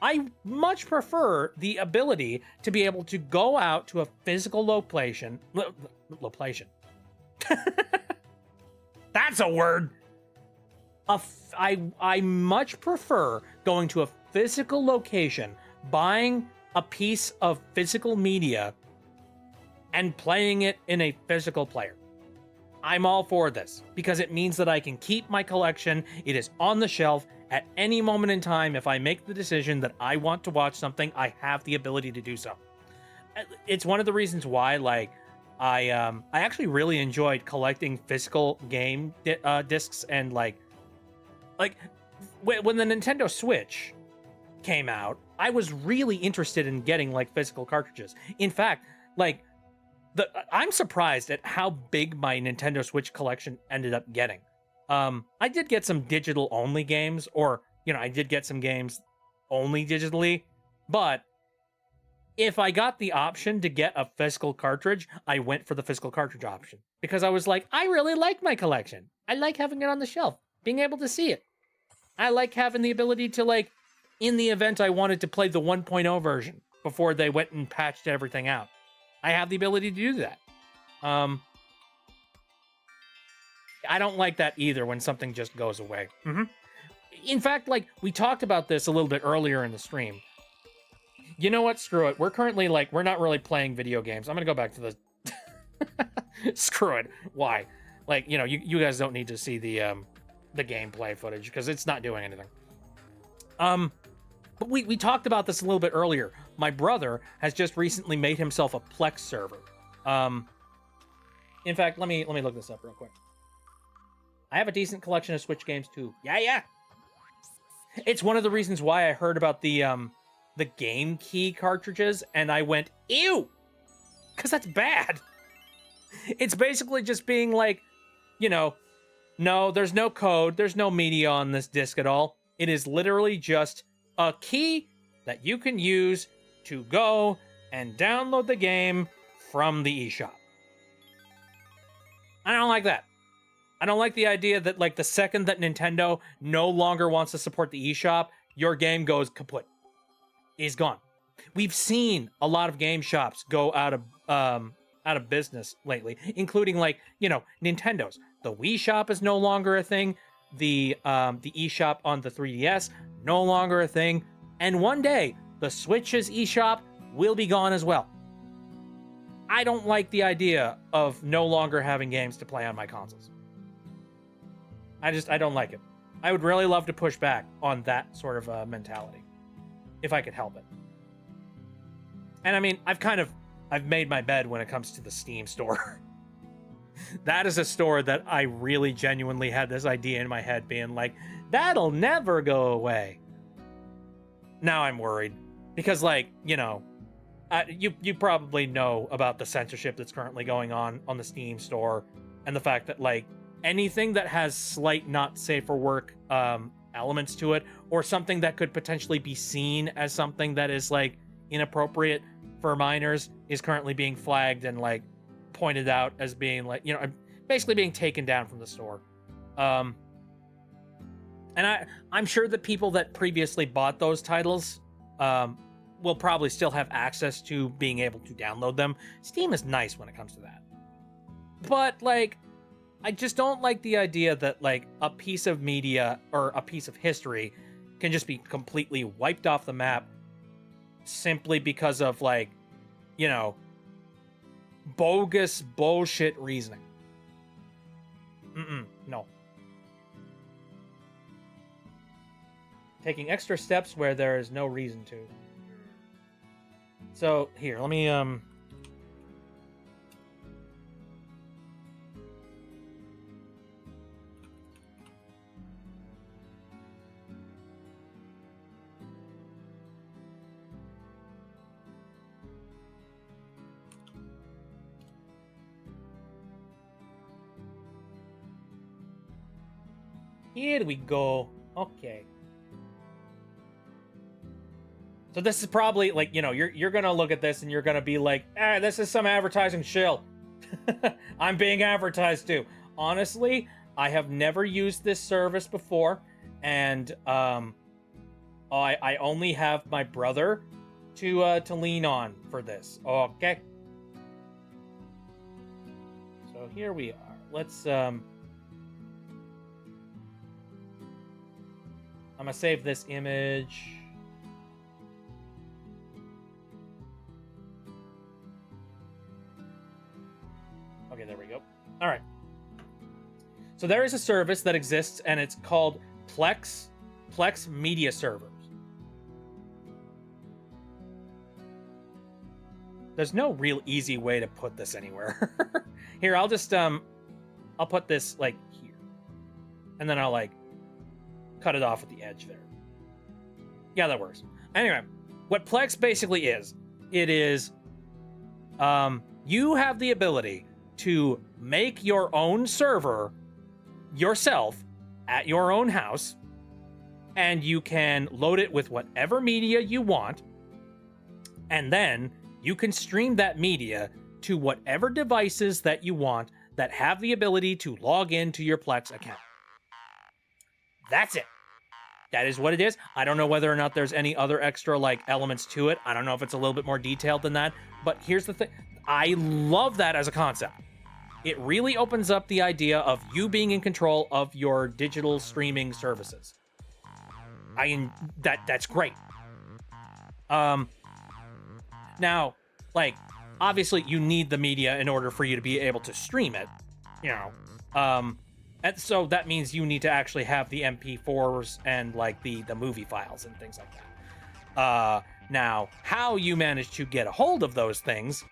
I much prefer the ability to be able to go out to a physical location. That's a word. I much prefer going to a physical location, buying a piece of physical media, and playing it in a physical player. I'm all for this because it means that I can keep my collection. It is on the shelf at any moment in time. If I make the decision that I want to watch something, I have the ability to do so. It's one of the reasons why, like, I actually really enjoyed collecting physical game discs, and like when the Nintendo Switch came out, I was really interested in getting, like, physical cartridges. In fact, like, I'm surprised at how big my Nintendo Switch collection ended up getting. I did get some digital only games, or, you know, I did get some games only digitally, but if I got the option to get a physical cartridge, I went for the physical cartridge option because I was like, I really like my collection. I like having it on the shelf, being able to see it. I like having the ability to, like, in the event I wanted to play the 1.0 version before they went and patched everything out, I have the ability to do that. I don't like that either when something just goes away. In fact, like, we talked about this a little bit earlier in the stream. You know what? Screw it. We're currently, like, we're not really playing video games. I'm gonna go back to the... Screw it. Why? Like, you know, you guys don't need to see the gameplay footage because it's not doing anything. But we talked about this a little bit earlier. My brother has just recently made himself a Plex server. In fact, let me look this up real quick. I have a decent collection of Switch games too. Yeah. It's one of the reasons why I heard about the Game Key cartridges, and I went, ew, because that's bad. It's basically just being like, you know, no, there's no code, there's no media on this disc at all. It is literally just a key that you can use to go and download the game from the eShop. I don't like that. I don't like the idea that, like, the second that Nintendo no longer wants to support the eShop, your game goes kaput. Is gone. We've seen a lot of game shops go out of business lately, including, like, you know, Nintendo's. The Wii Shop is no longer a thing. The eShop on the 3DS, no longer a thing. And one day, the Switch's eShop will be gone as well. I don't like the idea of no longer having games to play on my consoles. I don't like it. I would really love to push back on that sort of mentality, if I could help it. And I mean, I've made my bed when it comes to the Steam store. That is a store that I really genuinely had this idea in my head being like, that'll never go away. Now I'm worried because, like, you know, you probably know about the censorship that's currently going on the Steam store, and the fact that, like, anything that has slight not safe for work elements to it, or something that could potentially be seen as something that is, like, inappropriate for minors, is currently being flagged and, like, pointed out as being, like, you know, basically being taken down from the store. And I'm sure that people that previously bought those titles will probably still have access to being able to download them. Steam is nice when it comes to that. But, like, I just don't like the idea that, like, a piece of media or a piece of history can just be completely wiped off the map simply because of, like, you know, bogus bullshit reasoning. No. Taking extra steps where there is no reason to. So, here, let me, here we go. Okay. So this is probably, like, you know, you're gonna look at this and you're gonna be like, this is some advertising shill. I'm being advertised to. Honestly, I have never used this service before, and I only have my brother to lean on for this. Okay. So here we are. Let's I'm gonna save this image. Okay, there we go. All right. So there is a service that exists, and it's called Plex Media Servers. There's no real easy way to put this anywhere. Here, I'll just I'll put this like here, and then I'll like cut it off at the edge there. Yeah, that works. Anyway, what Plex basically is, it is you have the ability to make your own server yourself at your own house, and you can load it with whatever media you want, and then you can stream that media to whatever devices that you want that have the ability to log into your Plex account. That's it. That is what it is. I don't know whether or not there's any other extra like elements to it. I don't know if it's a little bit more detailed than that, but here's the thing. I love that as a concept. It really opens up the idea of you being in control of your digital streaming services. That's great. Now, like, obviously you need the media in order for you to be able to stream it, you know. And so that means you need to actually have the MP4s and like the movie files and things like that. Now, how you manage to get a hold of those things,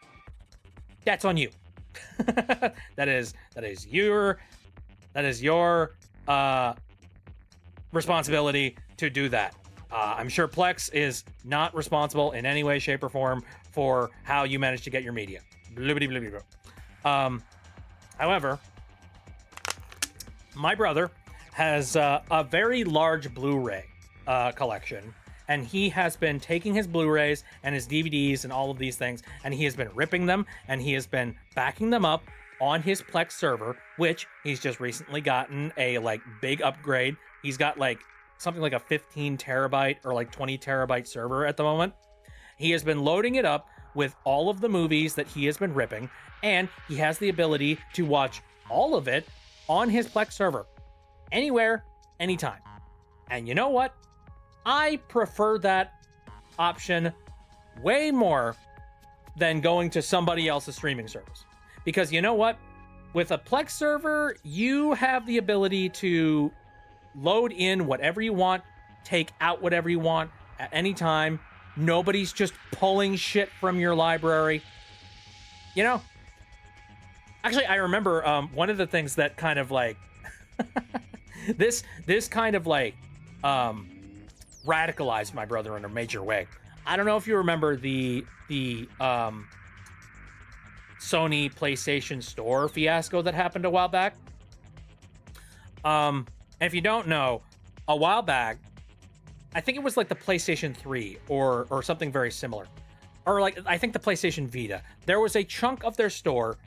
that's on you. that is your responsibility to do that. I'm sure Plex is not responsible in any way, shape, or form for how you manage to get your media. However, my brother has a very large Blu-ray collection, and he has been taking his Blu-rays and his DVDs and all of these things, and he has been ripping them, and he has been backing them up on his Plex server, which he's just recently gotten a like big upgrade. He's got like something like a 15 terabyte or like 20 terabyte server at the moment. He has been loading it up with all of the movies that he has been ripping, and he has the ability to watch all of it on his Plex server, anywhere, anytime. And you know what? I prefer that option way more than going to somebody else's streaming service. Because you know what? With a Plex server, you have the ability to load in whatever you want, take out whatever you want at any time. Nobody's just pulling shit from your library. You know? Actually, I remember one of the things that kind of like this kind of like radicalized my brother in a major way. I don't know if you remember the Sony PlayStation Store fiasco that happened a while back. And if you don't know, a while back, I think it was like the PlayStation 3 or something very similar. Or like, I think the PlayStation Vita. There was a chunk of their store,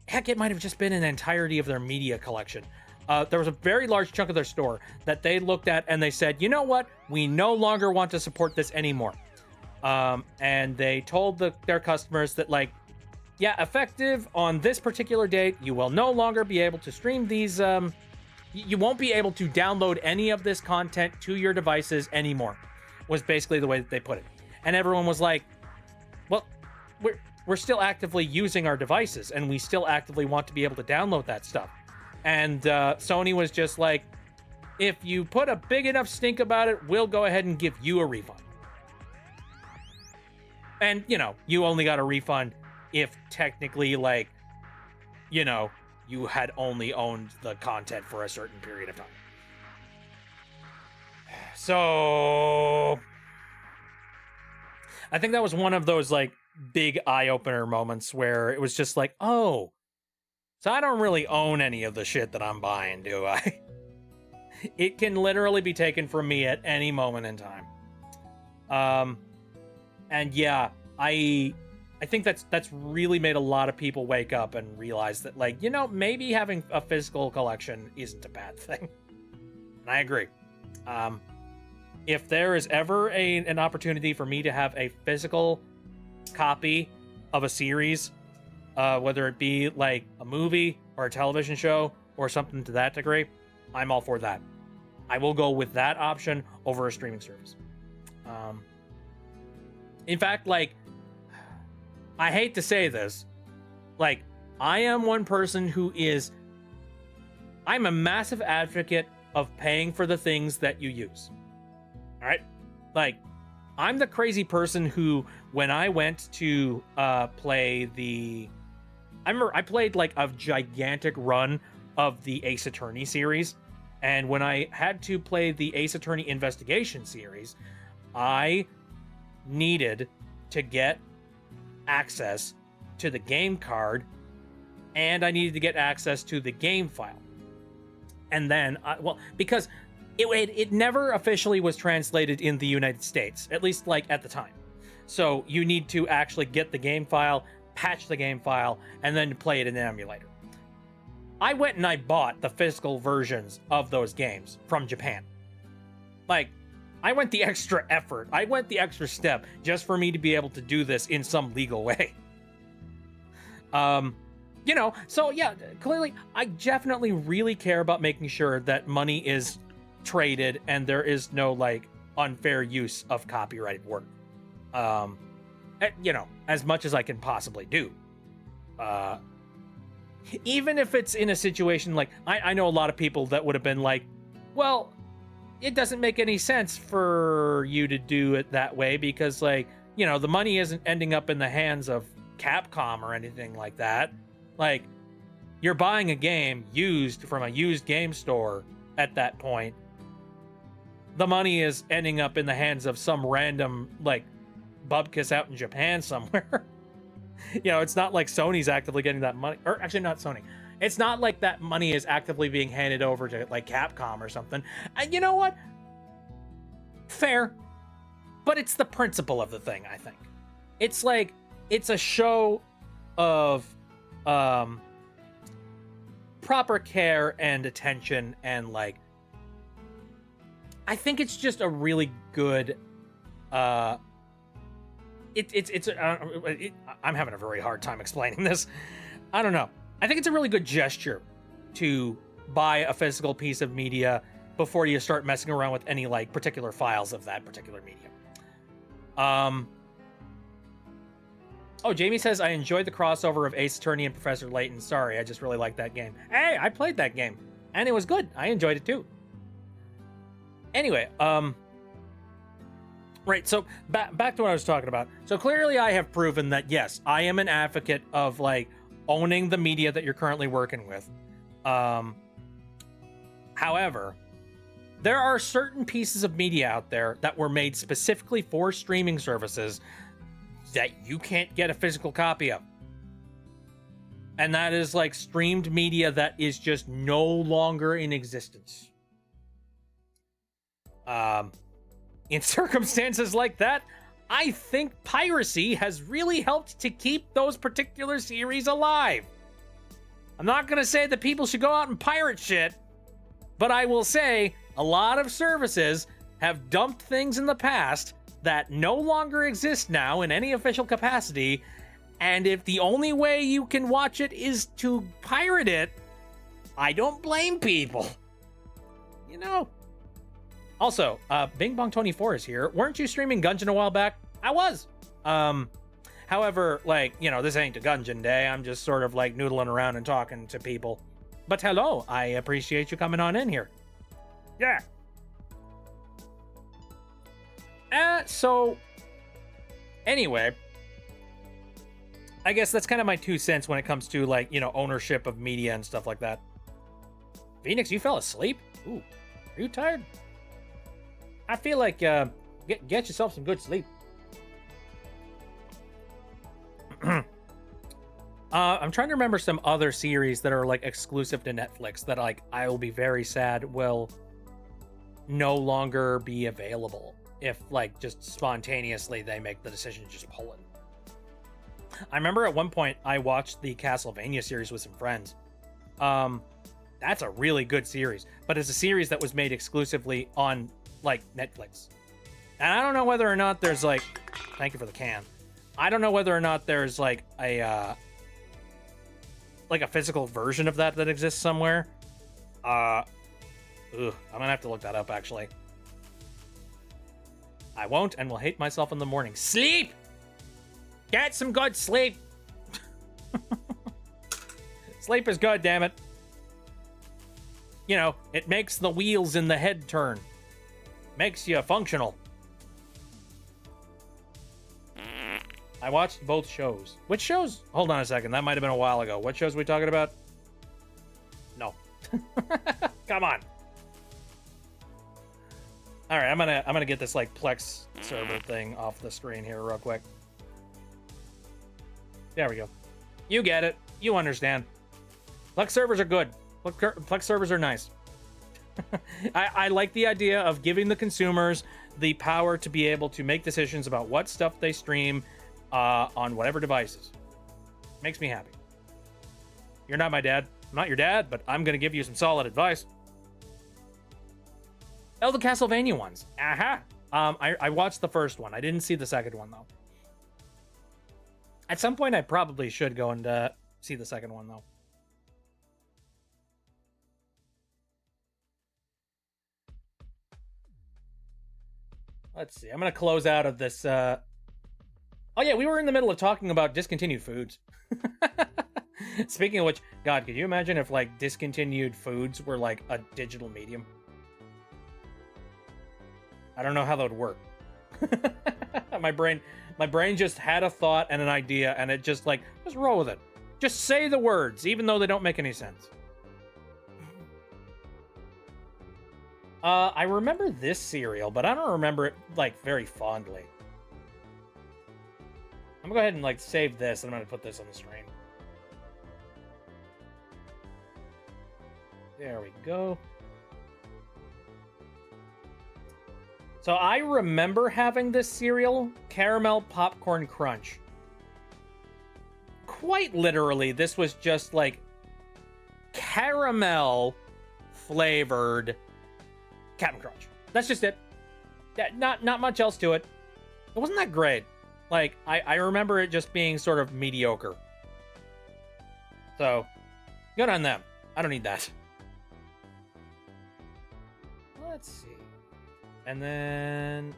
heck, it might have just been an entirety of their media collection. There was a very large chunk of their store that they looked at and they said, you know what? We no longer want to support this anymore. And they told their customers that, like, yeah, effective on this particular date, you will no longer be able to stream these. You won't be able to download any of this content to your devices anymore. Was basically the way that they put it. And everyone was like, well, we're still actively using our devices, and we still actively want to be able to download that stuff. And Sony was just like, if you put a big enough stink about it, we'll go ahead and give you a refund. And, you know, you only got a refund if technically, like, you know, you had only owned the content for a certain period of time. So I think that was one of those, like, big eye-opener moments where it was just like, oh, so I don't really own any of the shit that I'm buying, do I? It can literally be taken from me at any moment in time. And yeah, I think that's really made a lot of people wake up and realize that, like, you know, maybe having a physical collection isn't a bad thing. And I agree. If there is ever an opportunity for me to have a physical copy of a series, whether it be like a movie or a television show or something to that degree, I'm all for that. I will go with that option over a streaming service. In fact, like, I hate to say this, like, I am one person who I'm a massive advocate of paying for the things that you use. All right? Like, I'm the crazy person who, when I went to play I played like a gigantic run of the Ace Attorney series. And when I had to play the Ace Attorney Investigation series, I needed to get access to the game card, and I needed to get access to the game file. And then, because it never officially was translated in the United States, at least like at the time. So you need to actually get the game file, patch the game file, and then play it in an emulator. I went and I bought the physical versions of those games from Japan. Like, I went the extra effort. I went the extra step just for me to be able to do this in some legal way. You know, so yeah, clearly, I definitely really care about making sure that money is traded and there is no, like, unfair use of copyrighted work. You know, as much as I can possibly do. Even if it's in a situation like, I know a lot of people that would have been like, well, it doesn't make any sense for you to do it that way because, like, you know, the money isn't ending up in the hands of Capcom or anything like that. Like, you're buying a game used from a used game store at that point. The money is ending up in the hands of some random, like, bubkiss out in Japan somewhere. You know, it's not like Sony's actively getting that money. Or actually, not Sony. It's not like that money is actively being handed over to, like, Capcom or something. And you know what? Fair. But it's the principle of the thing, I think. It's like, it's a show of proper care and attention, and, like, I think it's just a really good I'm having a very hard time explaining this. I don't know. I think it's a really good gesture to buy a physical piece of media before you start messing around with any, like, particular files of that particular medium. Oh, Jamie says, I enjoyed the crossover of Ace Attorney and Professor Layton. Sorry, I just really liked that game. Hey, I played that game, and it was good. I enjoyed it too. Anyway, right, so back to what I was talking about. So clearly I have proven that, yes, I am an advocate of, like, owning the media that you're currently working with. However, there are certain pieces of media out there that were made specifically for streaming services that you can't get a physical copy of. And that is, like, streamed media that is just no longer in existence. In circumstances like that, I think piracy has really helped to keep those particular series alive. I'm not going to say that people should go out and pirate shit, but I will say a lot of services have dumped things in the past that no longer exist now in any official capacity, and if the only way you can watch it is to pirate it, I don't blame people. You know. Also, Bing Bong 24 is here. Weren't you streaming Gungeon a while back? I was. However, like, you know, this ain't a Gungeon day. I'm just sort of like noodling around and talking to people. But hello, I appreciate you coming on in here. Yeah. So, anyway, I guess that's kind of my 2 cents when it comes to, like, you know, ownership of media and stuff like that. Phoenix, you fell asleep? Ooh, are you tired? I feel like, get yourself some good sleep. I'm trying to remember some other series that are, like, exclusive to Netflix that, like, I will be very sad will no longer be available if, like, just spontaneously they make the decision to just pull it. I remember at one point I watched the Castlevania series with some friends. That's a really good series, but it's a series that was made exclusively on, like, Netflix. And I don't know whether or not there's, like, thank you for the can. I don't know whether or not there's, like, a physical version of that exists somewhere. I'm gonna have to look that up, actually. I won't, and will hate myself in the morning. Sleep! Get some good sleep! Sleep is good, damn it. You know, it makes the wheels in the head turn. Makes you functional. I watched both shows. Which shows? Hold on a second. That might have been a while ago. What shows are we talking about? No. Come on. All right, I'm gonna get this like Plex server thing off the screen here real quick. There we go. You get it. You understand. Plex servers are good. Plex servers are nice. I like the idea of giving the consumers the power to be able to make decisions about what stuff they stream on whatever devices. Makes me happy. You're not my dad. I'm not your dad, but I'm going to give you some solid advice. Oh, the Castlevania ones. Aha. I watched the first one. I didn't see the second one, though. At some point, I probably should go and see the second one, though. Let's see. I'm going to close out of this. Oh, yeah, we were in the middle of talking about discontinued foods. Speaking of which, God, could you imagine if, like, discontinued foods were, like, a digital medium? I don't know how that would work. My brain just had a thought and an idea, and it just, like, just roll with it. Just say the words, even though they don't make any sense. I remember this cereal, but I don't remember it, like, very fondly. I'm gonna go ahead and, like, save this, and I'm gonna put this on the screen. There we go. So I remember having this cereal, Caramel Popcorn Crunch. Quite literally, this was just, like, caramel flavored Captain Crunch. That's just it. Not much else to it. It wasn't that great. Like, I remember it just being sort of mediocre. So, good on them. I don't need that. Let's see. And then...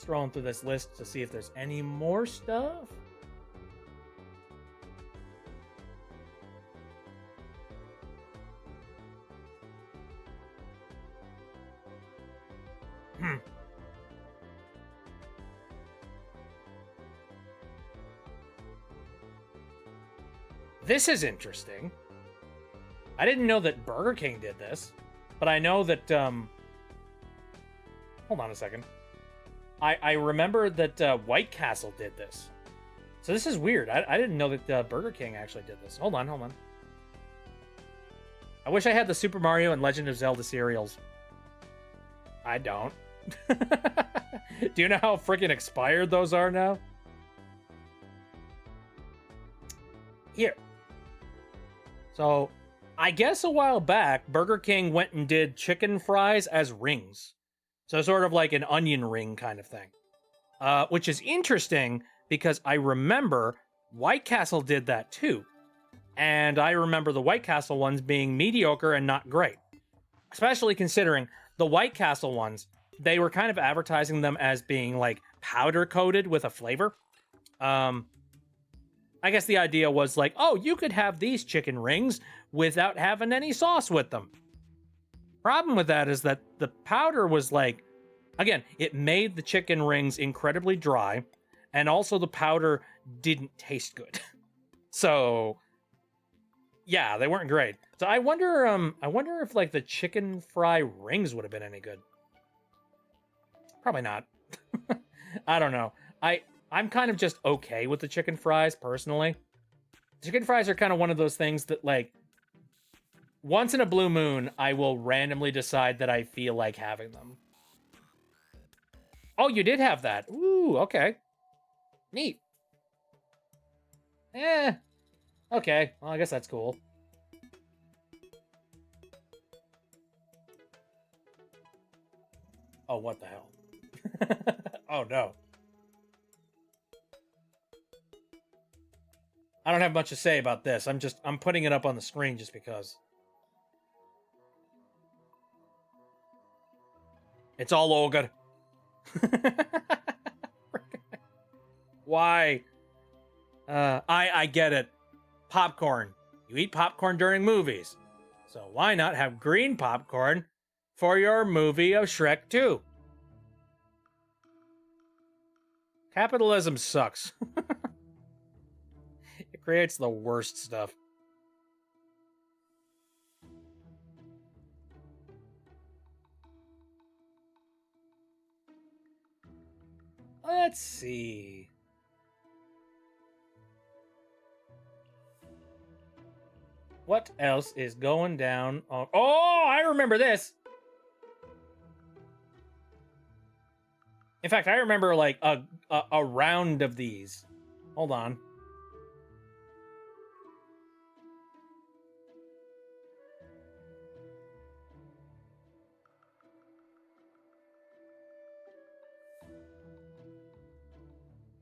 scrolling through this list to see if there's any more stuff. This is interesting. I didn't know that Burger King did this, but I know that, hold on a second. I remember that White Castle did this. So this is weird. I didn't know that Burger King actually did this. Hold on. I wish I had the Super Mario and Legend of Zelda cereals. I don't. Do you know how freaking expired those are now? Here. So, I guess a while back, Burger King went and did chicken fries as rings. So, sort of like an onion ring kind of thing. Which is interesting because I remember White Castle did that too. And I remember the White Castle ones being mediocre and not great. Especially considering the White Castle ones, they were kind of advertising them as being like powder coated with a flavor. I guess the idea was like, oh, you could have these chicken rings without having any sauce with them. Problem with that is that the powder was like, again, it made the chicken rings incredibly dry, and also the powder didn't taste good. So, yeah, they weren't great. So I wonder if like the chicken fry rings would have been any good. Probably not. I don't know. I'm kind of just okay with the chicken fries, personally. Chicken fries are kind of one of those things that, like, once in a blue moon, I will randomly decide that I feel like having them. Oh, you did have that. Ooh, okay. Neat. Okay. Well, I guess that's cool. Oh, what the hell? Oh, no. I don't have much to say about this. I'm putting it up on the screen just because. It's all ogre. Why? I get it. Popcorn. You eat popcorn during movies. So why not have green popcorn for your movie of Shrek 2? Capitalism sucks. It creates the worst stuff. Let's see. What else is going down on... Oh, I remember this! In fact, I remember, like, a round of these. Hold on.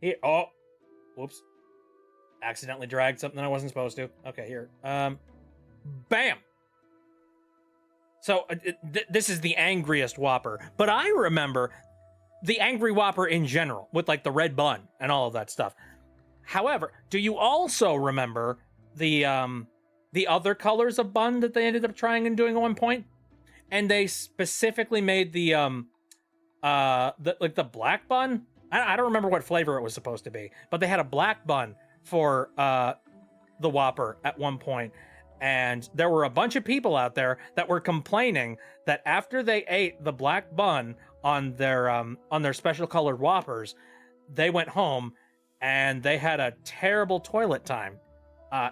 Here, oh, whoops. Accidentally dragged something I wasn't supposed to. Okay, here. Bam! So, this is the angriest Whopper. But I remember the Angry Whopper in general, with, like, the red bun and all of that stuff. However, do you also remember the other colors of bun that they ended up trying and doing at one point? And they specifically made the black bun? I don't remember what flavor it was supposed to be, but they had a black bun for the Whopper at one point, and there were a bunch of people out there that were complaining that after they ate the black bun on their special colored Whoppers, they went home and they had a terrible toilet time.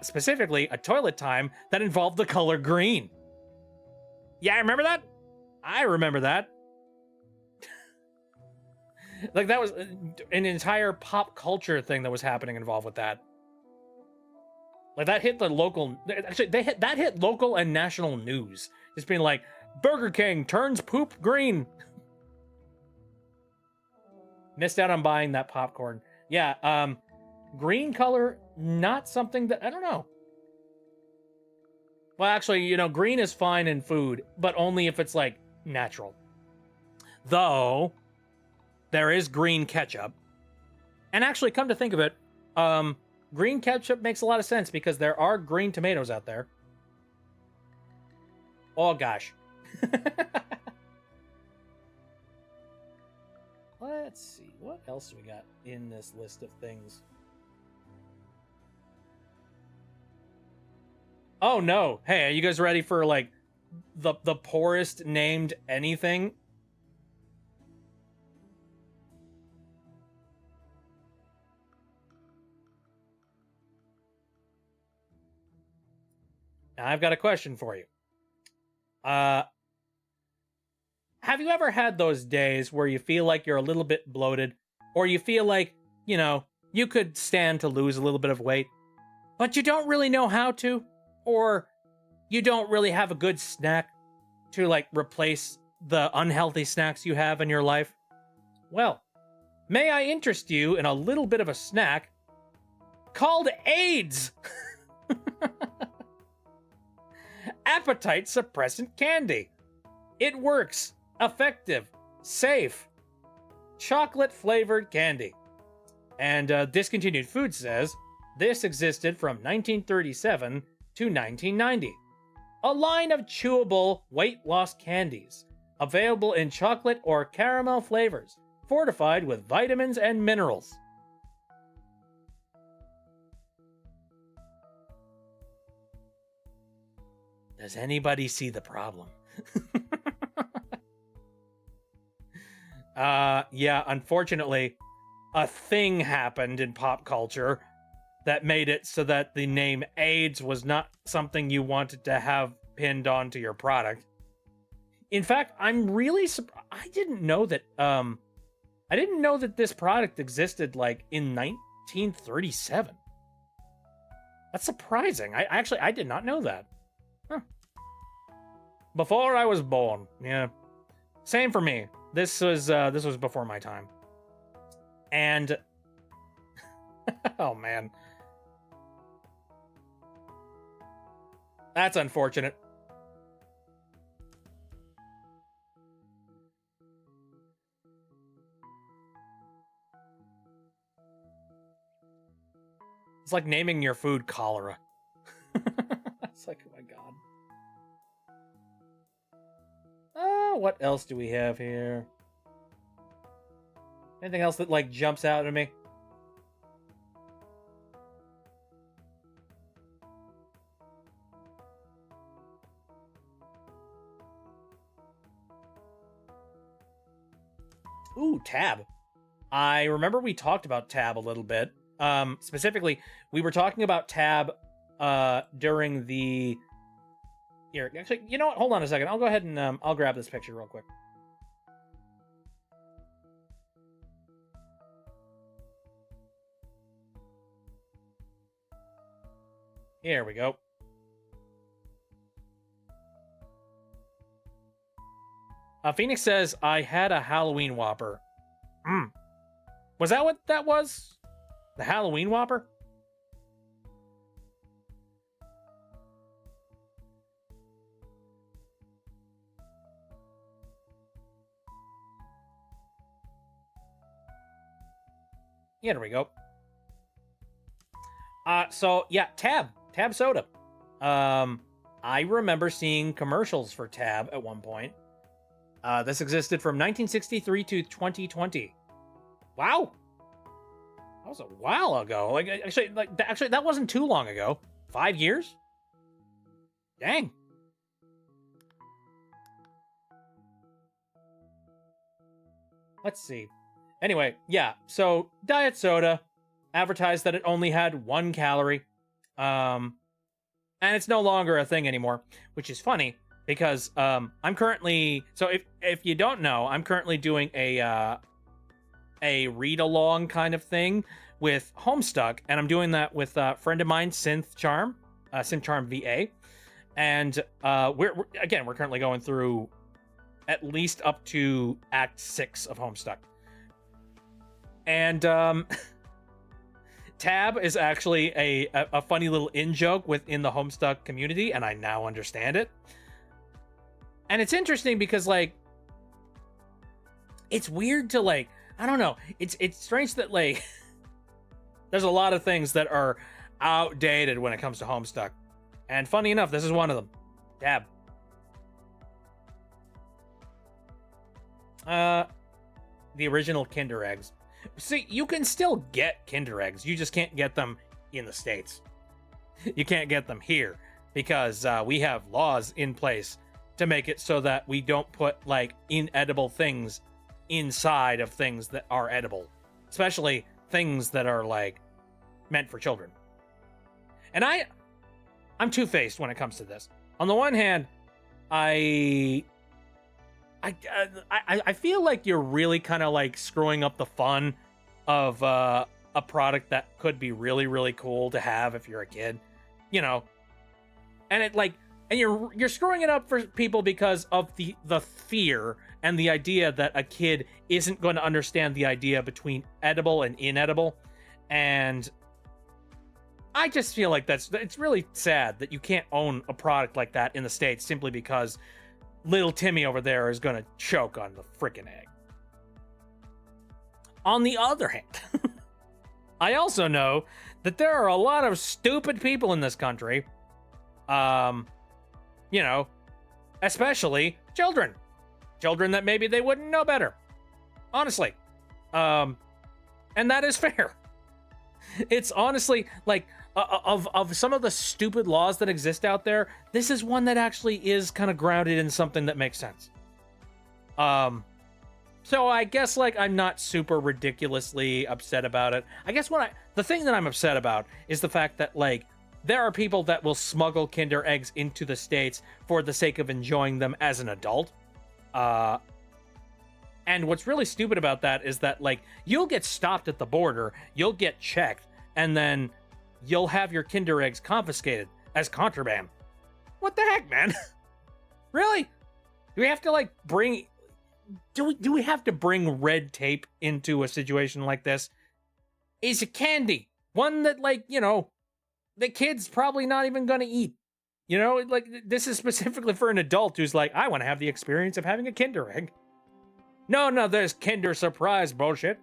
Specifically, a toilet time that involved the color green. Yeah, I remember that. I remember that. Like, that was an entire pop culture thing that was happening involved with that. Like, that hit the local... Actually, that hit local and national news. Just being like, Burger King turns poop green. Missed out on buying that popcorn. Yeah, green color, not something that... I don't know. Well, actually, you know, green is fine in food, but only if it's, like, natural. Though... there is green ketchup. And actually, come to think of it, green ketchup makes a lot of sense because there are green tomatoes out there. Oh, gosh. Let's see. What else do we got in this list of things? Oh, no. Hey, are you guys ready for, like, the poorest named anything? Now, I've got a question for you. Have you ever had those days where you feel like you're a little bit bloated, or you feel like, you know, you could stand to lose a little bit of weight, but you don't really know how to, or you don't really have a good snack to like replace the unhealthy snacks you have in your life? Well, may I interest you in a little bit of a snack called AIDS? Appetite suppressant candy. It works. Effective. Safe. Chocolate flavored candy. And Discontinued Food says this existed from 1937 to 1990. A line of chewable weight loss candies, available in chocolate or caramel flavors, fortified with vitamins and minerals. Does anybody see the problem? Yeah, unfortunately, a thing happened in pop culture that made it so that the name AIDS was not something you wanted to have pinned onto your product. In fact, I'm really surprised. I didn't know that this product existed like in 1937. That's surprising. I did not know that. Huh. Before I was born. Yeah. Same for me. This was before my time. And oh man. That's unfortunate. It's like naming your food cholera. It's like, oh my god. What else do we have here? Anything else that like jumps out at me? Ooh, Tab. I remember we talked about Tab a little bit. Specifically, we were talking about Tab during the... Here, actually, you know what? Hold on a second. I'll go ahead and I'll grab this picture real quick. Here we go. Phoenix says, I had a Halloween Whopper. Was that what that was? The Halloween Whopper? Yeah, there we go. So yeah, Tab soda. I remember seeing commercials for Tab at one point. This existed from 1963 to 2020. Wow. That was a while ago. Actually, that wasn't too long ago. 5 years? Dang. Let's see. Anyway, yeah. So, diet soda advertised that it only had 1 calorie. And it's no longer a thing anymore, which is funny because I'm currently... So, if you don't know, I'm currently doing a read-along kind of thing with Homestuck, and I'm doing that with a friend of mine, Synth Charm VA, and we're currently going through at least up to Act 6 of Homestuck, and Tab is actually a funny little in-joke within the Homestuck community, and I now understand it, and it's interesting because, like, it's weird to, like, I don't know. It's strange that, like, there's a lot of things that are outdated when it comes to Homestuck. And funny enough, this is one of them. Tab. The original Kinder Eggs. See, you can still get Kinder Eggs. You just can't get them in the States. You can't get them here because we have laws in place to make it so that we don't put, like, inedible things inside of things that are edible, especially things that are, like, meant for children. And I'm two-faced when it comes to this. On the one hand, I feel like you're really kind of, like, screwing up the fun of a product that could be really, really cool to have if you're a kid, you know. And And you're screwing it up for people because of the fear and the idea that a kid isn't going to understand the idea between edible and inedible. And I just feel like it's really sad that you can't own a product like that in the States simply because little Timmy over there is going to choke on the frickin' egg. On the other hand, I also know that there are a lot of stupid people in this country. You know, especially children. Children that maybe they wouldn't know better. Honestly. And that is fair. It's honestly, like, of some of the stupid laws that exist out there, this is one that actually is kind of grounded in something that makes sense. So I guess, like, I'm not super ridiculously upset about it. I guess the thing that I'm upset about is the fact that, like, there are people that will smuggle Kinder Eggs into the States for the sake of enjoying them as an adult. And what's really stupid about that is that, like, you'll get stopped at the border, you'll get checked, and then you'll have your Kinder Eggs confiscated as contraband. What the heck, man? Really? Do we have to, like, do we have to bring red tape into a situation like this? It's a candy. One that, like, you know, the kid's probably not even gonna eat. You know, like, this is specifically for an adult who's like, I want to have the experience of having a Kinder Egg. No, there's Kinder Surprise bullshit.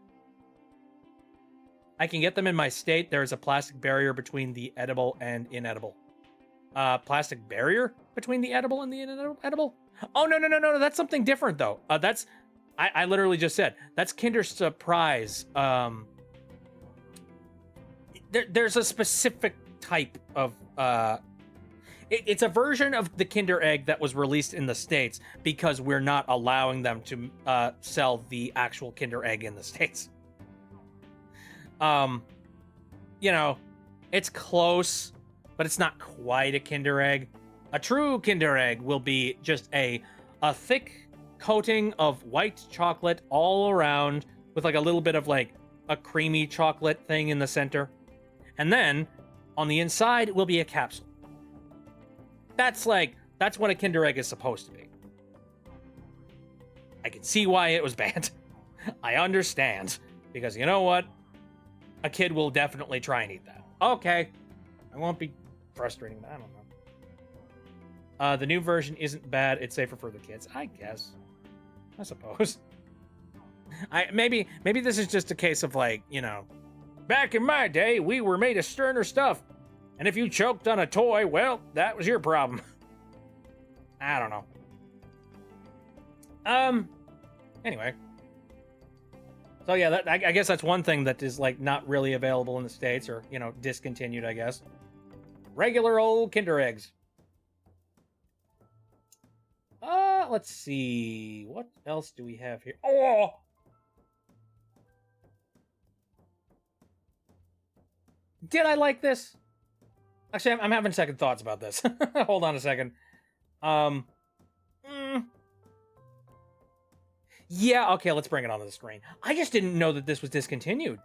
I can get them in my state. There's a plastic barrier between the edible and inedible. Plastic barrier between the edible and the inedible? Oh, no, that's something different, though. I literally just said, that's Kinder Surprise. There's a specific type of, it's a version of the Kinder Egg that was released in the States because we're not allowing them to sell the actual Kinder Egg in the States. You know, it's close, but it's not quite a Kinder Egg. A true Kinder Egg will be just a thick coating of white chocolate all around with, like, a little bit of, like, a creamy chocolate thing in the center. And then on the inside will be a capsule. That's what a Kinder Egg is supposed to be. I can see why it was banned. I understand. Because you know what? A kid will definitely try and eat that. Okay. I won't be frustrating, but I don't know. The new version isn't bad. It's safer for the kids. I guess. I suppose. Maybe this is just a case of, like, you know, back in my day, we were made of sterner stuff. And if you choked on a toy, well, that was your problem. I don't know. Anyway. So yeah, I guess that's one thing that is, like, not really available in the States, or, you know, discontinued, I guess. Regular old Kinder Eggs. Let's see. What else do we have here? Oh! Did I like this? Actually, I'm having second thoughts about this. Hold on a second. Yeah, okay, let's bring it onto the screen. I just didn't know that this was discontinued.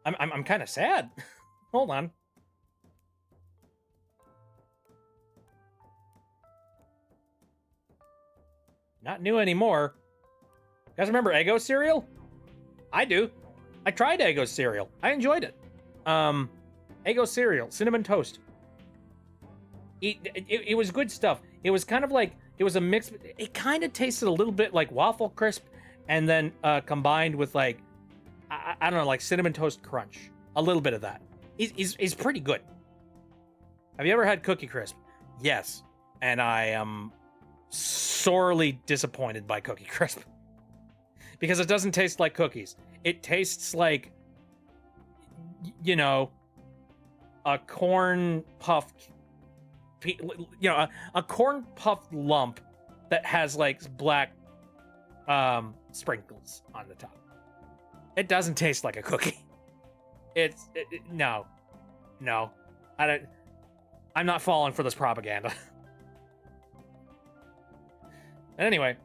I'm kind of sad. Hold on. Not new anymore. You guys remember Eggo cereal? I do. I tried Eggo cereal. I enjoyed it. Eggo cereal, cinnamon toast. It was good stuff. It was kind of like, it was a mix. It kind of tasted a little bit like waffle crisp, and then combined with, like, I don't know, like cinnamon toast crunch. A little bit of that. Is pretty good. Have you ever had Cookie Crisp? Yes. And I am sorely disappointed by Cookie Crisp. Because it doesn't taste like cookies. It tastes like, you know, a corn puffed, you know, a corn puffed lump that has, like, black sprinkles on the top. It doesn't taste like a cookie. No. I'm not falling for this propaganda. Anyway.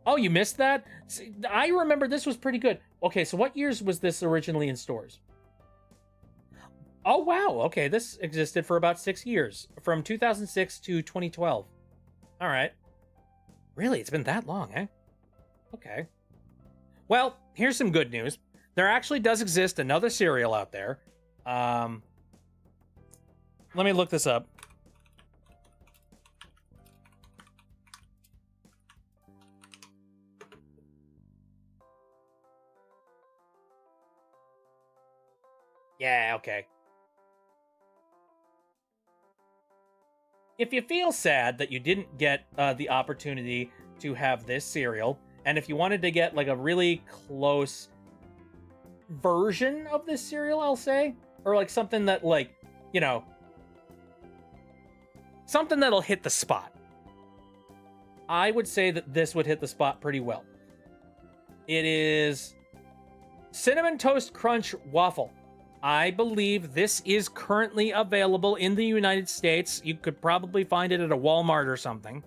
Oh, you missed that? See, I remember this was pretty good. Okay, so what years was this originally in stores? Oh, wow. Okay, this existed for about 6 years, from 2006 to 2012. All right. Really? It's been that long, eh? Okay. Well, here's some good news. There actually does exist another cereal out there. Let me look this up. Yeah, okay. If you feel sad that you didn't get the opportunity to have this cereal, and if you wanted to get like a really close version of this cereal, I'll say, or like something that like, you know, something that'll hit the spot, I would say that this would hit the spot pretty well. It is Cinnamon Toast Crunch Waffle. I believe this is currently available in the United States. You could probably find it at a Walmart or something.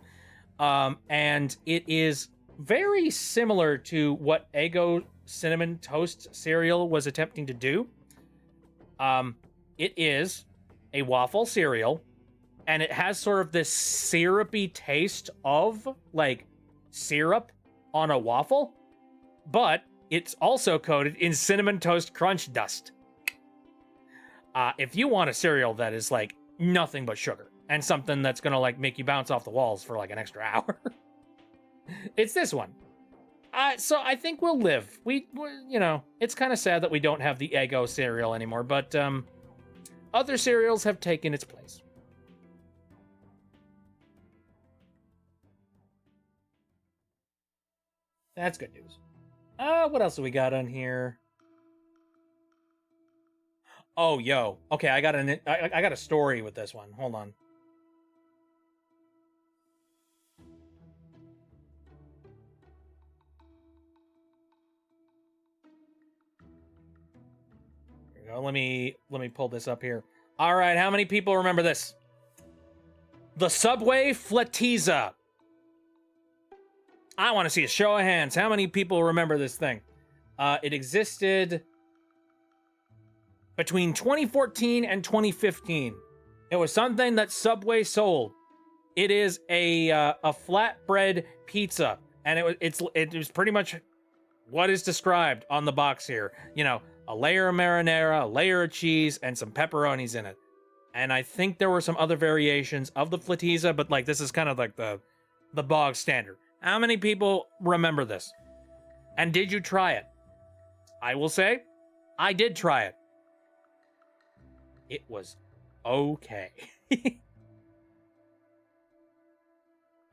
And it is very similar to what Eggo Cinnamon Toast cereal was attempting to do. It is a waffle cereal, and it has sort of this syrupy taste of like syrup on a waffle, but it's also coated in Cinnamon Toast Crunch dust. If you want a cereal that is like nothing but sugar and something that's gonna like make you bounce off the walls for like an extra hour, it's this one. So I think we'll live. We you know, it's kind of sad that we don't have the Eggo cereal anymore, but other cereals have taken its place. That's good news. What else do we got on here? Oh, yo. Okay, I got a story with this one. Hold on. Here we go. Let me pull this up here. All right, how many people remember this? The Subway Flatiza. I want to see a show of hands. How many people remember this thing? It existed between 2014 and 2015. It was something that Subway sold. It is a flatbread pizza, and it was pretty much what is described on the box here. You know, a layer of marinara, a layer of cheese, and some pepperonis in it. And I think there were some other variations of the Flatiza, but like this is kind of like the bog standard. How many people remember this? And did you try it? I will say, I did try it. It was okay.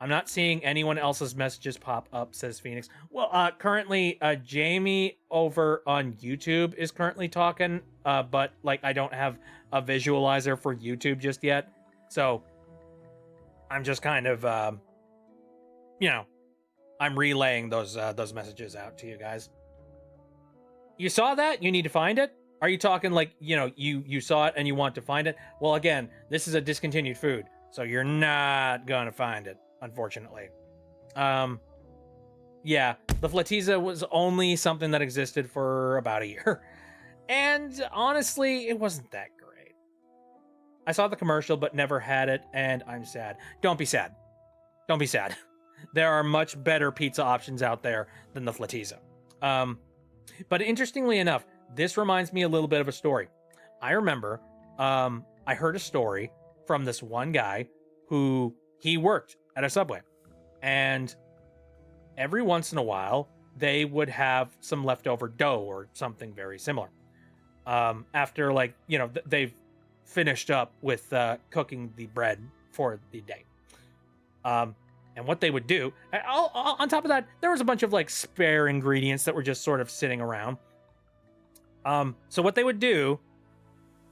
I'm not seeing anyone else's messages pop up, says Phoenix. Well, currently, Jamie over on YouTube is currently talking, but like I don't have a visualizer for YouTube just yet, so I'm just kind of, you know, I'm relaying those messages out to you guys. You saw that? You need to find it? Are you talking like, you know, you saw it and you want to find it? Well, again, this is a discontinued food, so you're not gonna find it, unfortunately. Yeah, the Flatiza was only something that existed for about a year. And honestly, it wasn't that great. I saw the commercial but never had it, and I'm sad. Don't be sad. Don't be sad. There are much better pizza options out there than the Flatiza. But interestingly enough, this reminds me a little bit of a story. I remember I heard a story from this one guy who he worked at a Subway. And every once in a while, they would have some leftover dough or something very similar. After, like, you know, they've finished up with cooking the bread for the day. And what they would do, on top of that, there was a bunch of like spare ingredients that were just sort of sitting around. So what they would do,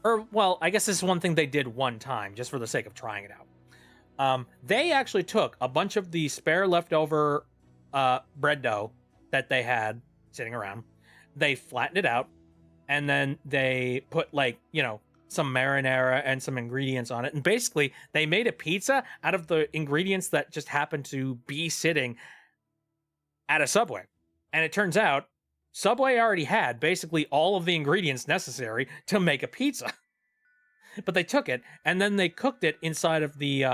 or well, I guess this is one thing they did one time just for the sake of trying it out. They actually took a bunch of the spare leftover bread dough that they had sitting around. They flattened it out, and then they put like, you know, some marinara and some ingredients on it. And basically, they made a pizza out of the ingredients that just happened to be sitting at a Subway. And it turns out, Subway already had basically all of the ingredients necessary to make a pizza. But they took it and then they cooked it inside of the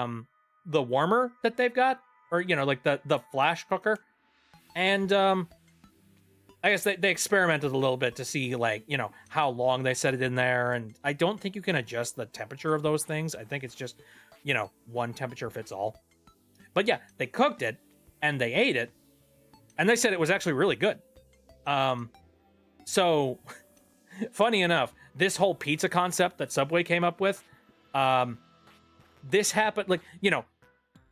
warmer that they've got, or like the flash cooker. And I guess they experimented a little bit to see how long they set it in there, and I don't think you can adjust the temperature of those things. I think it's just one temperature fits all. But yeah, they cooked it and they ate it, and they said it was actually really good. So funny enough, this whole pizza concept that Subway came up with, this happened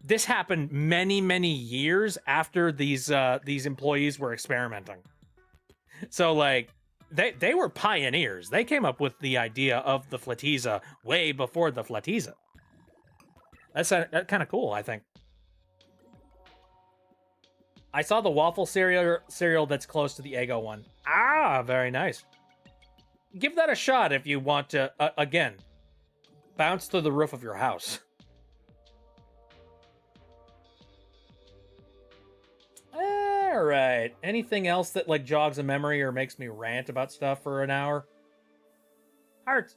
this happened many years after these employees were experimenting. So they were pioneers. They came up with the idea of the Flatizza way before the Flatizza. That's kind of cool, I think. I saw the waffle cereal that's close to the Eggo one. Ah, very nice. Give that a shot if you want to, again, bounce through the roof of your house. All right. Anything else that jogs a memory or makes me rant about stuff for an hour? Hearts.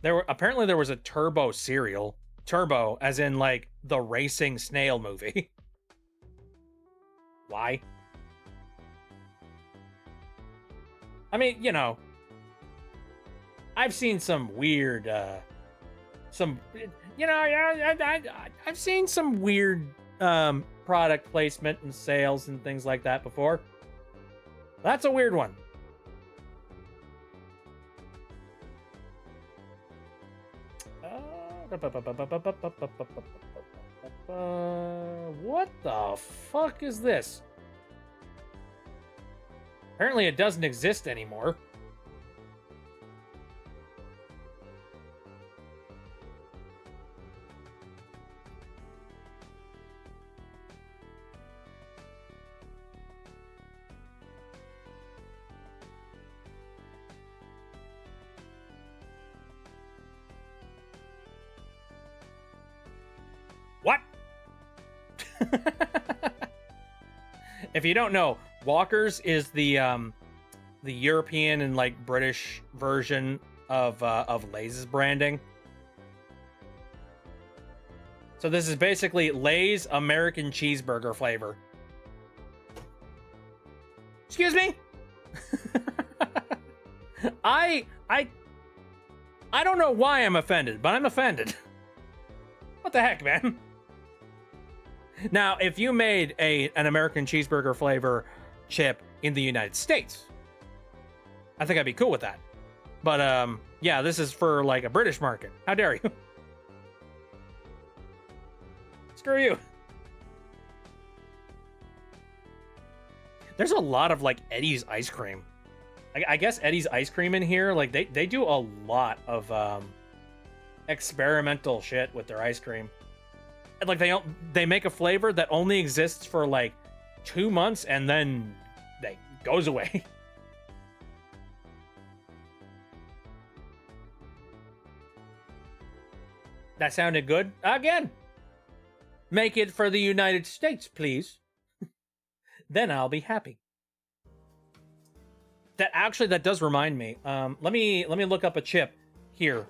Apparently there was a Turbo cereal. Turbo, as in the racing snail movie. Why? I mean, I've seen some weird, I've seen some weird, product placement and sales and things like that before. That's a weird one. What the fuck is this? Apparently it doesn't exist anymore. What? If you don't know, Walker's is the European and British version of Lay's branding. So this is basically Lay's American cheeseburger flavor. Excuse me? I don't know why I'm offended, but I'm offended. What the heck, man? Now, if you made an American cheeseburger flavor chip in the United States, I think I'd be cool with that. But yeah, this is for a British market. How dare you? Screw you. There's a lot of Eddie's ice cream. I guess Eddie's ice cream in here, they do a lot of experimental shit with their ice cream. They make a flavor that only exists for 2 months and then it goes away. That sounded good. Again. Make it for the United States, please. Then I'll be happy. That does remind me. Let me look up a chip here.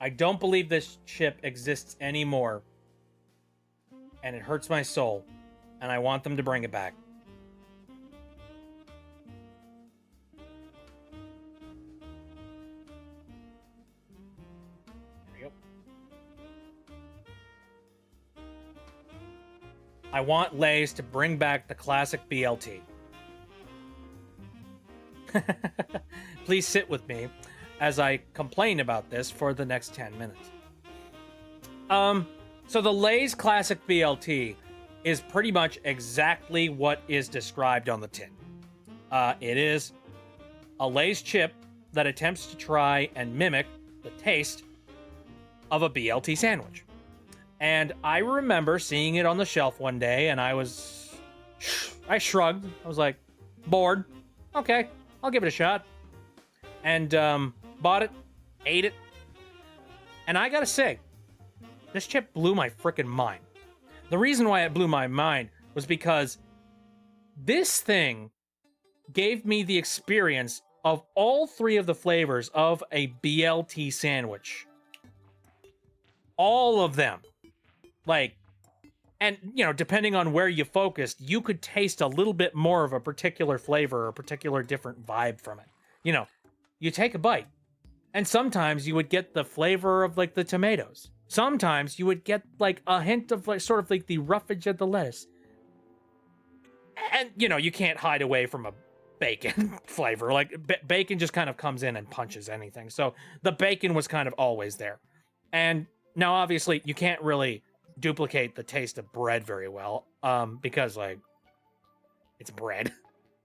I don't believe this chip exists anymore. And it hurts my soul. And I want them to bring it back. There we go. I want Lay's to bring back the classic BLT. Please sit with me as I complain about this for the next 10 minutes. So the Lay's Classic BLT is pretty much exactly what is described on the tin. It is a Lay's chip that attempts to try and mimic the taste of a BLT sandwich. And I remember seeing it on the shelf one day, and I shrugged. I was like, bored. Okay, I'll give it a shot. And bought it, ate it, and I gotta say, this chip blew my frickin' mind. The reason why it blew my mind was because this thing gave me the experience of all three of the flavors of a BLT sandwich. All of them. Like, and, you know, depending on where you focused, you could taste a little bit more of a particular flavor or a particular different vibe from it. You know, you take a bite, and sometimes you would get the flavor of, like, the tomatoes. Sometimes you would get, like, a hint of, like, sort of like the roughage of the lettuce. And, you know, you can't hide away from a bacon flavor. Like, bacon just kind of comes in and punches anything. So the bacon was kind of always there. And now, obviously, you can't really duplicate the taste of bread very well, because, like, it's bread,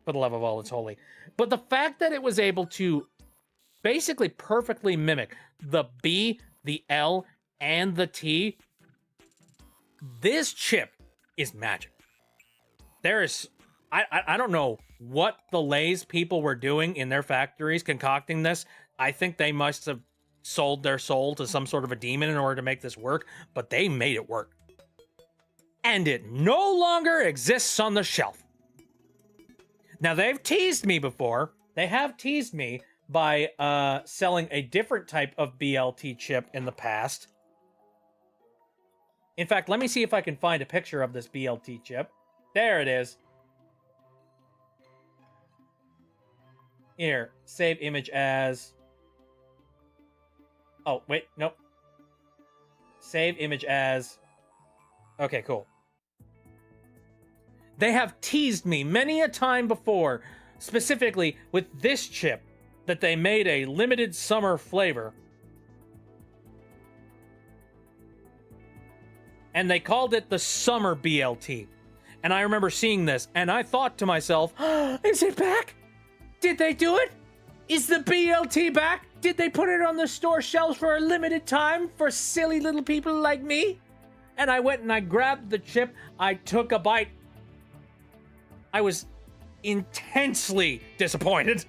for the love of all that's holy. But the fact that it was able to basically perfectly mimic the B, the L, and the T, this chip is magic. There is, I don't know what the Lay's people were doing in their factories concocting this. I think they must have sold their soul to some sort of a demon in order to make this work, but they made it work. And it no longer exists on the shelf. Now, they've teased me before. They have teased me by selling a different type of BLT chip in the past. In fact, let me see if I can find a picture of this BLT chip. There it is. Here, save image as... Oh, wait, nope. Save image as... Okay, cool. They have teased me many a time before, specifically with this chip, that they made a limited summer flavor. And they called it the Summer BLT. And I remember seeing this, and I thought to myself, is it back? Did they do it? Is the BLT back? Did they put it on the store shelves for a limited time for silly little people like me? And I went and I grabbed the chip. I took a bite. I was intensely disappointed.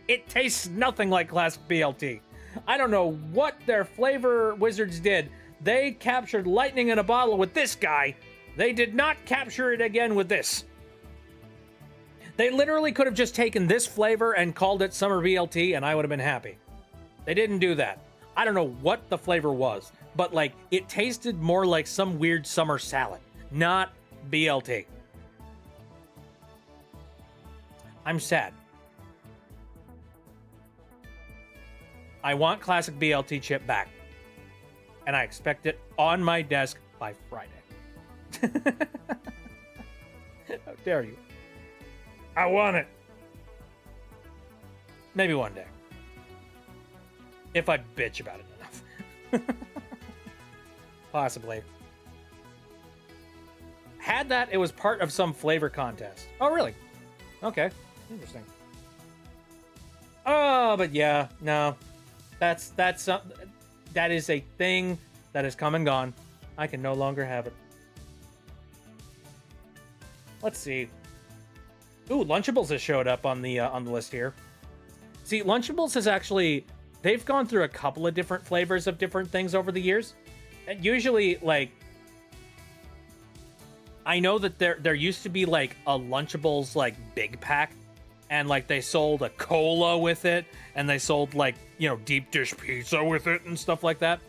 It tastes nothing like classic BLT. I don't know what their flavor wizards did. They captured lightning in a bottle with this guy. They did not capture it again with this. They literally could have just taken this flavor and called it Summer BLT, and I would have been happy. They didn't do that. I don't know what the flavor was, but, like, it tasted more like some weird summer salad, not BLT. I'm sad. I want classic BLT chip back, and I expect it on my desk by Friday. How dare you? I want it. Maybe one day. If I bitch about it enough. Possibly. Had that, it was part of some flavor contest. Oh, really? Okay. Interesting. Oh, but yeah, no. That is a thing that has come and gone. I can no longer have it. Let's see. Ooh, Lunchables has showed up on the list here. See, Lunchables has actually, they've gone through a couple of different flavors of different things over the years. And usually, like, I know that there used to be like a Lunchables like big pack, and like they sold a cola with it, and they sold like, you know, deep dish pizza with it and stuff like that.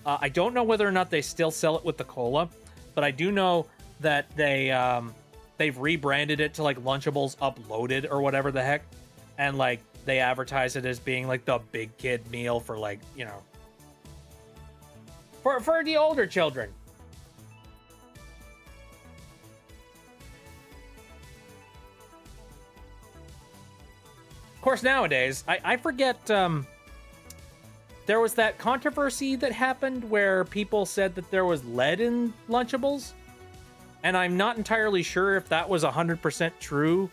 I don't know whether or not they still sell it with the cola, but I do know that they've rebranded it to like Lunchables Uploaded or whatever the heck, and like they advertise it as being like the big kid meal for, like, you know, for the older children. Of course, nowadays, I forget, there was that controversy that happened where people said that there was lead in Lunchables, and I'm not entirely sure if that was 100% true.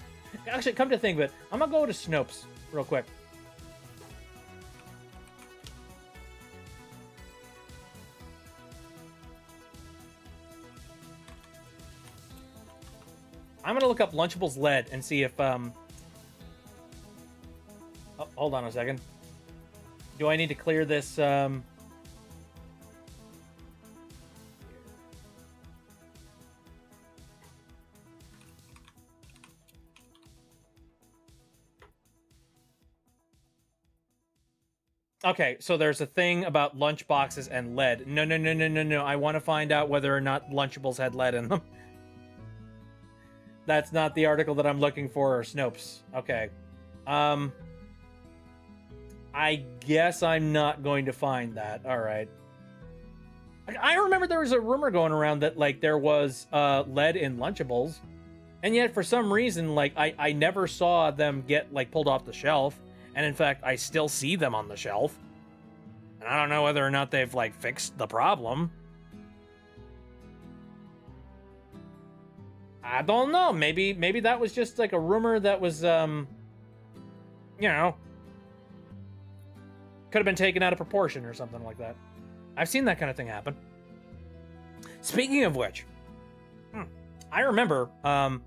Actually, come to think of it, I'm gonna go to Snopes real quick. I'm gonna look up Lunchables lead and see if Oh, hold on a second. Do I need to clear this? Okay, so there's a thing about lunch boxes and lead. No, no, no, no, no, no. I want to find out whether or not Lunchables had lead in them. That's not the article that I'm looking for, or Snopes. Okay. I guess I'm not going to find that. All right. I remember there was a rumor going around that, like, there was lead in Lunchables. And yet, for some reason, like, I never saw them get, like, pulled off the shelf. And in fact, I still see them on the shelf. And I don't know whether or not they've, like, fixed the problem. I don't know. Maybe that was just, like, a rumor that was, you know, could have been taken out of proportion or something like that. I've seen that kind of thing happen. Speaking of which, I remember, I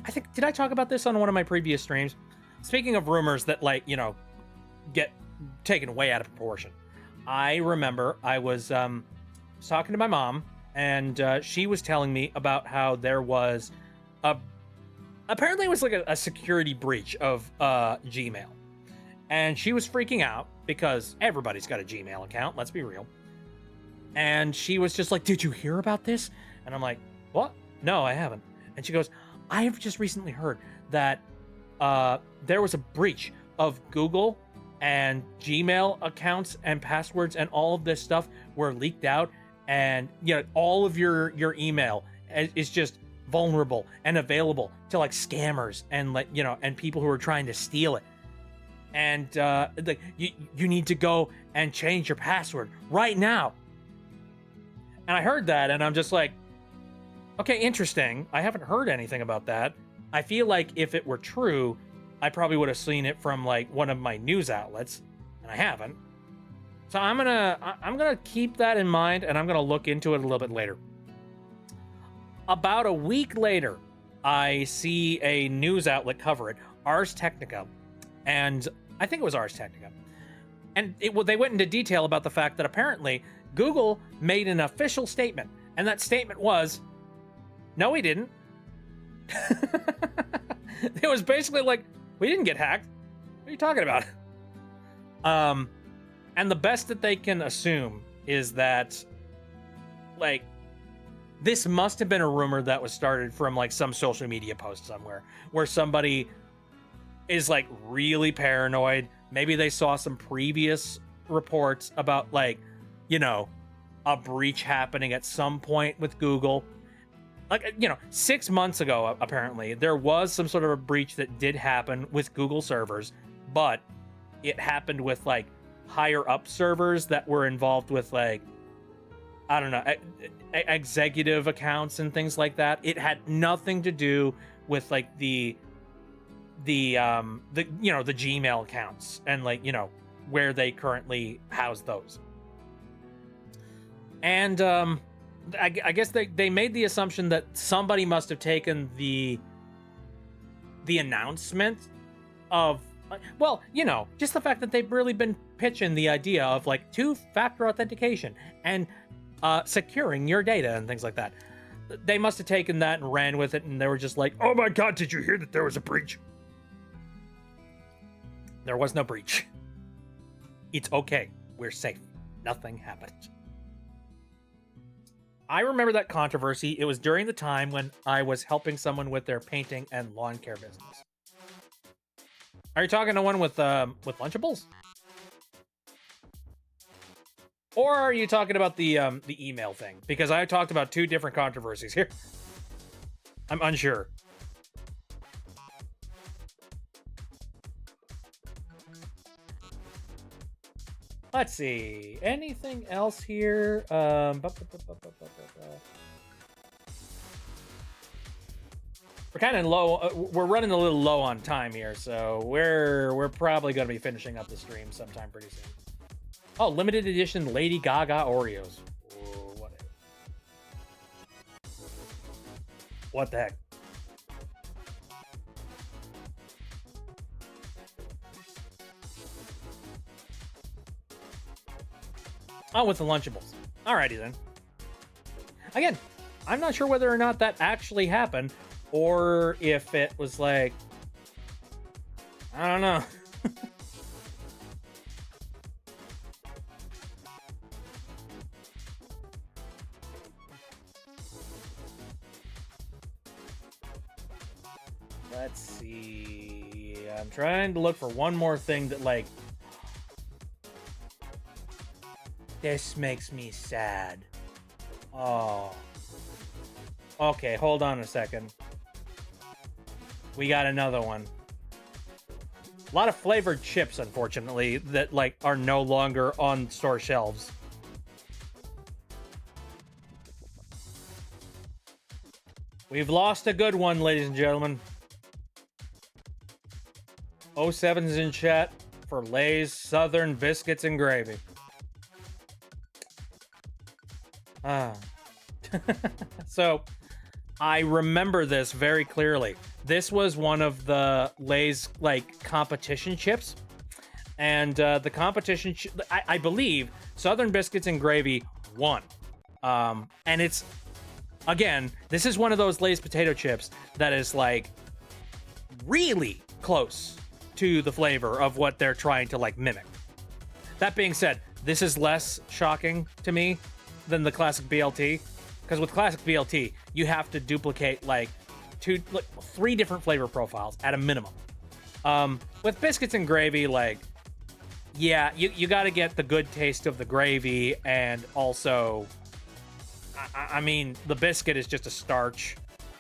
think, did I talk about this on one of my previous streams? Speaking of rumors that, like, you know, get taken way out of proportion, I remember I was talking to my mom, and she was telling me about how there was apparently it was like a security breach of Gmail. And she was freaking out because everybody's got a Gmail account, let's be real. And she was just like, "Did you hear about this?" And I'm like, "What? No, I haven't." And she goes, "I have just recently heard that there was a breach of Google and Gmail accounts and passwords, and all of this stuff were leaked out, and you know, all of your email is just vulnerable and available to like scammers and, like, you know, and people who are trying to steal it. And like, you need to go and change your password right now." And I heard that, and I'm just like, okay, interesting. I haven't heard anything about that. I feel like if it were true, I probably would have seen it from, like, one of my news outlets, and I haven't. So I'm gonna keep that in mind, and I'm gonna look into it a little bit later. About a week later, I see a news outlet cover it, Ars Technica, and I think it was Ars Technica. And they went into detail about the fact that apparently Google made an official statement, and that statement was, "No, we didn't." It was basically like, "We didn't get hacked. What are you talking about?" And the best that they can assume is that, like, this must have been a rumor that was started from, like, some social media post somewhere where somebody is, like, really paranoid. Maybe they saw some previous reports about, like, you know, a breach happening at some point with Google. Like, you know, 6 months ago, apparently, there was some sort of a breach that did happen with Google servers, but it happened with, like, higher up servers that were involved with, like, I don't know, executive accounts and things like that. It had nothing to do with, like, the you know, the Gmail accounts and, like, you know, where they currently house those. And I guess they made the assumption that somebody must have taken the announcement of, well, you know, just the fact that they've really been pitching the idea of, like, two-factor authentication and securing your data and things like that. They must have taken that and ran with it, and they were just like, "Oh my God, did you hear that there was a breach?" There was no breach. It's okay. We're safe. Nothing happened. I remember that controversy. It was during the time when I was helping someone with their painting and lawn care business. Are you talking to one with Lunchables? Or are you talking about the email thing? Because I talked about two different controversies here. I'm unsure. Let's see. Anything else here? We're kind of low. We're running a little low on time here, so we're probably going to be finishing up the stream sometime pretty soon. Oh, limited edition Lady Gaga Oreos. Whoa, what the heck? Oh, with the Lunchables. Alrighty then. Again, I'm not sure whether or not that actually happened, or if it was like, I don't know. Let's see. I'm trying to look for one more thing that, like, this makes me sad. Oh. Okay, hold on a second. We got another one. A lot of flavored chips, unfortunately, that, like, are no longer on store shelves. We've lost a good one, ladies and gentlemen. 07's in chat for Lay's Southern Biscuits and Gravy. So, I remember this very clearly. This was one of the Lay's, like, competition chips. And the competition, I believe, Southern Biscuits and Gravy won. And it's, again, this is one of those Lay's potato chips that is, like, really close to the flavor of what they're trying to, like, mimic. That being said, this is less shocking to me than the classic BLT, because with classic BLT, you have to duplicate, like, 3 different flavor profiles at a minimum. With biscuits and gravy, like, yeah, you got to get the good taste of the gravy, and also, I mean, the biscuit is just a starch.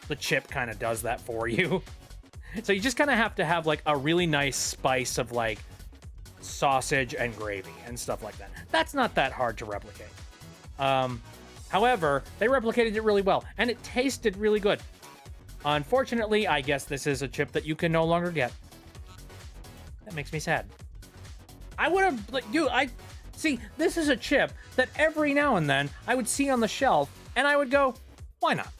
The chip kind of does that for you. So you just kind of have to have, like, a really nice spice of, like, sausage and gravy and stuff like that. That's not that hard to replicate. However, they replicated it really well, and it tasted really good. Unfortunately, I guess this is a chip that you can no longer get. That makes me sad. I would have, like, dude, see, this is a chip that every now and then I would see on the shelf, and I would go, why not?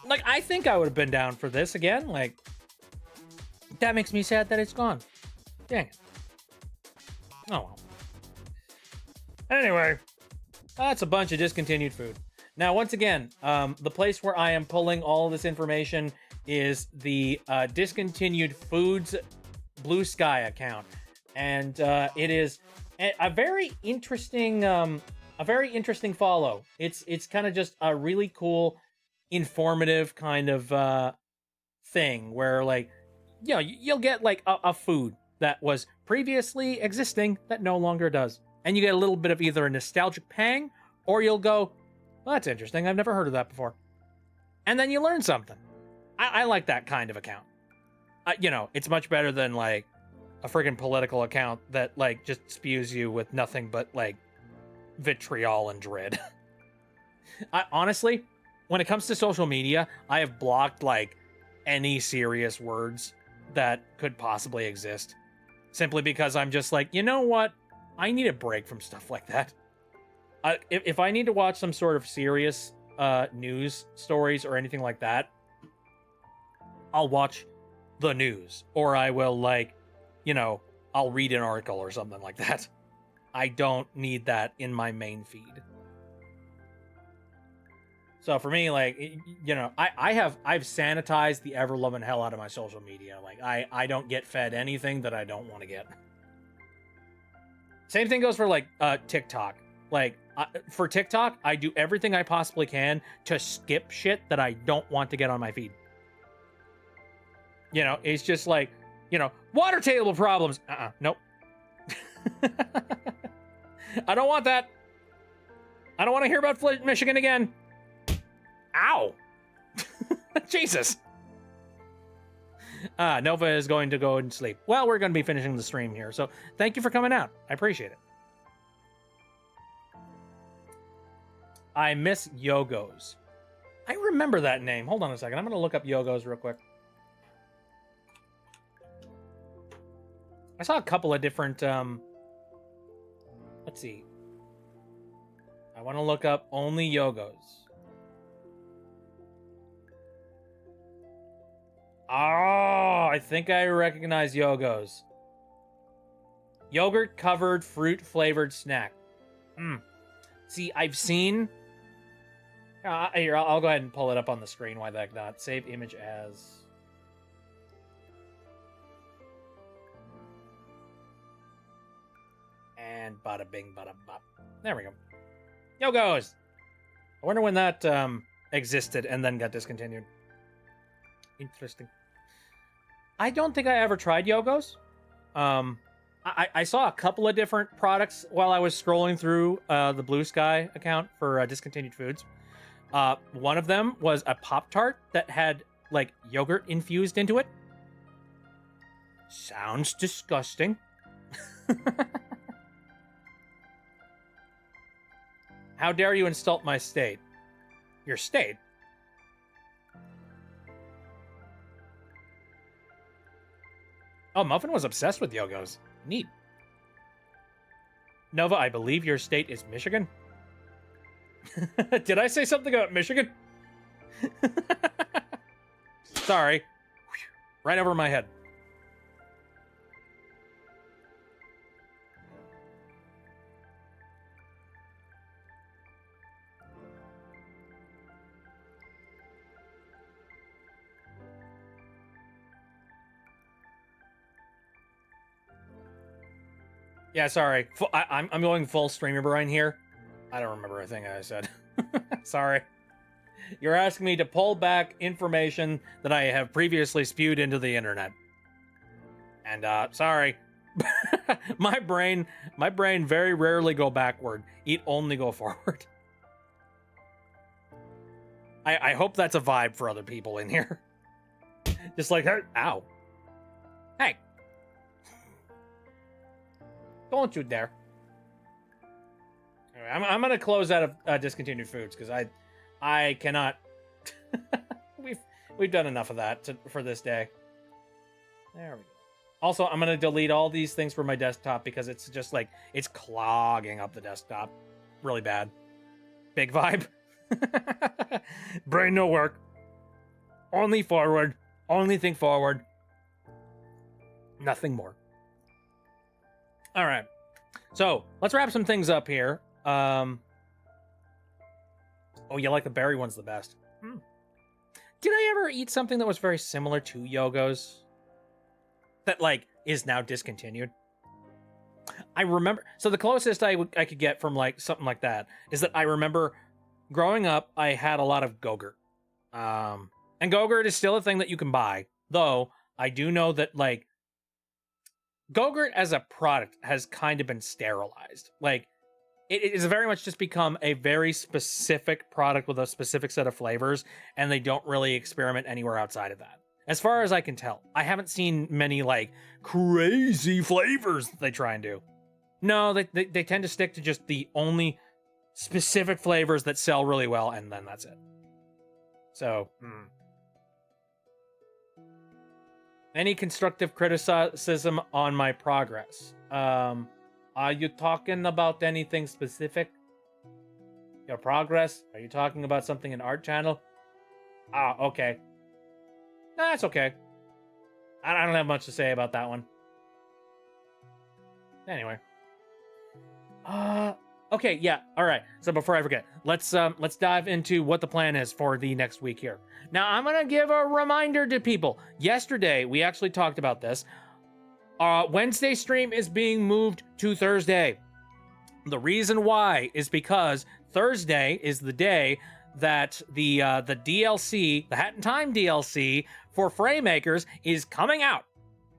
Like, I think I would have been down for this again. Like, that makes me sad that it's gone. Dang it. Oh well. Anyway, that's a bunch of discontinued food. Now, once again, the place where I am pulling all this information is the Discontinued Foods Blue Sky account, and it is a very interesting follow. It's kind of just a really cool, informative kind of thing where, like, you know, you'll get, like, a food that was previously existing that no longer does. And you get a little bit of either a nostalgic pang, or you'll go, well, that's interesting, I've never heard of that before. And then you learn something. I like that kind of account. You know, it's much better than, like, a friggin' political account that, like, just spews you with nothing but, like, vitriol and dread. Honestly, when it comes to social media, I have blocked, like, any serious words that could possibly exist. Simply because I'm just like, you know what? I need a break from stuff like that. If I need to watch some sort of serious news stories or anything like that, I'll watch the news. Or I will, like, you know, I'll read an article or something like that. I don't need that in my main feed. So for me, like, you know, I've sanitized the ever-loving hell out of my social media. Like, I don't get fed anything that I don't want to get. Same thing goes for, like, TikTok. Like, for TikTok, I do everything I possibly can to skip shit that I don't want to get on my feed. You know, it's just like, you know, water table problems. Nope. I don't want that. I don't want to hear about Michigan again. Ow! Jesus. Nova is going to go and sleep. Well, we're going to be finishing the stream here, so thank you for coming out. I appreciate it. I miss Yogos. I remember that name. Hold on a second. I'm going to look up Yogos real quick. I saw a couple of different, let's see. I want to look up only Yogos. Oh, I think I recognize Yogos. Yogurt-covered fruit-flavored snack. See, I've seen. Here, I'll go ahead and pull it up on the screen. Why that not? Save image as. And bada bing, bada bop. There we go. Yogos! I wonder when that existed and then got discontinued. Interesting. I don't think I ever tried Yogos. I saw a couple of different products while I was scrolling through the Blue Sky account for Discontinued Foods. One of them was a Pop-Tart that had, like, yogurt infused into it. Sounds disgusting. How dare you insult my state? Your state? Oh, Muffin was obsessed with Yogos. Neat. Nova, I believe your state is Michigan. Did I say something about Michigan? Sorry. Right over my head. Yeah, sorry. I'm going full streamer brain here. I don't remember a thing I said. Sorry. You're asking me to pull back information that I have previously spewed into the internet. And sorry. my brain very rarely go backward. It only go forward. I hope that's a vibe for other people in here. Just like, ow. Hey. Don't you dare. Anyway, I'm gonna close out of Discontinued Foods because I cannot. we've done enough of that for this day. There we go. Also, I'm gonna delete all these things from my desktop because it's just like it's clogging up the desktop, really bad. Big vibe. Brain no work. Only forward. Only think forward. Nothing more. All right, so let's wrap some things up here. Oh, you like the berry one's the best. Did I ever eat something that was very similar to Yogos that like is now discontinued? I remember. So the closest I could get from like something like that is that I remember growing up. I had a lot of Go-Gurt, and Go-Gurt is still a thing that you can buy. Though I do know that like. Go-Gurt as a product has kind of been sterilized. Like, it is very much just become a very specific product with a specific set of flavors, and they don't really experiment anywhere outside of that. As far as I can tell, I haven't seen many, like, crazy flavors that they try and do. No, they tend to stick to just the only specific flavors that sell really well, and then that's it. So, Any constructive criticism on my progress? Are you talking about anything specific? Your progress? Are you talking about something in art channel? Ah, okay. No, that's okay. I don't have much to say about that one. Anyway. Okay, yeah, all right. So before I forget, let's dive into what the plan is for the next week here. Now, I'm gonna give a reminder to people. Yesterday, we actually talked about this. Wednesday stream is being moved to Thursday. The reason why is because Thursday is the day that the DLC, the Hat in Time DLC for Framemakers is coming out.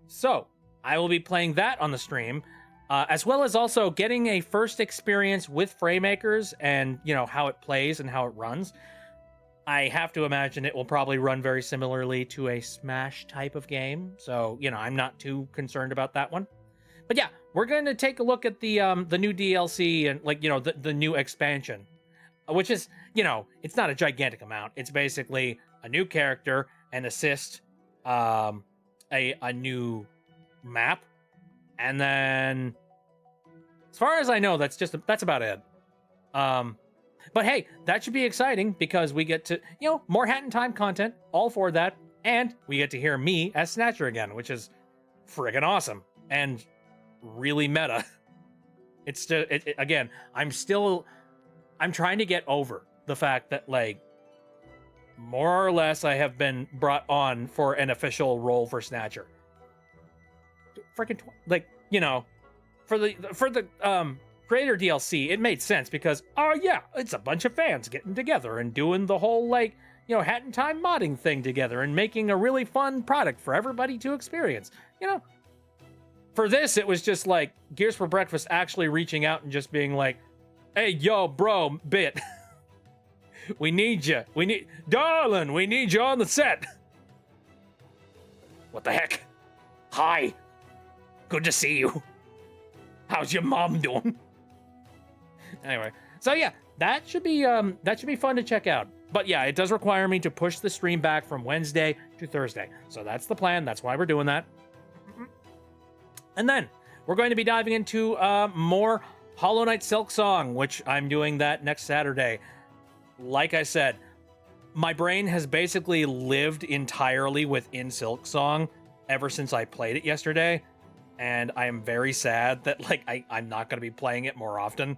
So I will be playing that on the stream. As well as also getting a first experience with Framemakers and, you know, how it plays and how it runs. I have to imagine it will probably run very similarly to a Smash type of game. So, you know, I'm not too concerned about that one. But yeah, we're going to take a look at the new DLC and, like, you know, the new expansion. Which is, you know, it's not a gigantic amount. It's basically a new character, an assist, a new map. And then, as far as I know, that's about it. But hey, that should be exciting because we get to, you know, more Hat in Time content, all for that, and we get to hear me as Snatcher again, which is friggin' awesome and really meta. It's just, again, I'm trying to get over the fact that, like, more or less I have been brought on for an official role for Snatcher. Freaking, like, you know, for the creator DLC, it made sense because, oh yeah, it's a bunch of fans getting together and doing the whole, like, you know, Hat in Time modding thing together and making a really fun product for everybody to experience. You know, for this, it was just like Gears for Breakfast actually reaching out and just being like, hey, yo, bro, bit. We need you. Darling, we need you on the set. What the heck? Hi. Good to see you. How's your mom doing? Anyway, so yeah, that should be fun to check out. But yeah, it does require me to push the stream back from Wednesday to Thursday. So that's the plan. That's why we're doing that. And then we're going to be diving into more Hollow Knight Silksong, which I'm doing that next Saturday. Like I said, my brain has basically lived entirely within Silksong ever since I played it yesterday. And I am very sad that, like, I'm not going to be playing it more often.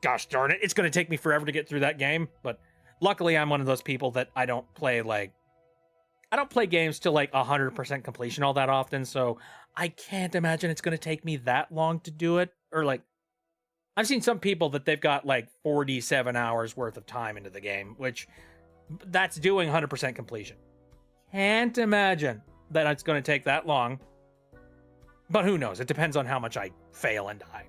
Gosh darn it, it's going to take me forever to get through that game. But luckily, I'm one of those people that I don't play games to, like, 100% completion all that often. So I can't imagine it's going to take me that long to do it. Or, like, I've seen some people that they've got, like, 47 hours worth of time into the game, which that's doing 100% completion. Can't imagine that it's going to take that long. But who knows? It depends on how much I fail and die.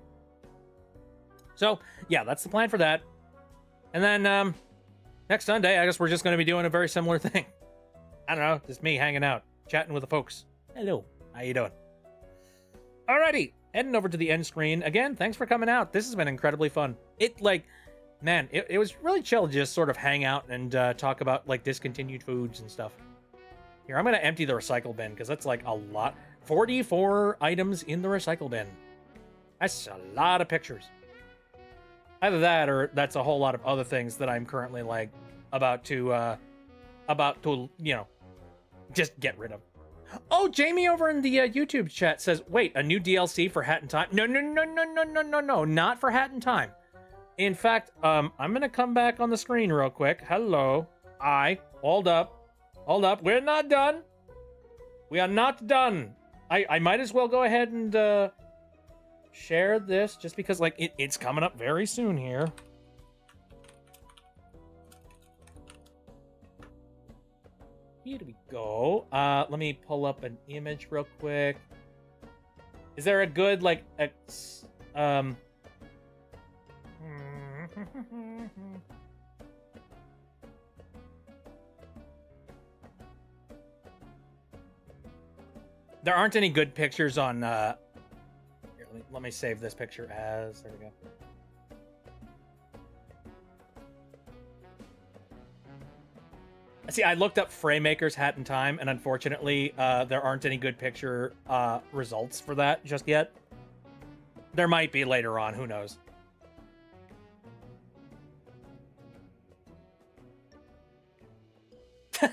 So, yeah, that's the plan for that. And then, next Sunday, I guess we're just going to be doing a very similar thing. I don't know, just me hanging out, chatting with the folks. Hello, how you doing? Alrighty, heading over to the end screen. Again, thanks for coming out. This has been incredibly fun. It was really chill to just sort of hang out and talk about, like, discontinued foods and stuff. Here, I'm going to empty the recycle bin, because that's, like, a lot. 44 items in the recycle bin. That's a lot of pictures. Either that, or that's a whole lot of other things that I'm currently, like, about to, you know, just get rid of. Oh, Jamie over in the YouTube chat says, wait, a new DLC for Hat in Time? No, not for Hat in Time. In fact, I'm gonna come back on the screen real quick. Hello. Hold up. We're not done. We are not done. I might as well go ahead and share this just because, like, it's coming up very soon here. Here we go. Let me pull up an image real quick. Is there a good, like, there aren't any good pictures on, here, let me save this picture as, there we go. See, I looked up Framemaker's Hat in Time, and unfortunately, there aren't any good picture results for that just yet. There might be later on, who knows.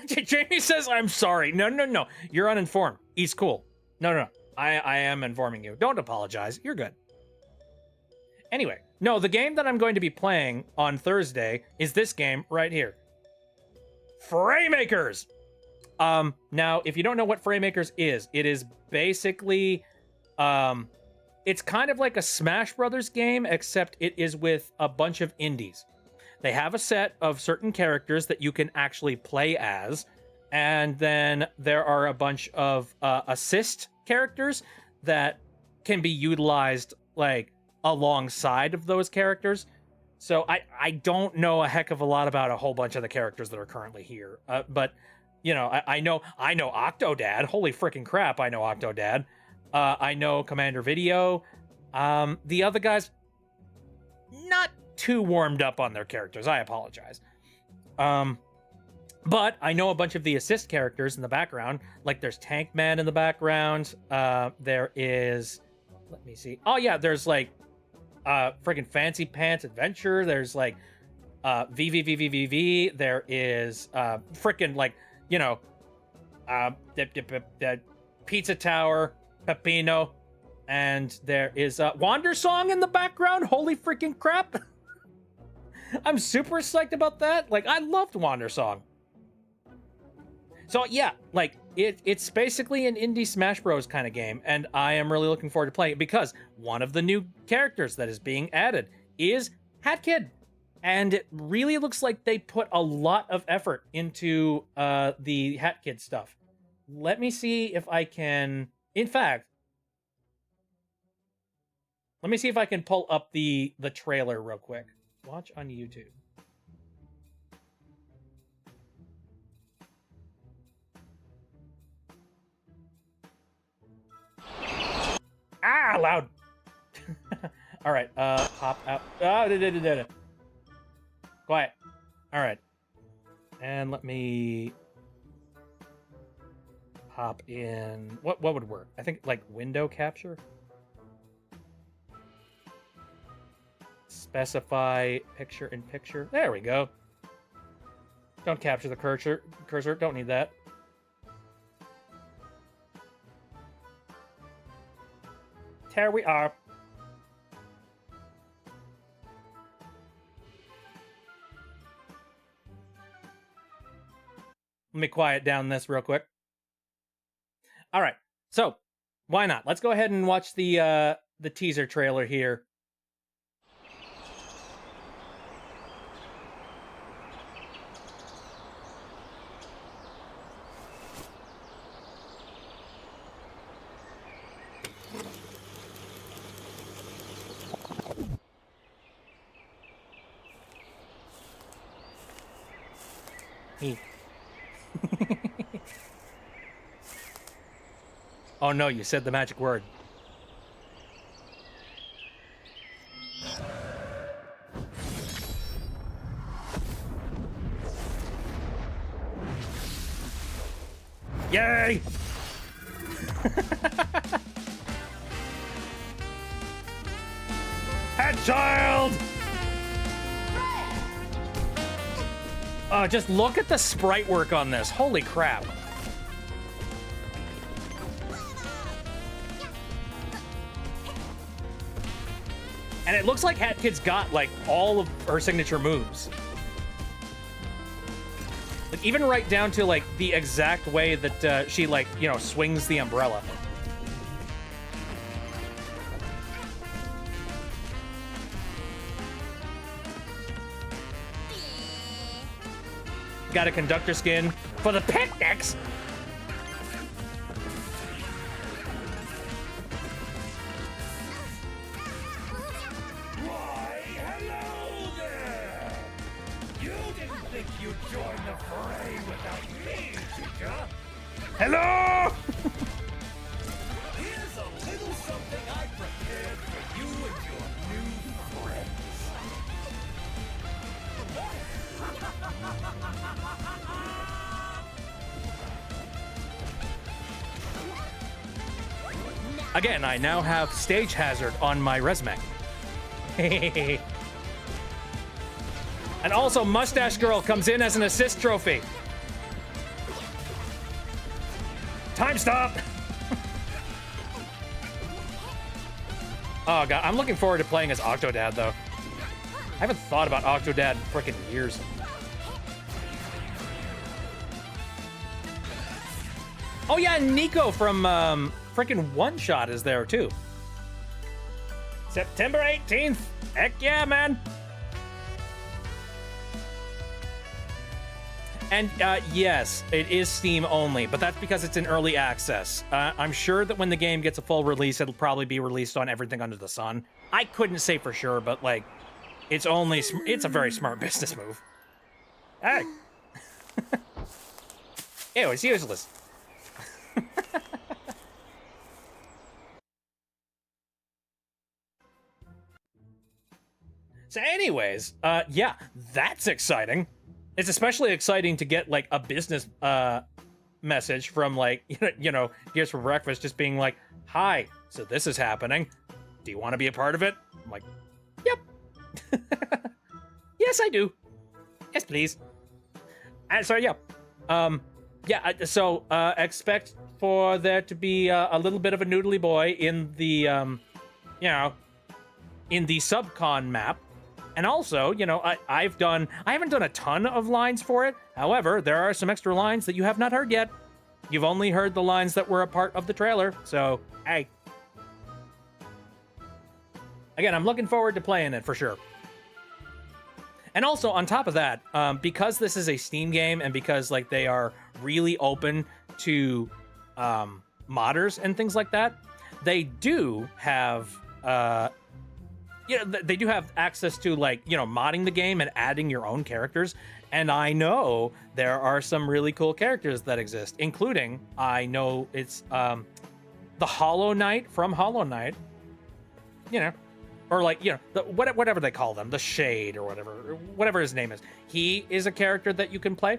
Jamie says, I'm sorry. No. You're uninformed. He's cool. No. I am informing you. Don't apologize. You're good. Anyway, no, the game that I'm going to be playing on Thursday is this game right here. Framemakers! Now, if you don't know what Framemakers is, it is basically, it's kind of like a Smash Brothers game, except it is with a bunch of indies. They have a set of certain characters that you can actually play as, and then there are a bunch of assist characters that can be utilized, like, alongside of those characters. So I don't know a heck of a lot about a whole bunch of the characters that are currently here. But, you know, I know Octodad. Holy freaking crap, I know Octodad. I know Commander Video. The other guys, not too warmed up on their characters. I apologize. But I know a bunch of the assist characters in the background. Like, there's Tank Man in the background. There is... Let me see. Oh, yeah, there's, like, friggin' Fancy Pants Adventure. There's, like, VVVVVV. There is, frickin', like, you know, Pizza Tower, Peppino. And there is a Wander Song in the background. Holy freaking crap. I'm super psyched about that. Like, I loved Wander Song. So yeah, like it's basically an indie Smash Bros kind of game, and I am really looking forward to playing it because one of the new characters that is being added is Hat Kid, and it really looks like they put a lot of effort into the Hat Kid stuff. Let me see if I can. In fact, let me see if I can pull up the trailer real quick. Watch on YouTube. Ah, loud. All right, pop out. Quiet. All right. And let me pop in. What would work? I think like window capture. Specify picture in picture. There we go. Don't capture the cursor. Don't need that. Here we are. Let me quiet down this real quick. All right. So, why not? Let's go ahead and watch the teaser trailer here. Oh no, you said the magic word. Yay! Head child! Just look at the sprite work on this. Holy crap. And it looks like Hat Kid's got, like, all of her signature moves. Like, even right down to, like, the exact way that she, like, you know, swings the umbrella. Got a conductor skin for the picnics. Why, hello there! You didn't think you'd join the fray without me, did ya? Hello! Here's a little something I prepared for you and your new friends. Again, I now have Stage Hazard on my resume. And also, Mustache Girl comes in as an assist trophy. Time stop! Oh god, I'm looking forward to playing as Octodad, though. I haven't thought about Octodad in frickin' years. Oh yeah, and Nico from frickin' One Shot is there too. September 18th. Heck yeah, man. And yes, it is Steam only, but that's because it's in early access. I'm sure that when the game gets a full release, it'll probably be released on everything under the sun. I couldn't say for sure, but like, it's a very smart business move. Hey. Ew, it's useless. So anyways, yeah, that's exciting. It's especially exciting to get like a business message from like, you know, Gears for Breakfast just being like, hi, so this is happening. Do you want to be a part of it? I'm like, yep. Yes, I do. Yes, please. And so, yeah. Yeah, so expect for there to be a little bit of a noodly boy in the, you know, in the subcon map. And also, you know, I haven't done a ton of lines for it. However, there are some extra lines that you have not heard yet. You've only heard the lines that were a part of the trailer. So, hey. Again, I'm looking forward to playing it for sure. And also, on top of that, because this is a Steam game and because, like, they are really open to modders and things like that, they do have... they do have access to, like, you know, modding the game and adding your own characters. And I know there are some really cool characters that exist, including, I know it's the Hollow Knight from Hollow Knight, you know, or like, you know, whatever they call them, the Shade or whatever his name is. He is a character that you can play.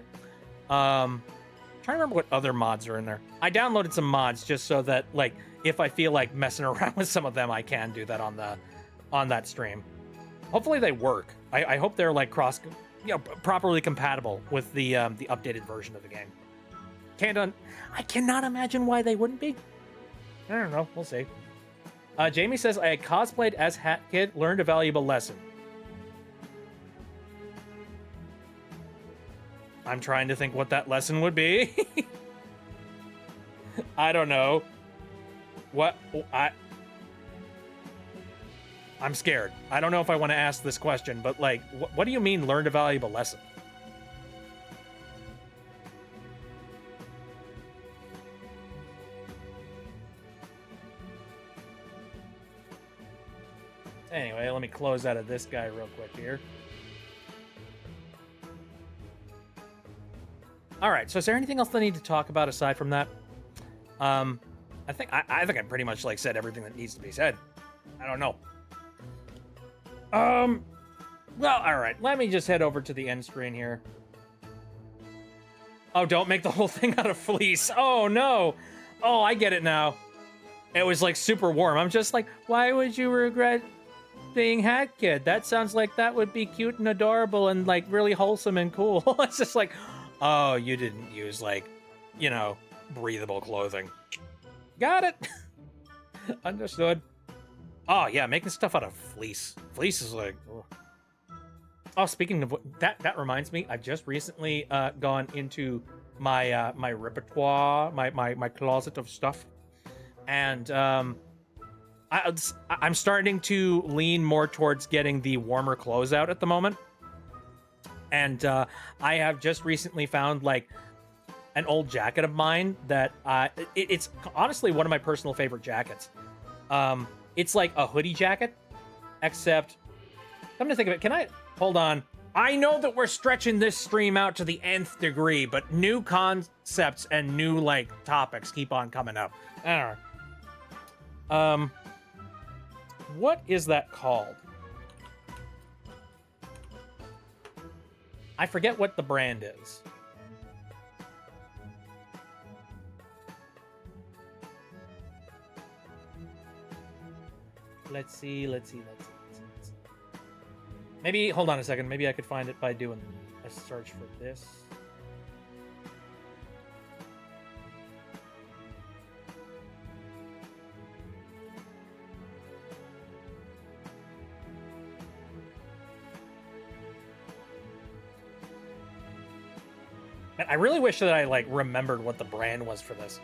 Trying to remember what other mods are in there. I downloaded some mods just so that, like, if I feel like messing around with some of them, I can do that on that stream. Hopefully they work. I hope they're like properly compatible with the updated version of the game. I cannot imagine why they wouldn't be. I don't know. We'll see. Jamie says, I cosplayed as Hat Kid, learned a valuable lesson. I'm trying to think what that lesson would be. I don't know. I'm scared. I don't know if I want to ask this question, but, like, what do you mean learned a valuable lesson? Anyway, let me close out of this guy real quick here. All right, so is there anything else I need to talk about aside from that? I think I pretty much, like, said everything that needs to be said. I don't know. Well, all right. Let me just head over to the end screen here. Oh, don't make the whole thing out of fleece. Oh, no. Oh, I get it now. It was, like, super warm. I'm just like, why would you regret being Hat Kid? That sounds like that would be cute and adorable and, like, really wholesome and cool. It's just like, oh, you didn't use, like, you know, breathable clothing. Got it. Understood. Oh, yeah, making stuff out of fleece. Fleece is like... Oh, speaking of... That reminds me, I've just recently gone into my my repertoire, my closet of stuff. And I'm starting to lean more towards getting the warmer clothes out at the moment. And I have just recently found, like, an old jacket of mine that... it's honestly one of my personal favorite jackets. It's like a hoodie jacket, except, come to think of it, can I, hold on. I know that we're stretching this stream out to the nth degree, but new concepts and new, like, topics keep on coming up. I don't know. What is that called? I forget what the brand is. Let's see. Maybe, hold on a second. Maybe I could find it by doing a search for this. Man, I really wish that I, like, remembered what the brand was for this.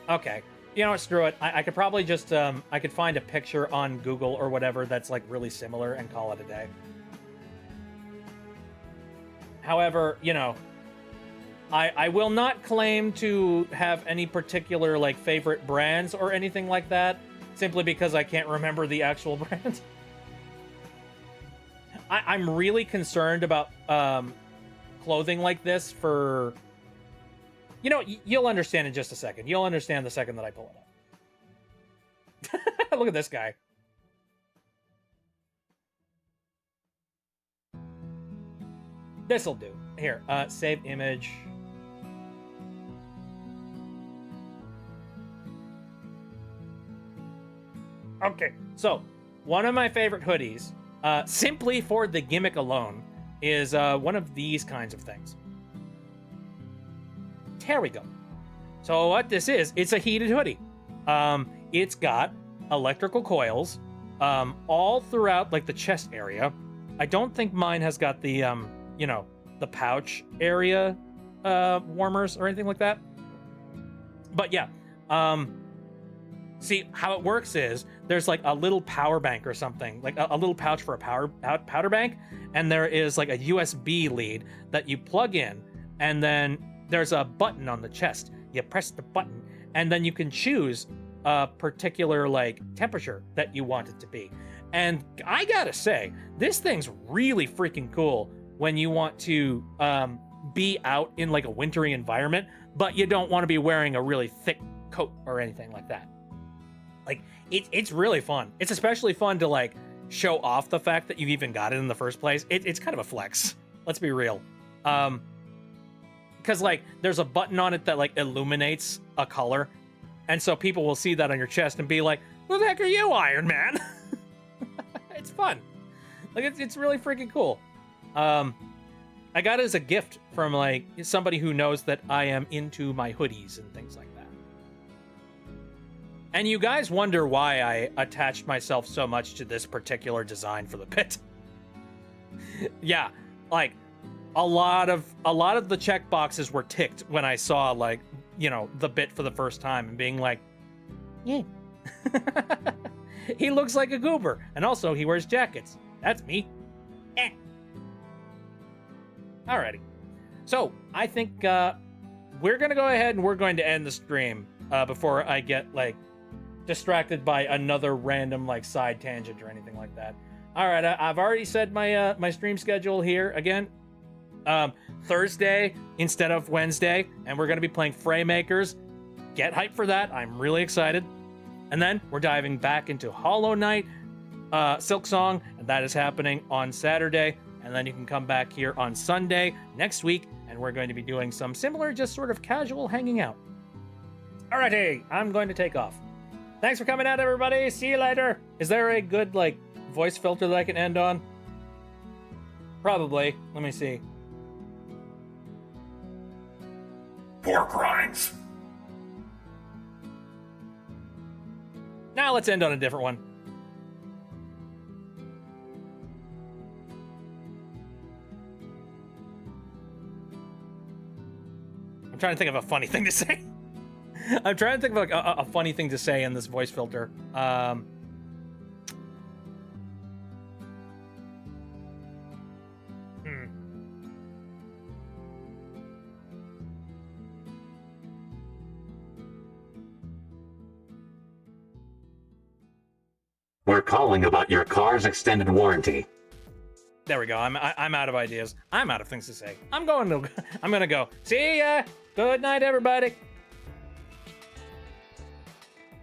Okay. You know what, screw it. I could probably just, I could find a picture on Google or whatever that's, like, really similar and call it a day. However, you know, I will not claim to have any particular, like, favorite brands or anything like that, simply because I can't remember the actual brand. I'm really concerned about, clothing like this for... You know, you'll understand in just a second. You'll understand the second that I pull it up. Look at this guy. This'll do. Here, save image. Okay, so one of my favorite hoodies, simply for the gimmick alone, is one of these kinds of things. There we go. So what this is, it's a heated hoodie. It's got electrical coils all throughout like the chest area. I don't think mine has got the the pouch area warmers or anything like that. But yeah, see how it works is there's like a little power bank or something, like a little pouch for a powder bank, and there is like a USB lead that you plug in, and then there's a button on the chest. You press the button, and then you can choose a particular like temperature that you want it to be. And I gotta say, this thing's really freaking cool when you want to be out in like a wintry environment, but you don't want to be wearing a really thick coat or anything like that. Like it's really fun. It's especially fun to like show off the fact that you even got it in the first place. It's kind of a flex. Let's be real. Because like there's a button on it that like illuminates a color, and so people will see that on your chest and be like, "Who the heck are you, Iron Man?" It's fun. Like it's really freaking cool. I got it as a gift from like somebody who knows that I am into my hoodies and things like that. And you guys wonder why I attached myself so much to this particular design for the pit. Yeah, like a lot of the check boxes were ticked when I saw like, the bit for the first time and being like, yeah. He looks like a goober, and also he wears jackets. That's me. Eh. Alrighty. So, I think we're going to go ahead and we're going to end the stream before I get, like, distracted by another random, like, side tangent or anything like that. Alright, I've already said my my stream schedule here again. Thursday instead of Wednesday, and we're going to be playing Fraymakers. Get hyped for that. I'm really excited. And then we're diving back into Hollow Knight, Silk Song, and that is happening on Saturday. And then you can come back here on Sunday next week, and we're going to be doing some similar, just sort of casual hanging out. Alrighty, I'm going to take off. Thanks for coming out, everybody. See you later. Is there a good, like, voice filter that I can end on? Probably. Let me see. Pork rinds. Now let's end on a different one. I'm trying to think of a funny thing to say. I'm trying to think of like a funny thing to say in this voice filter. We're calling about your car's extended warranty. There we go. I'm out of ideas. I'm out of things to say. I'm gonna go. See ya. Good night, everybody.